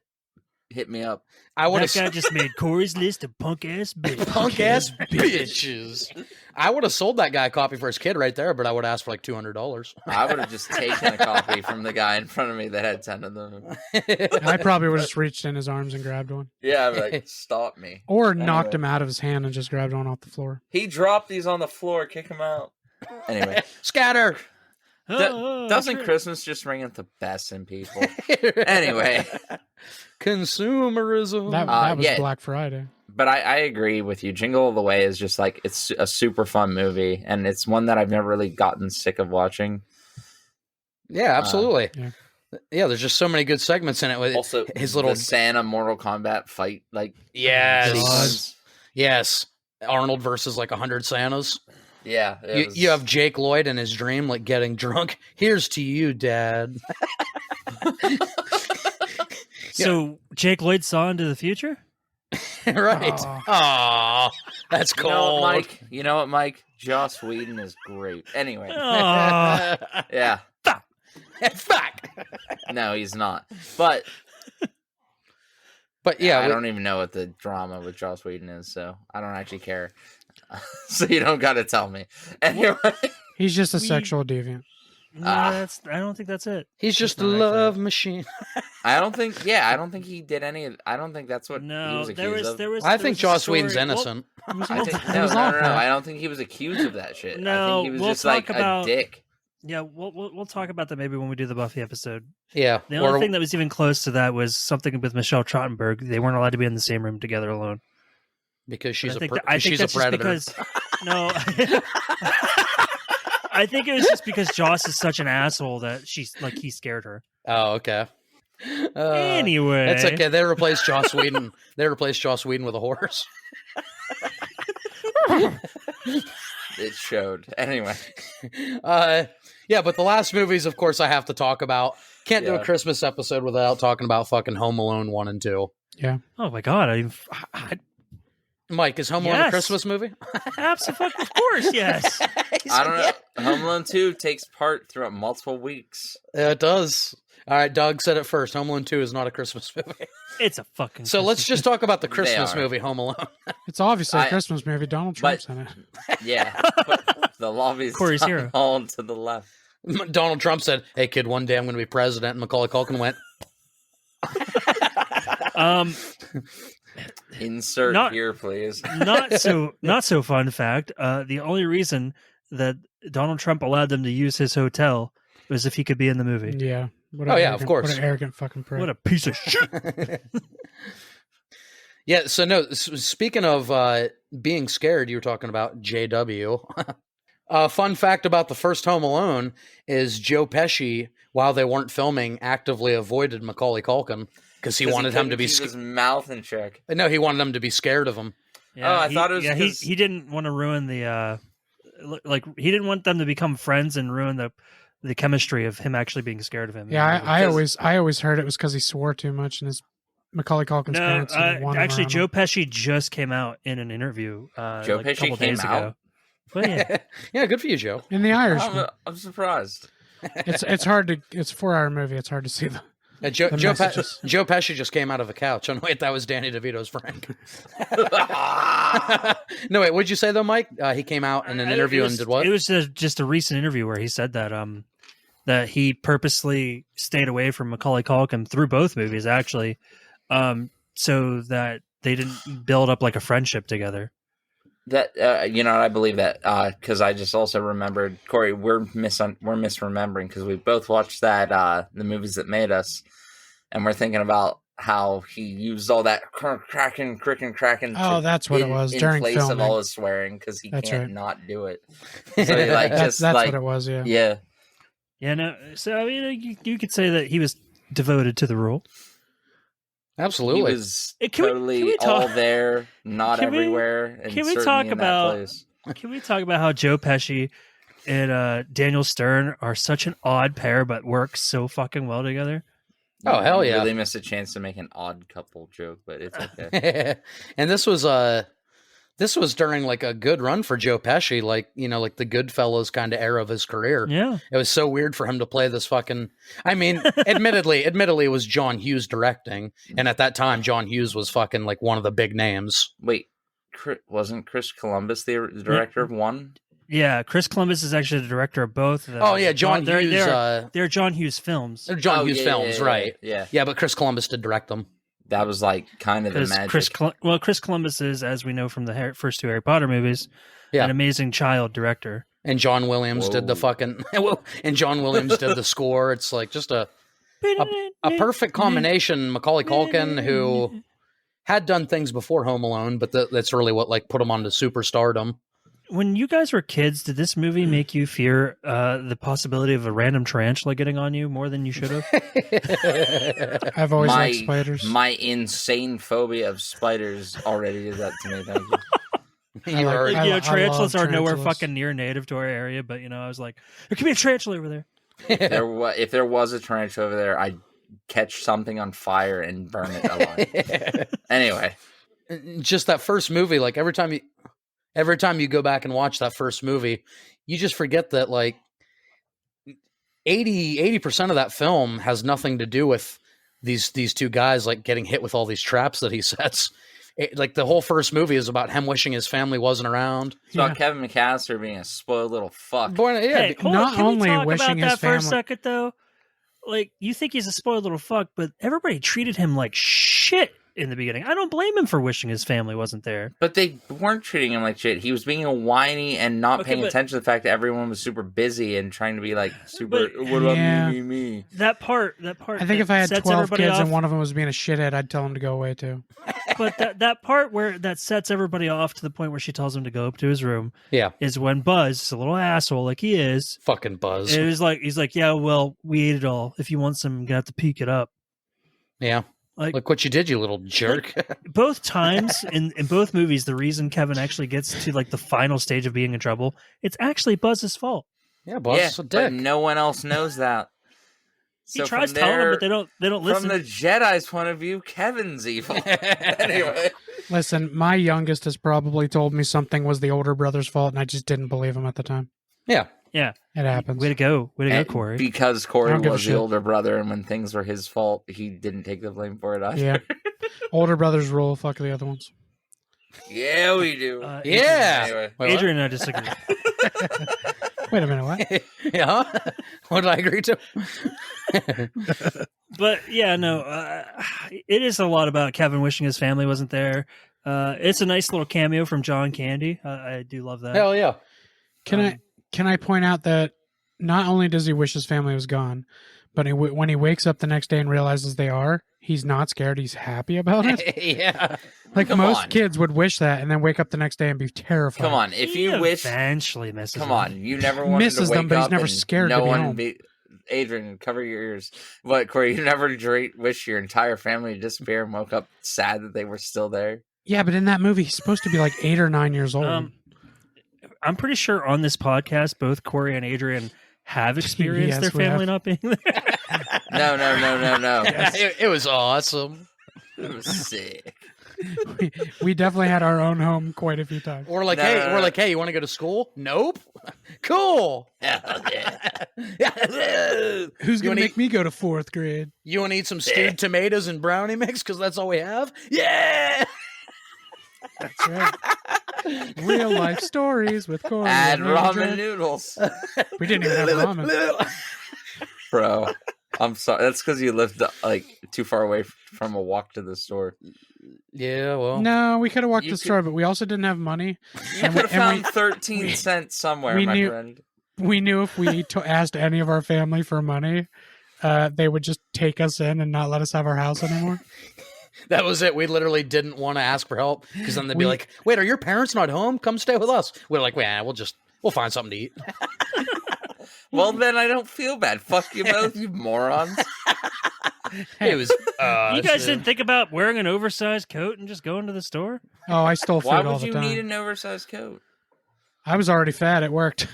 hit me up. I would That guy have just made Corey's list of punk ass bitches. punk ass bitches. I would have sold that guy a copy for his kid right there, but I would have asked for like $200. I would have just taken a copy from the guy in front of me that had 10 of them. I probably would have just reached in his arms and grabbed one, Yeah, I'd be like, stop me. or knocked Anyway. him out of his hand and just grabbed one off the floor. He dropped these on the floor. Kick him out. Anyway, Scatter. doesn't Christmas just ring at the best in people? Anyway, Consumerism. That was yeah. Black Friday. but I agree with you. Jingle All the Way is just like, it's a super fun movie, and it's one that I've never really gotten sick of watching. Yeah, absolutely. Yeah. Yeah, there's just so many good segments in it with Also, his little the Santa Mortal Kombat fight, like yes, sequence. yes, Arnold versus like 100 Santas. Yeah, You have Jake Lloyd in his dream, like getting drunk. Here's to you, Dad. So Jake Lloyd saw into the future? Right? Aw. Aw, that's You know cold. what, Mike? You know what, Mike? Joss Whedon is great. Anyway, Aw. yeah. Fuck. No, he's not. But But yeah, I don't even know what the drama with Joss Whedon is, so I don't actually care. So you don't got to tell me. Anyway, He's just a We- sexual deviant. No, Ah. I don't think that's it. he's just a not love machine. I don't think. Yeah, I don't think he did any. I don't think that's what he No, was there accused was of. there was. I there think was a Joss Whedon's story- innocent. It was I all- think, it no, was no, all no, no. bad. I don't think he was accused of that shit. I No, think he was we'll just like talk about- a dick. Yeah, we'll talk about that maybe when we do the Buffy episode. Yeah, The only thing that was even close to that was something with Michelle Trottenberg. They weren't allowed to be in the same room together alone. because she's I a think, pre- that- I think she's a that's just predator. because no. I think it was just because Joss is such an asshole that he scared her. Oh, okay. Anyway, It's okay. They replaced Joss Whedon. They replaced Joss Whedon with a horse. It showed. Anyway, Yeah, but the last movies, of course, I have to talk about. Can't do a Yeah. Christmas episode without talking about fucking Home Alone 1 and 2. Oh my god! I Mike, is Home Alone a Yes. Christmas movie? absolutely, of course, yes. I don't know. Home Alone 2 takes part throughout multiple weeks. Yeah, it does. All right, Doug said it first. Home Alone 2 is not a Christmas movie. It's a fucking. So let's Christmas just talk about the They Christmas are. movie, Home Alone. It's obviously a I- Christmas movie. Donald Trump's in it. Yeah, but the lobby's Corey's hero. all to the left. Donald Trump said, "Hey kid, one day I'm going to be president." And Macaulay Culkin went, Insert Not- here, please. not so fun fact. The only reason that Donald Trump allowed them to use his hotel was if he could be in the movie. Yeah. What Oh, yeah, of course. What an arrogant fucking prick. What a piece of shit! "Yeah." So no. Speaking of being scared, you were talking about JW. Fun fact about the first Home Alone is Joe Pesci, while they weren't filming, actively avoided Macaulay Culkin because he wanted him to be. keep his mouth in check. No, he wanted him to be scared of him. Yeah, I thought it was Yeah, he 'cause- he didn't want to ruin the he didn't want them to become friends and ruin the chemistry of him actually being scared of him. Yeah, I Because- always heard it was because he swore too much and his Macaulay Culkin's No, parents didn't want him actually, around Joe him. Pesci just came out in an interview. Joe like a Pesci couple came days out? ago. But yeah, Yeah, good for you, Joe. In The Irishman. I'm surprised. It's hard to it's a 4-hour movie. It's hard to see the Joe, The Joe, messages. Joe Pesci just came out of a couch. Oh, no, wait, that was Danny DeVito's Frank. No, wait, what'd you say, though, Mike? He came out in an interview and did what? It was just a recent interview where he said that he purposely stayed away from Macaulay Culkin through both movies, actually, so that they didn't build up like a friendship together. That I believe that because I just also remembered, Corey. We're misremembering because we both watched that the movies that made us, and we're thinking about how he used all that cracking. Oh, that's what it was in during place of filming. all his swearing because he That's can't right. not do it. So he, like That's just what it was, yeah. yeah. Yeah, no. So I mean, you could say that he was devoted to the role. He Absolutely. was Can we- totally can we talk- all there, not Can we- everywhere. And can we certainly talk in that about- place. Can we talk about how Joe Pesci and Daniel Stern are such an odd pair, but work so fucking well together? Oh, hell You yeah. really missed a chance to make an odd couple joke, but it's okay. And this was during like a good run for Joe Pesci, like, you know, like the Goodfellas kind of era of his career. Yeah. It was so weird for him to play this fucking, I mean, admittedly it was John Hughes directing, and at that time John Hughes was fucking like one of the big names. Wait, wasn't Chris Columbus the director of one? Yeah, Chris Columbus is actually the director of both of them. Oh yeah, John they're, Hughes. They're John Hughes films. They're John Hughes films, right? Yeah. Yeah, but Chris Columbus did direct them. That was like kind of the Because magic. Chris Columbus is, as we know from the first two Harry Potter movies, Yeah. an amazing child director. And John Williams did the fucking, and John Williams did the score. It's like just a perfect combination. Macaulay Culkin, who had done things before Home Alone, but that's really what like put him onto superstardom. When you guys were kids, did this movie make you fear the possibility of a random tarantula getting on you more than you should have? I've always liked spiders. My insane phobia of spiders already did that to me. Thank you. You are- Like, tarantulas I love are nowhere tarantulas. fucking near native to our area, but I was like, there could be a tarantula over there. If there was a tarantula over there, I'd catch something on fire and burn it alive. Anyway, just that first movie, like every time you go back and watch that first movie, you just forget that like 80% of that film has nothing to do with these two guys like getting hit with all these traps that he sets. Like the whole first movie is about him wishing his family wasn't around. it's about Kevin McAllister being a spoiled little fuck. Boy, yeah, Hey, hold not on, can only we talk wishing about his that for a family- second, though? Like, you think he's a spoiled little fuck, but everybody treated him like shit in the beginning. I don't blame him for wishing his family wasn't there. But they weren't treating him like shit. He was being a whiny and not Okay, paying but- attention to the fact that everyone was super busy and trying to be like super. But- What about Yeah. me? That part. I think that if I had sets 12 everybody kids off, and one of them was being a shithead, I'd tell him to go away too. but that part where that sets everybody off to the point where she tells him to go up to his room yeah, is when Buzz, a little asshole like he is, fucking Buzz. it was like he's like, yeah, well, we ate it all. If you want some, you're gonna have to peek it up. Yeah, Like look what you did, you little jerk. both times in both movies, the reason Kevin actually gets to like the final stage of being in trouble, it's actually Buzz's fault. Yeah, Buzz Yeah, is a but dick. no one else knows that. He So tries from telling them, there- but they don't listen. From the Jedi's point of view, Kevin's evil. Anyway, Listen, my youngest has probably told me something was the older brother's fault, and I just didn't believe him at the time. Yeah, Yeah, It happens. way to go, and Corey. because I Corey don't give a was the shit. older brother, and when things were his fault, he didn't take the blame for it either. Yeah. Older brothers rule. Fuck the other ones. Yeah, we do. yeah. Anyway. Wait, what? Adrian and I disagree. Wait a minute, what? Yeah, what did I agree to? But yeah, no, it is a lot about Kevin wishing his family wasn't there. It's a nice little cameo from John Candy. I do love that. Hell yeah. Can I point out that not only does he wish his family was gone, but when he wakes up the next day and realizes they are, he's not scared. He's happy about it. Yeah. Like Come most on. kids would wish that, and then wake up the next day and be terrified. Come on, if He you wish, eventually misses. come him. on, you never wanted Misses to wake them, but he's up never and scared no to be one home. Adrian, cover your ears. But Corey, you never wish your entire family to disappear and woke up sad that they were still there. Yeah, but in that movie, he's supposed to be like 8 or 9 years old. I'm pretty sure on this podcast, both Corey and Adrian have experienced Yes, their we family have. not being there. No. It was awesome. It was sick. we definitely had our own home quite a few times. We're like, No. hey, you want to go to school? Nope. Cool. Hell yeah. Who's You gonna wanna make me go to 4th grade? You want to eat some stewed tomatoes and brownie mix because that's all we have? Yeah. That's right. Real life stories with Corey. Add and ramen Adrian. noodles. We didn't even have ramen. Bro, I'm sorry. That's because you lived like too far away from a walk to the store. Yeah, well. No, we could have walked You to the could- store, but we also didn't have money. You And could we- have and found 13 cents somewhere, we my knew- friend. We knew if we asked any of our family for money, they would just take us in and not let us have our house anymore. That was it. We literally didn't want to ask for help because then they'd be We- like, wait, are your parents not home? Come stay with us. We're like, we'll find something to eat. Well, then I don't feel bad. Fuck you both, you morons. It was. You guys didn't think about wearing an oversized coat and just going to the store? Oh, I stole food Why all would the you time. need an oversized coat? I was already fat. It worked.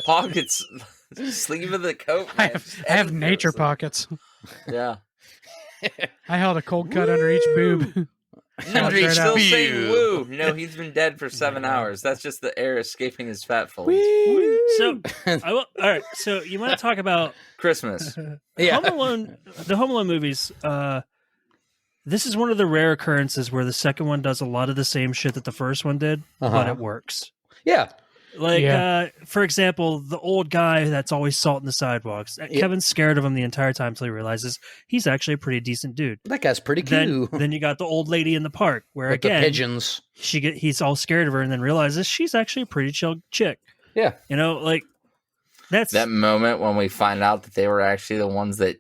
Pockets. Sleeve of the coat. I Man. have nature pockets. Yeah. I held a cold cut under each boob. No, Straight he's still out. saying woo. No, he's been dead for 7 hours. That's just the air escaping his fat folds. So, all right. So you want to talk about Christmas. Yeah. Home Alone? The Home Alone movies. This is one of the rare occurrences where the second one does a lot of the same shit that the first one did, but Uh-huh. it works. Yeah. Like, Yeah. for example, the old guy that's always salting the sidewalks. Kevin's scared of him the entire time until he realizes he's actually a pretty decent dude. That guy's pretty Then, cute. then you got the old lady in the park, where With again the pigeons. he's all scared of her, and then realizes she's actually a pretty chill chick. Yeah. You know, like that's That moment when we find out that they were actually the ones that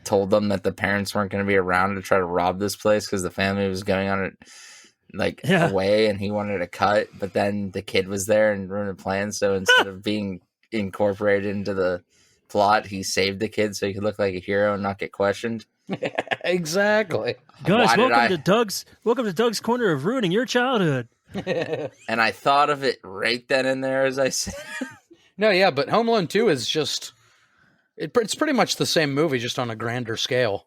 told them that the parents weren't going to be around to try to rob this place because the family was going on it away and he wanted to cut, but then the kid was there and ruined the plan. So instead of being incorporated into the plot, he saved the kid so he could look like a hero and not get questioned. Exactly. guys. Why did Welcome to Doug's corner of ruining your childhood. And I thought of it right then and there as I said. No, yeah, but Home Alone 2 is just... It's pretty much the same movie, just on a grander scale.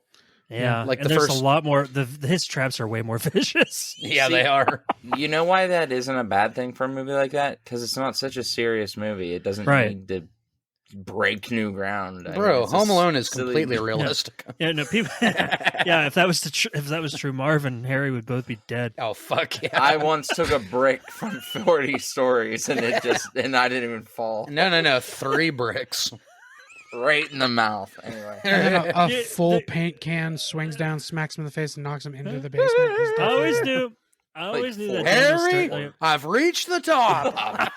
Yeah, like and the there's first- a lot more. His traps are way more vicious. Yeah, See- they are. You know why that isn't a bad thing for a movie like that? Because it's not such a serious movie. It doesn't Right. need to break new ground. I mean, Bro, it's a Home Alone is silly- completely realistic. Yeah, no people. Yeah, if that was true, Marv and Harry would both be dead. Oh, fuck yeah. I once took a brick from 40 stories and and I didn't even fall. No. 3 bricks. Right in the mouth. Anyway. And then a Yeah, full paint can swings down, smacks him in the face, and knocks him into the basement. He's I dead. always knew that Harry, Daniel Stern, I've reached the top.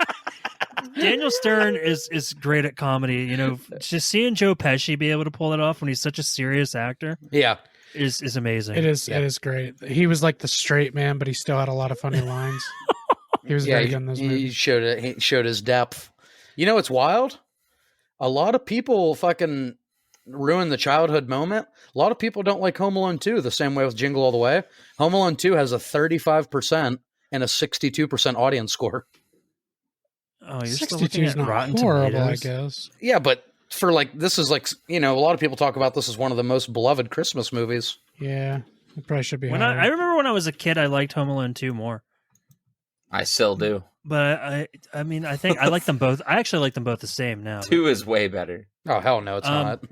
Daniel Stern is great at comedy. You know, just seeing Joe Pesci be able to pull it off when he's such a serious actor Yeah. is amazing. It is great. He was like the straight man, but he still had a lot of funny lines. He was very good in those he movies. showed it. He showed his depth. You know what's wild? A lot of people fucking ruin the childhood moment. A lot of people don't like Home Alone 2 the same way with Jingle All the Way. Home Alone 2 has a 35% and a 62% audience score. Oh, you're still 62 looking is at not Rotten horrible, Tomatoes. I guess. Yeah, but for this is a lot of people talk about this as one of the most beloved Christmas movies. Yeah, it probably should be. When higher. I remember when I was a kid, I liked Home Alone 2 more. I still do. But I mean, I think I like them both. I actually like them both the same now. 2 is way better. Oh, hell no, it's not.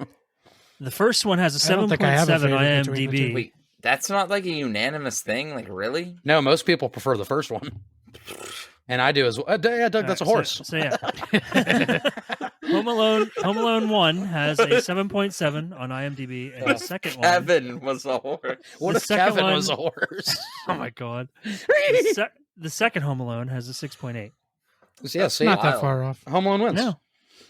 The first one has a I don't think I have a 7.7 on favorite between the two. IMDb. Wait, that's not like a unanimous thing? Like, really? No, most people prefer the first one. And I do as well. Yeah, Doug, that's a horse. So yeah, Home Alone 1 has a 7.7 on IMDb, and the second one. Kevin was a horse. What the if second Kevin one- was a horse? Oh my god, the second Home Alone has a 6.8. Yeah, see, Not that wild. far off. Home Alone wins. No,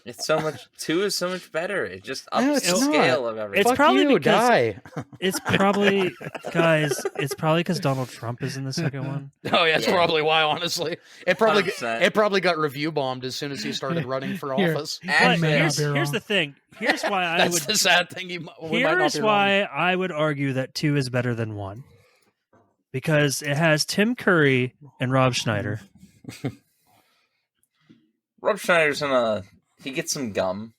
It's so much. 2 is so much better. It just No, ups it's the not. scale of everything. It's Fuck probably you, because- die. it's probably guys. It's probably because Donald Trump is in the second one. Oh yeah, that's Yeah. probably why. Honestly, it 100%. probably got review bombed as soon as he started running for Here. office. But may not here's be wrong. the thing. Here's why I That's would. the sad thing. We might not Here's be why I would argue that 2 is better than 1. Because it has Tim Curry and Rob Schneider. Rob Schneider's he gets some gum.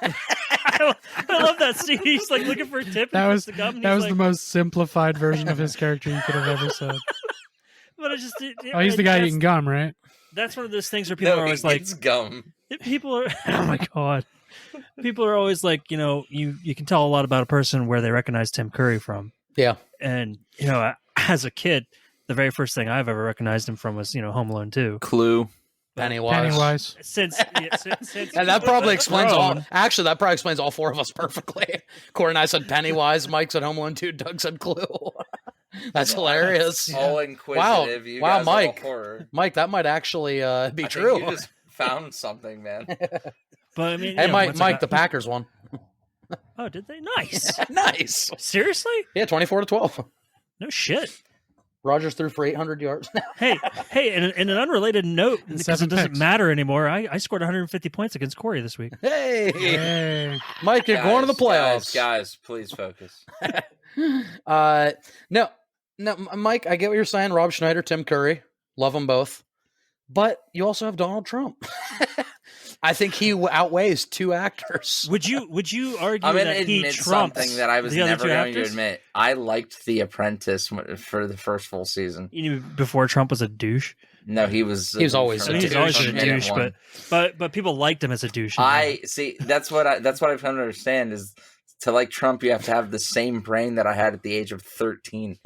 I love that scene. He's like looking for a tip. That and was puts the gum. And that he's was like, the most simplified version of his character you could have ever said. But I just. Oh, he's the guy that's- eating gum, right? That's one of those things where people are No, he always like, gets gum. people are. Oh my god. People are always like, you can tell a lot about a person where they recognize Tim Curry from. Yeah. And as a kid, the very first thing I've ever recognized him from was Home Alone 2. Clue. Pennywise. Since And that probably explains all. grown. Actually, that probably explains all 4 of us perfectly. Corey and I said Pennywise. Mike said Home Alone 2. Doug said Clue. That's hilarious. All inquisitive. You Wow, guys Mike. All horror. Mike, that might actually be I think true. you just found something, man. But I mean, Hey, Mike, once I Mike, the got- Packers won. Oh, did they? Nice. Nice. Seriously? Yeah, 24-12. No shit. Rogers threw for 800 yards. Hey, in an unrelated note, because 7 it doesn't picks. matter anymore, I scored 150 points against Corey this week. Hey, Hey. Mike, you're going to the playoffs. Guys, please focus. No, Mike, I get what you're saying. Rob Schneider, Tim Curry, love them both, but you also have Donald Trump. I think he outweighs 2 actors. Would you argue I'm going that to he admit trumps something that I was the other never two going to actors? admit. I liked The Apprentice for the first full season. You knew before Trump was a douche. No, he was. He was always I mean, he's always been a douche, one. but people liked him as a douche. I see. That's what I've come to understand is to like Trump, you have to have the same brain that I had at the age of 13.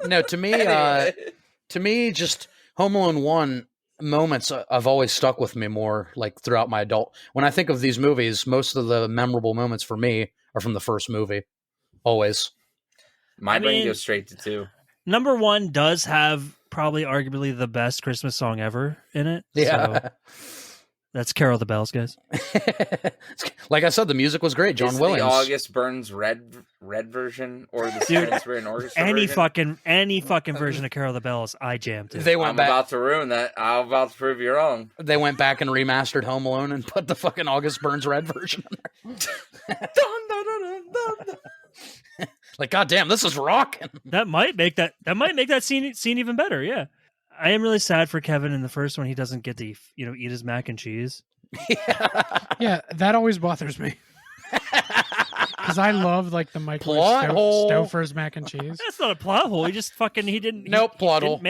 No, to me, just Home Alone 1 moments have always stuck with me more, like throughout my adult. When I think of these movies, most of the memorable moments for me are from the first movie. Always. My brain mean, goes straight to 2. Number 1 does have probably arguably the best Christmas song ever in it. Yeah. So that's Carol the Bells, guys. Like I said, the music was great. John Is Williams. the August Burns red version or the Stevens Written Orchestra Any version? fucking version of Carol the Bells, I jammed to. They went I'm back. about to ruin that. I'm about to prove you wrong. They went back and remastered Home Alone and put the fucking August Burns Red version in there. Like, goddamn, this is rocking. That might make that scene even better. Yeah, I am really sad for Kevin in the first one. He doesn't get to eat his mac and cheese. Yeah, that always bothers me. Because I love like the Michael Plot hole. Stouffer's mac and cheese. That's not a plot hole. He just fucking Nope, plot hole. He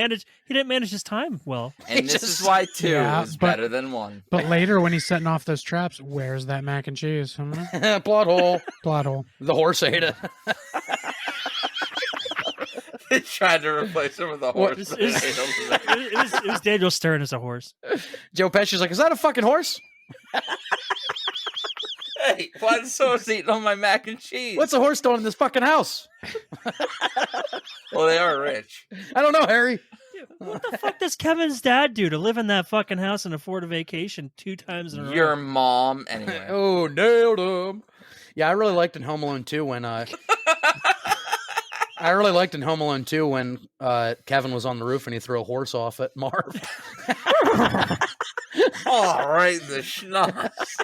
didn't manage his time well. And this is why 2 Yeah, is but- better than 1. But later, when he's setting off those traps, where's that mac and cheese? Plot hole. Plot hole. The horse ate it. They tried to replace him with a What- horse. It was Daniel Stern as a horse. Joe Pesci's like, is that a fucking horse? Hey, why is someone eating on my mac and cheese? What's a horse doing in this fucking house? Well, they are rich. I don't know, Harry. What the fuck does Kevin's dad do to live in that fucking house and afford a vacation 2 times in a row? Your mom, anyway. Oh, nailed him. Yeah, I really liked in Home Alone 2 when Kevin was on the roof and he threw a horse off at Marv. All right, the schnapps.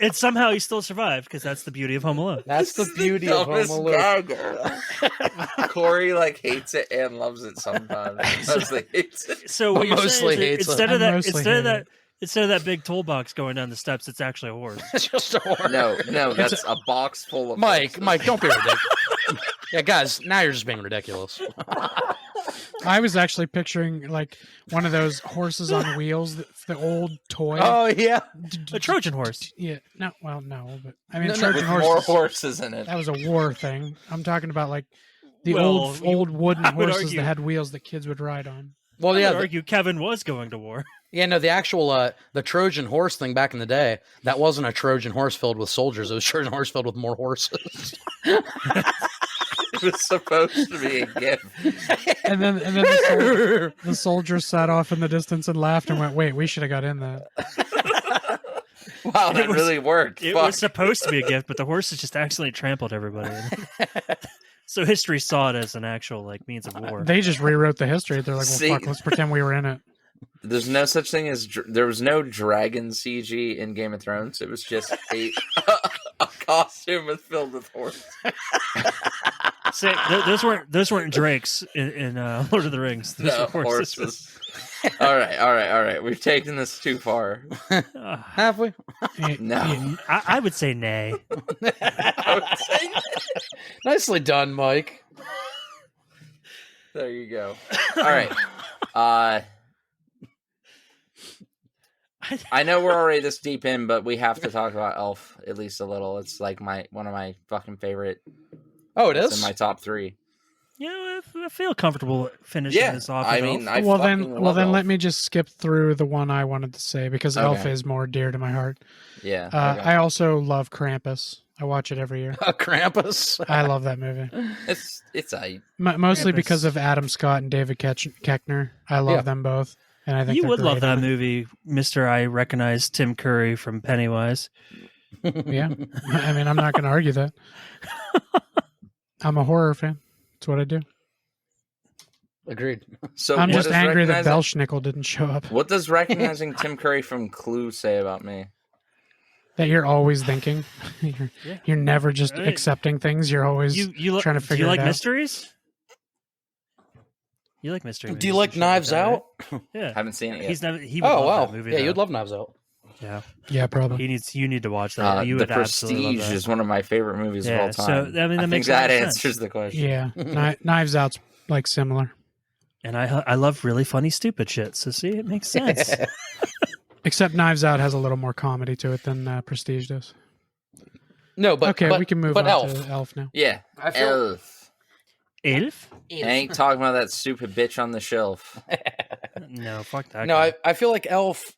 And somehow he still survived because that's the beauty of Home Alone. That's the beauty of Home Dumbest Alone. gag ever. Corey hates it and loves it sometimes. Mostly hates it. So But what you're mostly saying is hates it. instead of I that, mostly instead of that big toolbox going down the steps, it's actually a horse. It's just a horse. No, that's a box full of Mike, horses. don't be ridiculous. Yeah, guys, now you're just being ridiculous. I was actually picturing like one of those horses on wheels, the old toy. Oh, yeah. A Trojan horse. Yeah, no, but I mean, No, no, Trojan with horses. more horses in it. That was a war thing. I'm talking about like the Well, old wooden I would horses argue- that had wheels that kids would ride on. Well, I yeah, would argue Kevin was going to war. the actual the Trojan horse thing back in the day, that wasn't a Trojan horse filled with soldiers. It was a Trojan horse filled with more horses. It was supposed to be a gift. And then the soldiers sat off in the distance and laughed and went, "Wait, we should have got in that." Wow, that was- really worked. It Fuck. was supposed to be a gift, but the horses just accidentally trampled everybody. So history saw it as an actual means of war. They just rewrote the history. They're like, "Well, See- fuck, let's pretend we were in it." There's no such thing as there was no dragon CG in Game of Thrones. It was just a costume filled with horses. So, those weren't drakes in Lord of the Rings. Those No, were horses. All right. We've taken this too far. Have we? No. I would say nay. I would say no. Nicely done, Mike. There you go. All right. I know we're already this deep in, but we have to talk about Elf at least a little. It's like one of my fucking favorite. Oh, it It's is? in my top 3. I feel comfortable finishing Yeah, this off. I with mean, Elf. I well fucking then, love Elf. let me just skip through the one I wanted to say because Okay. Elf is more dear to my heart. Yeah. okay. I also love Krampus. I watch it every year. Krampus. I love that movie. It's a Mostly Krampus. because of Adam Scott and David Koechner. I love Yeah. them both, and I think You they're would love great in that it. movie, Mister. I recognize Tim Curry from Pennywise. Yeah, I mean, I'm not going to argue that. I'm a horror fan. That's what I do. Agreed. So I'm what just does angry that recognizing- Belschnickel didn't show up. What does recognizing Tim Curry from Clue say about me? That you're always thinking. You're never just Right. accepting things. You're always You trying to do figure you it like out. mysteries? You like mystery movies? Do you like and shit Knives that, Out? right? Yeah. Haven't seen it yet. He's never. He would Oh love wow, that movie. yeah, though. you'd love Knives Out. Yeah. Yeah, probably. You need to watch that. You The would absolutely love Prestige that. is one of my favorite movies of Yeah, all so, time. I mean, that I makes think a lot that of answers sense. the question. Yeah, Knives Out's like similar, And I love really funny, stupid shit. So see, it makes sense. except Knives Out has a little more comedy to it than Prestige does. No, but Okay, we can move on Elf. to Elf now. Yeah. I feel- Elf. Elf? I ain't talking about that stupid bitch on the shelf. No, fuck that. No, guy. I feel like Elf.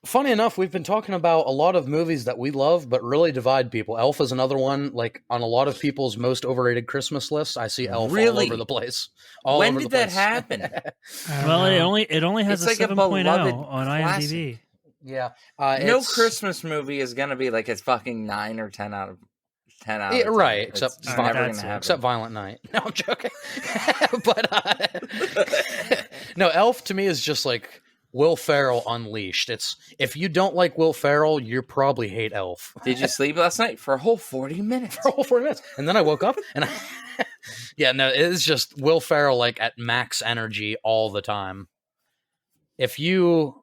Funny enough, we've been talking about a lot of movies that we love, but really divide people. Elf is another one, like on a lot of people's most overrated Christmas lists. I see Elf all Really? over the place. All When over did the that place. happen? I don't Well, know. it only has It's a like a 7.0 beloved on classic. IMDb. Yeah, No it's- Christmas movie is gonna be like it's fucking 9 or 10 out of 10 out. Yeah, of 10. right, It's except just All right, never that's gonna it. happen. except Violent Night. No, I'm joking. But no, Elf to me is just like Will Ferrell unleashed. It's if you don't like Will Ferrell, you probably hate Elf. Did you sleep last night for a whole 40 minutes? For a whole 40 minutes, and then I woke up and yeah, no, it's just Will Ferrell like at max energy all the time. If you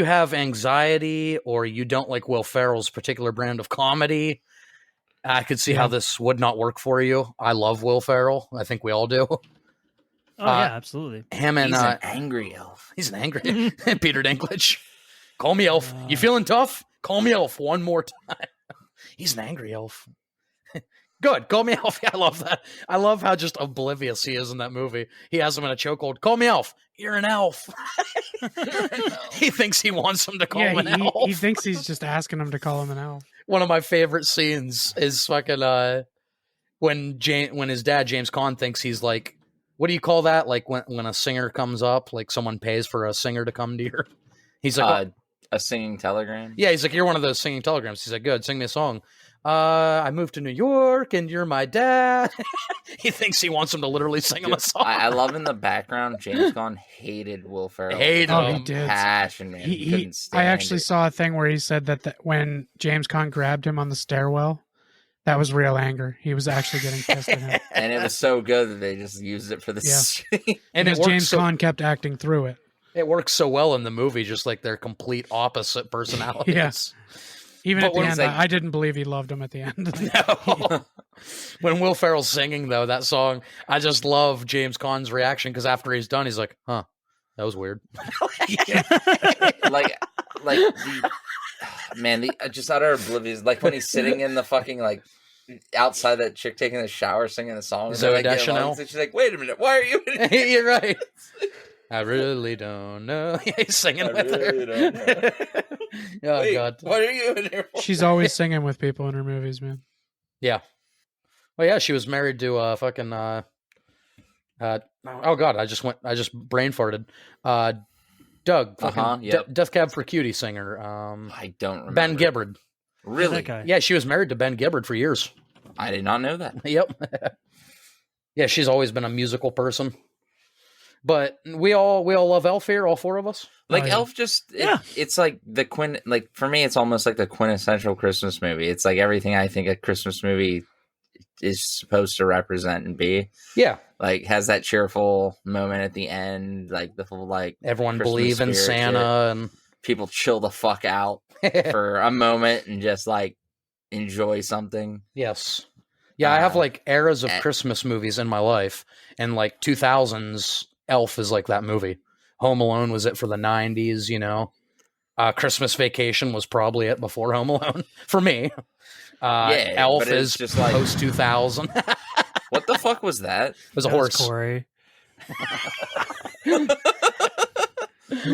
have anxiety or you don't like Will Ferrell's particular brand of comedy, I could see how this would not work for you. I love Will Ferrell. I think we all do. Oh yeah, absolutely. Him and He's an angry elf. he's an angry Peter Dinklage. Call me Elf. You feeling tough? Call me Elf one more time. He's an angry elf. Good. Call me Elf. Yeah, I love that. I love how just oblivious he is in that movie. He has him in a chokehold. Call me Elf. You're an elf. He thinks he wants him to call him an elf. He thinks he's just asking him to call him an elf. One of my favorite scenes is fucking when his dad James Caan thinks he's like, what do you call that? Like when a singer comes up, like someone pays for a singer to come to your. He's like, A singing telegram. yeah, he's like, you're one of those singing telegrams. He's like, good, sing me a song. I moved to New York and you're my dad. He thinks he wants him to literally sing him a song. I love in the background. James Gunn hated Will Ferrell. Hated Oh, him. he did. Passion, man. He couldn't stand I actually it. saw a thing where he said that when James Caan grabbed him on the stairwell, that was real anger. He was actually getting pissed at him. And it was so good that they just used it for the scene. And it Because works, James so, Caan kept acting through it. it works so well in the movie, just like their complete opposite personalities. Yes. Even But at the when end, it's like- I didn't believe he loved him at the end. No. When Will Ferrell's singing though that song, I just love James Caan's reaction because after he's done, he's like, "Huh, that was weird." like the man, the just utter oblivious. Like when he's sitting in the fucking like outside that chick taking a shower singing the song. Zooey and like, Deschanel? and she's like, "Wait a minute, why are you in here?" You're right. I really don't know. Yeah, he's singing I with really her. don't know. Oh Wait, god. what are you in here for? She's always singing with people in her movies, man. Yeah. Well, yeah, she was married to fucking oh god, I just brain farted. Doug, fucking yep. Death Cab for Cutie singer. I don't remember. Ben Gibbard. Really? That guy. Yeah, she was married to Ben Gibbard for years. I did not know that. Yep. Yeah, she's always been a musical person. But we all love Elf here, all four of us. Like Oh, yeah. Elf, it's like like for me, it's almost like the quintessential Christmas movie. It's like everything I think a Christmas movie is supposed to represent and be. Yeah. Like has that cheerful moment at the end, like the whole like Everyone Christmas believe in spirit Santa people chill the fuck out and for a moment and just like enjoy something. yes. Yeah, I have like eras of eh. Christmas movies in my life, and like 2000s Elf is like that movie. Home Alone was it for the 90s, you know. Christmas Vacation was probably it before Home Alone for me. Yeah, Elf but it's is just like- post 2000. It What the fuck was that? was a That was horse. Corey. You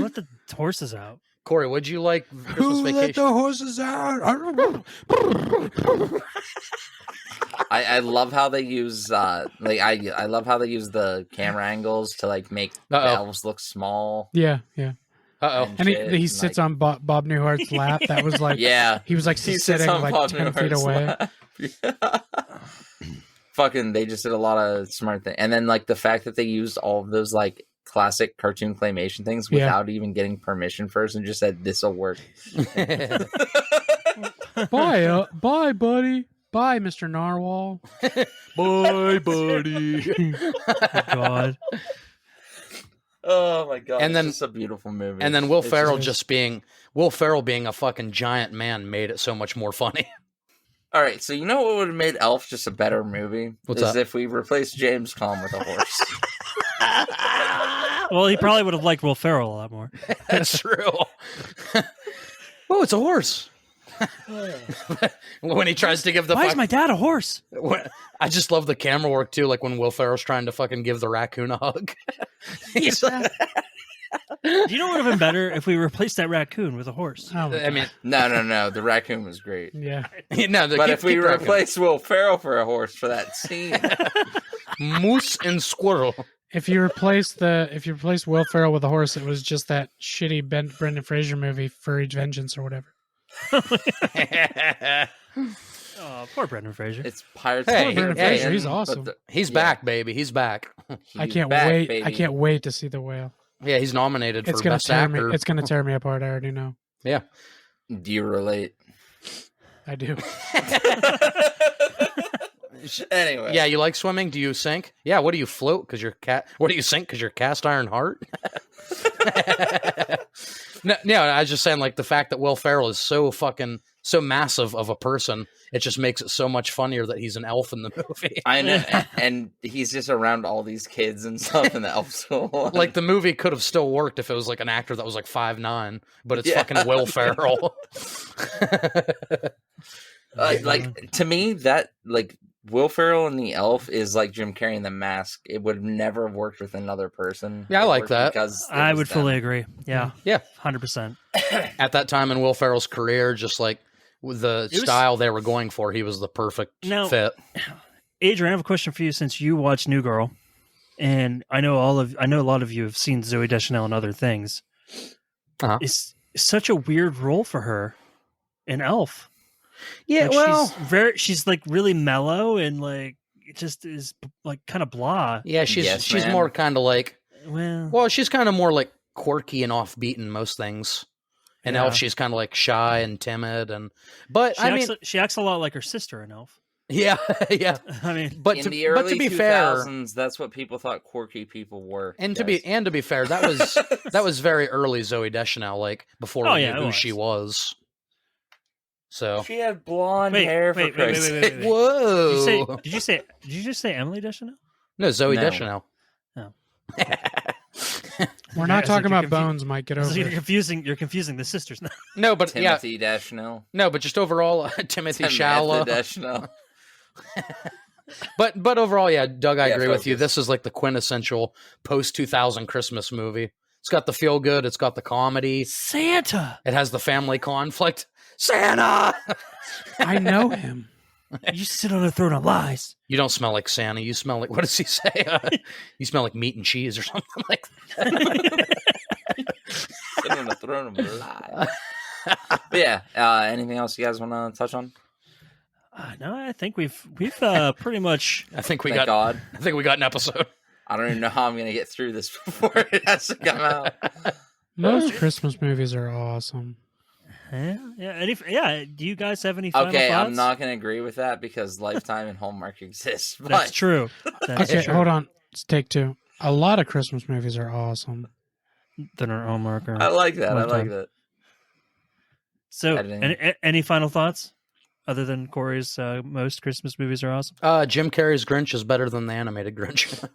let the horses out. Corey, would you like Christmas Vacation? horses out? I love how they use like I love how they use the camera angles to like make the Uh-oh. elves look small. Yeah, yeah. Uh-oh. And shit, he sits like- on Bob Newhart's lap. That was like, Yeah. he was like He sits sitting on like Bob 10 feet Newhart's away. lap. Fucking, they just did a lot of smart things. And then like the fact that they used all of those like classic cartoon claymation things Yeah. without even getting permission first and just said this'll work. Bye, buddy. Bye, Mr. Narwhal. Bye, buddy. Oh, God. Oh my god! And then- it's just a beautiful movie. And then Will It's Ferrell Will Ferrell being a fucking giant man made it so much more funny. All right, so you know what would have made Elf just a better movie? What's is that? if we replaced James Caan with a horse. Well, he probably would have liked Will Ferrell a lot more. That's true. Oh, it's a horse. When he tries to give the Why is my dad a horse? I just love the camera work too, like when Will Ferrell's trying to fucking give the raccoon a hug. He's like, Do you know what would have been better if we replaced that raccoon with a horse? Oh, my I mean, No. The raccoon was great. yeah. no, But if we replace Will Ferrell for a horse for that scene, moose and squirrel. If you replace Will Ferrell with a horse, it was just that shitty Brendan Fraser movie, Furry Vengeance or whatever. Oh, poor Brendan Fraser. it's Pirates. Hey, of the Brendan hey, Fraser, he's Caribbean, awesome. but He's Yeah. back, baby. He's back. I he's can't back, wait. baby. I can't wait to see The Whale. Yeah, he's nominated It's for gonna best tear actor. me. It's gonna tear me apart. I already know. Yeah. Do you relate? I do. Anyway, Yeah, you like swimming? Do you sink? Yeah, what do you float? Because you're What do you sink? Because you're cast iron heart? No, I was just saying, like, the fact that Will Ferrell is so massive of a person, it just makes it so much funnier that he's an elf in the movie. I know, and he's just around all these kids and stuff in the elf school. Like, the movie could have still worked if it was like an actor that was like 5'9", but it's Yeah. fucking Will Ferrell. like to me, that like Will Ferrell in the Elf is like Jim Carrey in The Mask. It would have never worked with another person. Yeah, I It like worked that. because it I was would them. fully agree. Yeah. Yeah. 100%. At that time in Will Ferrell's career, just like with the It was- style they were going for, he was the perfect Now- fit. Adrian, I have a question for you since you watched New Girl, and I know a lot of you have seen Zooey Deschanel and other things. Uh-huh. It's such a weird role for her in Elf. Yeah, Like, she's like really mellow and like it just is like kind of blah. yeah, she's Yes, man. more kind of like, Well, she's kind of more like quirky and offbeat in most things. In Yeah. Elf, she's kind of like shy and timid, but she acts a lot like her sister in Elf. yeah, yeah. I mean, But in to, the but early to be fair, 2000s, that's what people thought quirky people were. and to guys. be fair, that was very early Zoe Deschanel, like before Oh, we yeah, knew it who was. she was. So She had blonde Wait, hair. wait, for wait, Christ's wait, wait, sake. wait. whoa, Did you just say Emily Deschanel? no, Zoe No. Deschanel. Oh. We're I not was talking like, about Bones, Mike. Get So over you're it. confusing the sisters now. No, but Timothy Deschanel. no, but just overall, Timothy Chalamet. Deschanel. But overall, yeah, Doug, I Yeah, agree with you. focus. This is like the quintessential post 2000 Christmas movie. It's got the feel good. It's got the comedy. Santa. It has the family conflict. Santa. I know him. You sit on a throne of lies. You don't smell like Santa. You smell like, what does he say? You smell like meat and cheese or something like that. Sitting on the throne of lies. But yeah, anything else you guys want to touch on? No, I think we've pretty much. I think we Thank got. God. I think we got an episode. I don't even know how I'm going to get through this before it has to come out. Most Christmas movies are awesome. Yeah. Do you guys have any final Okay, thoughts? I'm not going to agree with that because Lifetime and Hallmark exist. But That's true. That's Okay, true. hold on. Let's take two. A lot of Christmas movies are awesome. Then our Hallmark. I like that. I like Lifetime. that. So, Editing. any final thoughts other than Corey's? Most Christmas movies are awesome. Jim Carrey's Grinch is better than the animated Grinch.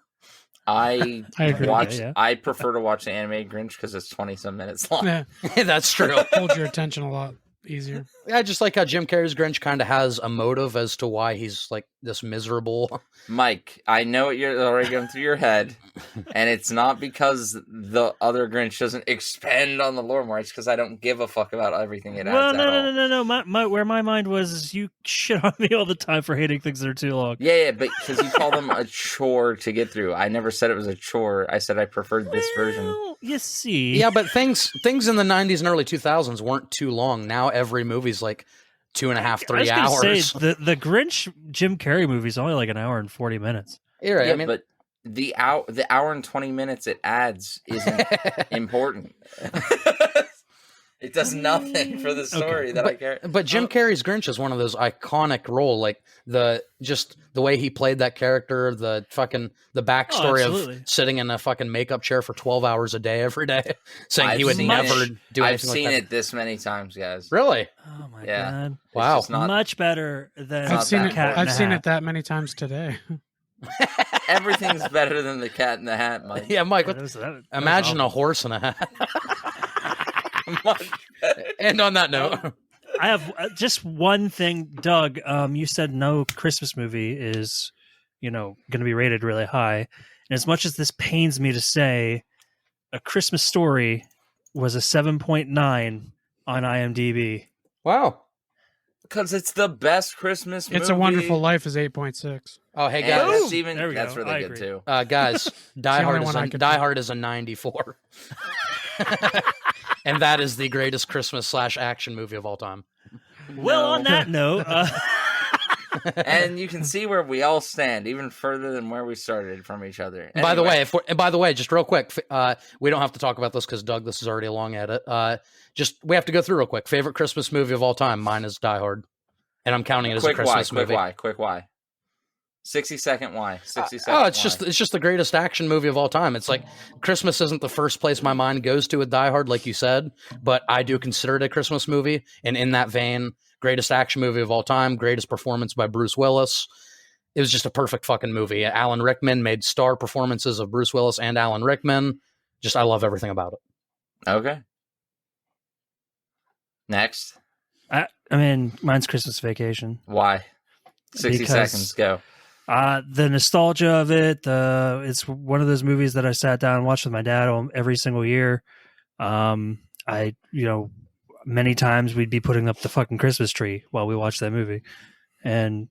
I I agree. watch. Yeah. I prefer to watch the animated Grinch because it's 20-some minutes long. Yeah, That's true. hold your attention a lot easier. I just like how Jim Carrey's Grinch kind of has a motive as to why he's like this miserable. Mike, I know what you're already going through your head, and it's not because the other Grinch doesn't expand on the lore more. It's because I don't give a fuck about everything it adds. Well, at all. no. My where my mind was is you shit on me all the time for hating things that are too long. Yeah, but because you call them a chore to get through. I never said it was a chore. I said I preferred this version. Well, you see. Yeah, but things in the 90s and early 2000s weren't too long. Now every movie's like 2.5, 3 I was gonna hours. say, the Grinch Jim Carrey movie is only like an hour and 40 minutes. You're right. Yeah, I mean, but the hour and 20 minutes it adds isn't important. It does nothing for the story that I care. But Jim Carrey's Grinch is one of those iconic role, like the way he played that character, the backstory of sitting in a fucking makeup chair for 12 hours a day every day, saying he would never do anything I've seen like that. it this many times, guys. Really? Oh my Yeah. god! Wow. Much better than I've seen it. Cat in I've the seen Hat. it that many times today. Everything's better than the Cat in the Hat, Mike. Yeah, Mike. Yeah, that was Imagine a awful. horse in a hat. Much better. And on that note, I have just one thing, Doug. You said no Christmas movie is, going to be rated really high. And as much as this pains me to say, A Christmas Story was a 7.9 on IMDb. wow. Because it's the best Christmas movie. It's a Wonderful Life is 8.6. Oh, hey And guys, that's go. really I good agree. too. guys, Die the only Hard one I could Die do. Hard is a 94, and that is the greatest Christmas / action movie of all time. Well, on that note, And you can see where we all stand, even further than where we started from each other. And by the way, just real quick, we don't have to talk about this because Doug, this is already a long edit. We have to go through real quick. Favorite Christmas movie of all time? Mine is Die Hard, and I'm counting it as a Christmas movie. Quick why? 60-second why? 60-second. It's just the greatest action movie of all time. It's like Christmas isn't the first place my mind goes to with Die Hard, like you said, but I do consider it a Christmas movie, and in that vein, greatest action movie of all time, greatest performance by Bruce Willis. It was just a perfect fucking movie. Alan Rickman made star performances of Bruce Willis and Alan Rickman. I love everything about it. Okay. Next. I mean, mine's Christmas Vacation. Why? 60 Because- seconds, go. The nostalgia of it. It's one of those movies that I sat down and watched with my dad every single year. Many times we'd be putting up the fucking Christmas tree while we watched that movie. And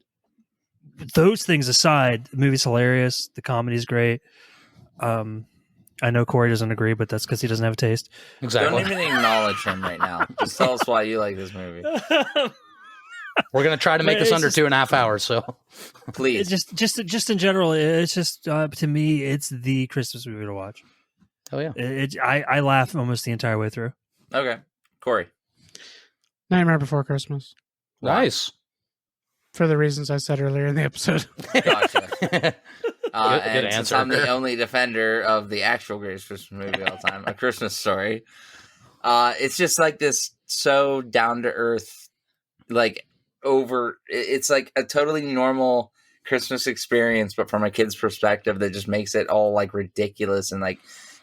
those things aside, the movie's hilarious. The comedy's great. I know Corey doesn't agree, but that's because he doesn't have a taste. Exactly. Don't even acknowledge him right now. Just tell us why you like this movie. We're gonna try to make this under 2.5 hours. So Please. Just in general, it's just to me, it's the Christmas movie to watch. hell yeah. I laugh almost the entire way through. Okay. Corey. Nightmare Before Christmas, Nice. for the reasons I said earlier in the episode. Gotcha. Good And since answer. I'm the only defender of the actual greatest Christmas movie of all time, A Christmas Story, it's just like this so down to earth, it's like a totally normal Christmas experience, but from a kid's perspective, that just makes it all like ridiculous and like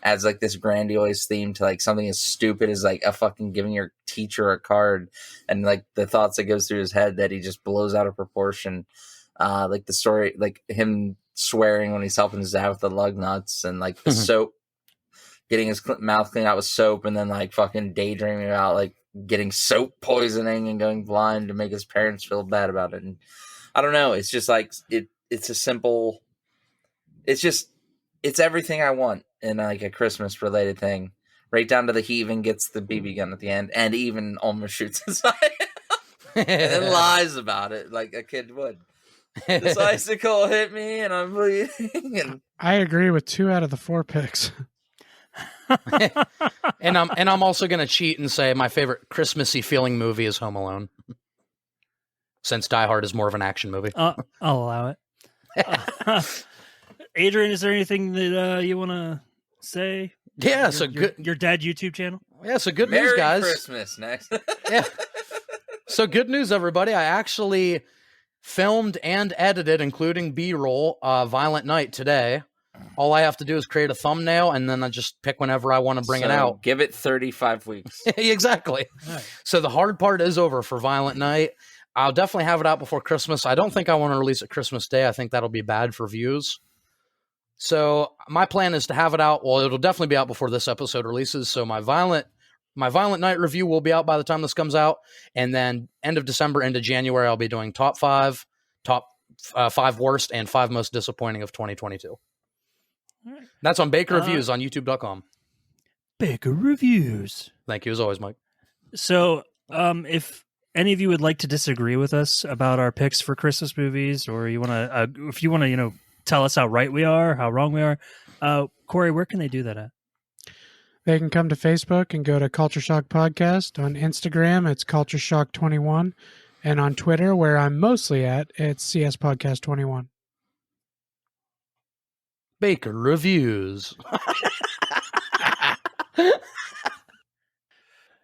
adds like this grandiose theme to like something as stupid as like a fucking giving your teacher a card and like the thoughts that goes through his head that he just blows out of proportion. Like the story, like him swearing when he's helping his dad with the lug nuts and like the soap, getting his mouth cleaned out with soap, and then like fucking daydreaming about like getting soap poisoning and going blind to make his parents feel bad about it. And I don't know. It's just like it's a simple. It's everything I want in like a Christmas related thing, right down to he even gets the BB gun at the end, and even almost shoots inside, and then lies about it like a kid would. This icicle hit me, and I'm bleeding. And I agree with 2 out of the 4 picks. And I'm also gonna cheat and say my favorite Christmassy feeling movie is Home Alone, since Die Hard is more of an action movie. I'll allow it. Adrian, is there anything that you want to say? Yeah, so good. Your dad YouTube channel? Yeah, so good Merry news, guys. Christmas next. Yeah. So good news, everybody. I actually filmed and edited, including B-roll, Violent Night today. All I have to do is create a thumbnail, and then I just pick whenever I want to bring it out. Give it 35 weeks. Exactly. Right. So the hard part is over for Violent Night. I'll definitely have it out before Christmas. I don't think I want to release it Christmas Day. I think that'll be bad for views. So my plan is to have it out. Well, it'll definitely be out before this episode releases. So my Violent Night review will be out by the time this comes out. And then end of December into January, I'll be doing top 5 worst and 5 most disappointing of 2022. All right. That's on Baker Reviews on youtube.com. Baker Reviews. Thank you as always, Mike. So, if any of you would like to disagree with us about our picks for Christmas movies, or you want to, if you want to, tell us how right we are, how wrong we are, Corey, where can they do that at? They can come to Facebook and go to Culture Shock Podcast. On Instagram, it's Culture Shock 21. And on Twitter, where I'm mostly at, it's CS Podcast 21. Baker reviews.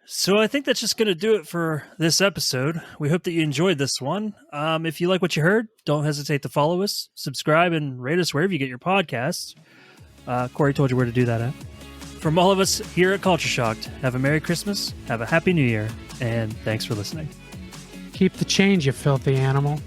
So I think that's just going to do it for this episode. We hope that you enjoyed this one. If you like what you heard, don't hesitate to follow us, subscribe, and rate us wherever you get your podcasts. Corey told you where to do that at. From all of us here at Culture Shocked, have a Merry Christmas, have a Happy New Year, and thanks for listening. Keep the change, you filthy animal.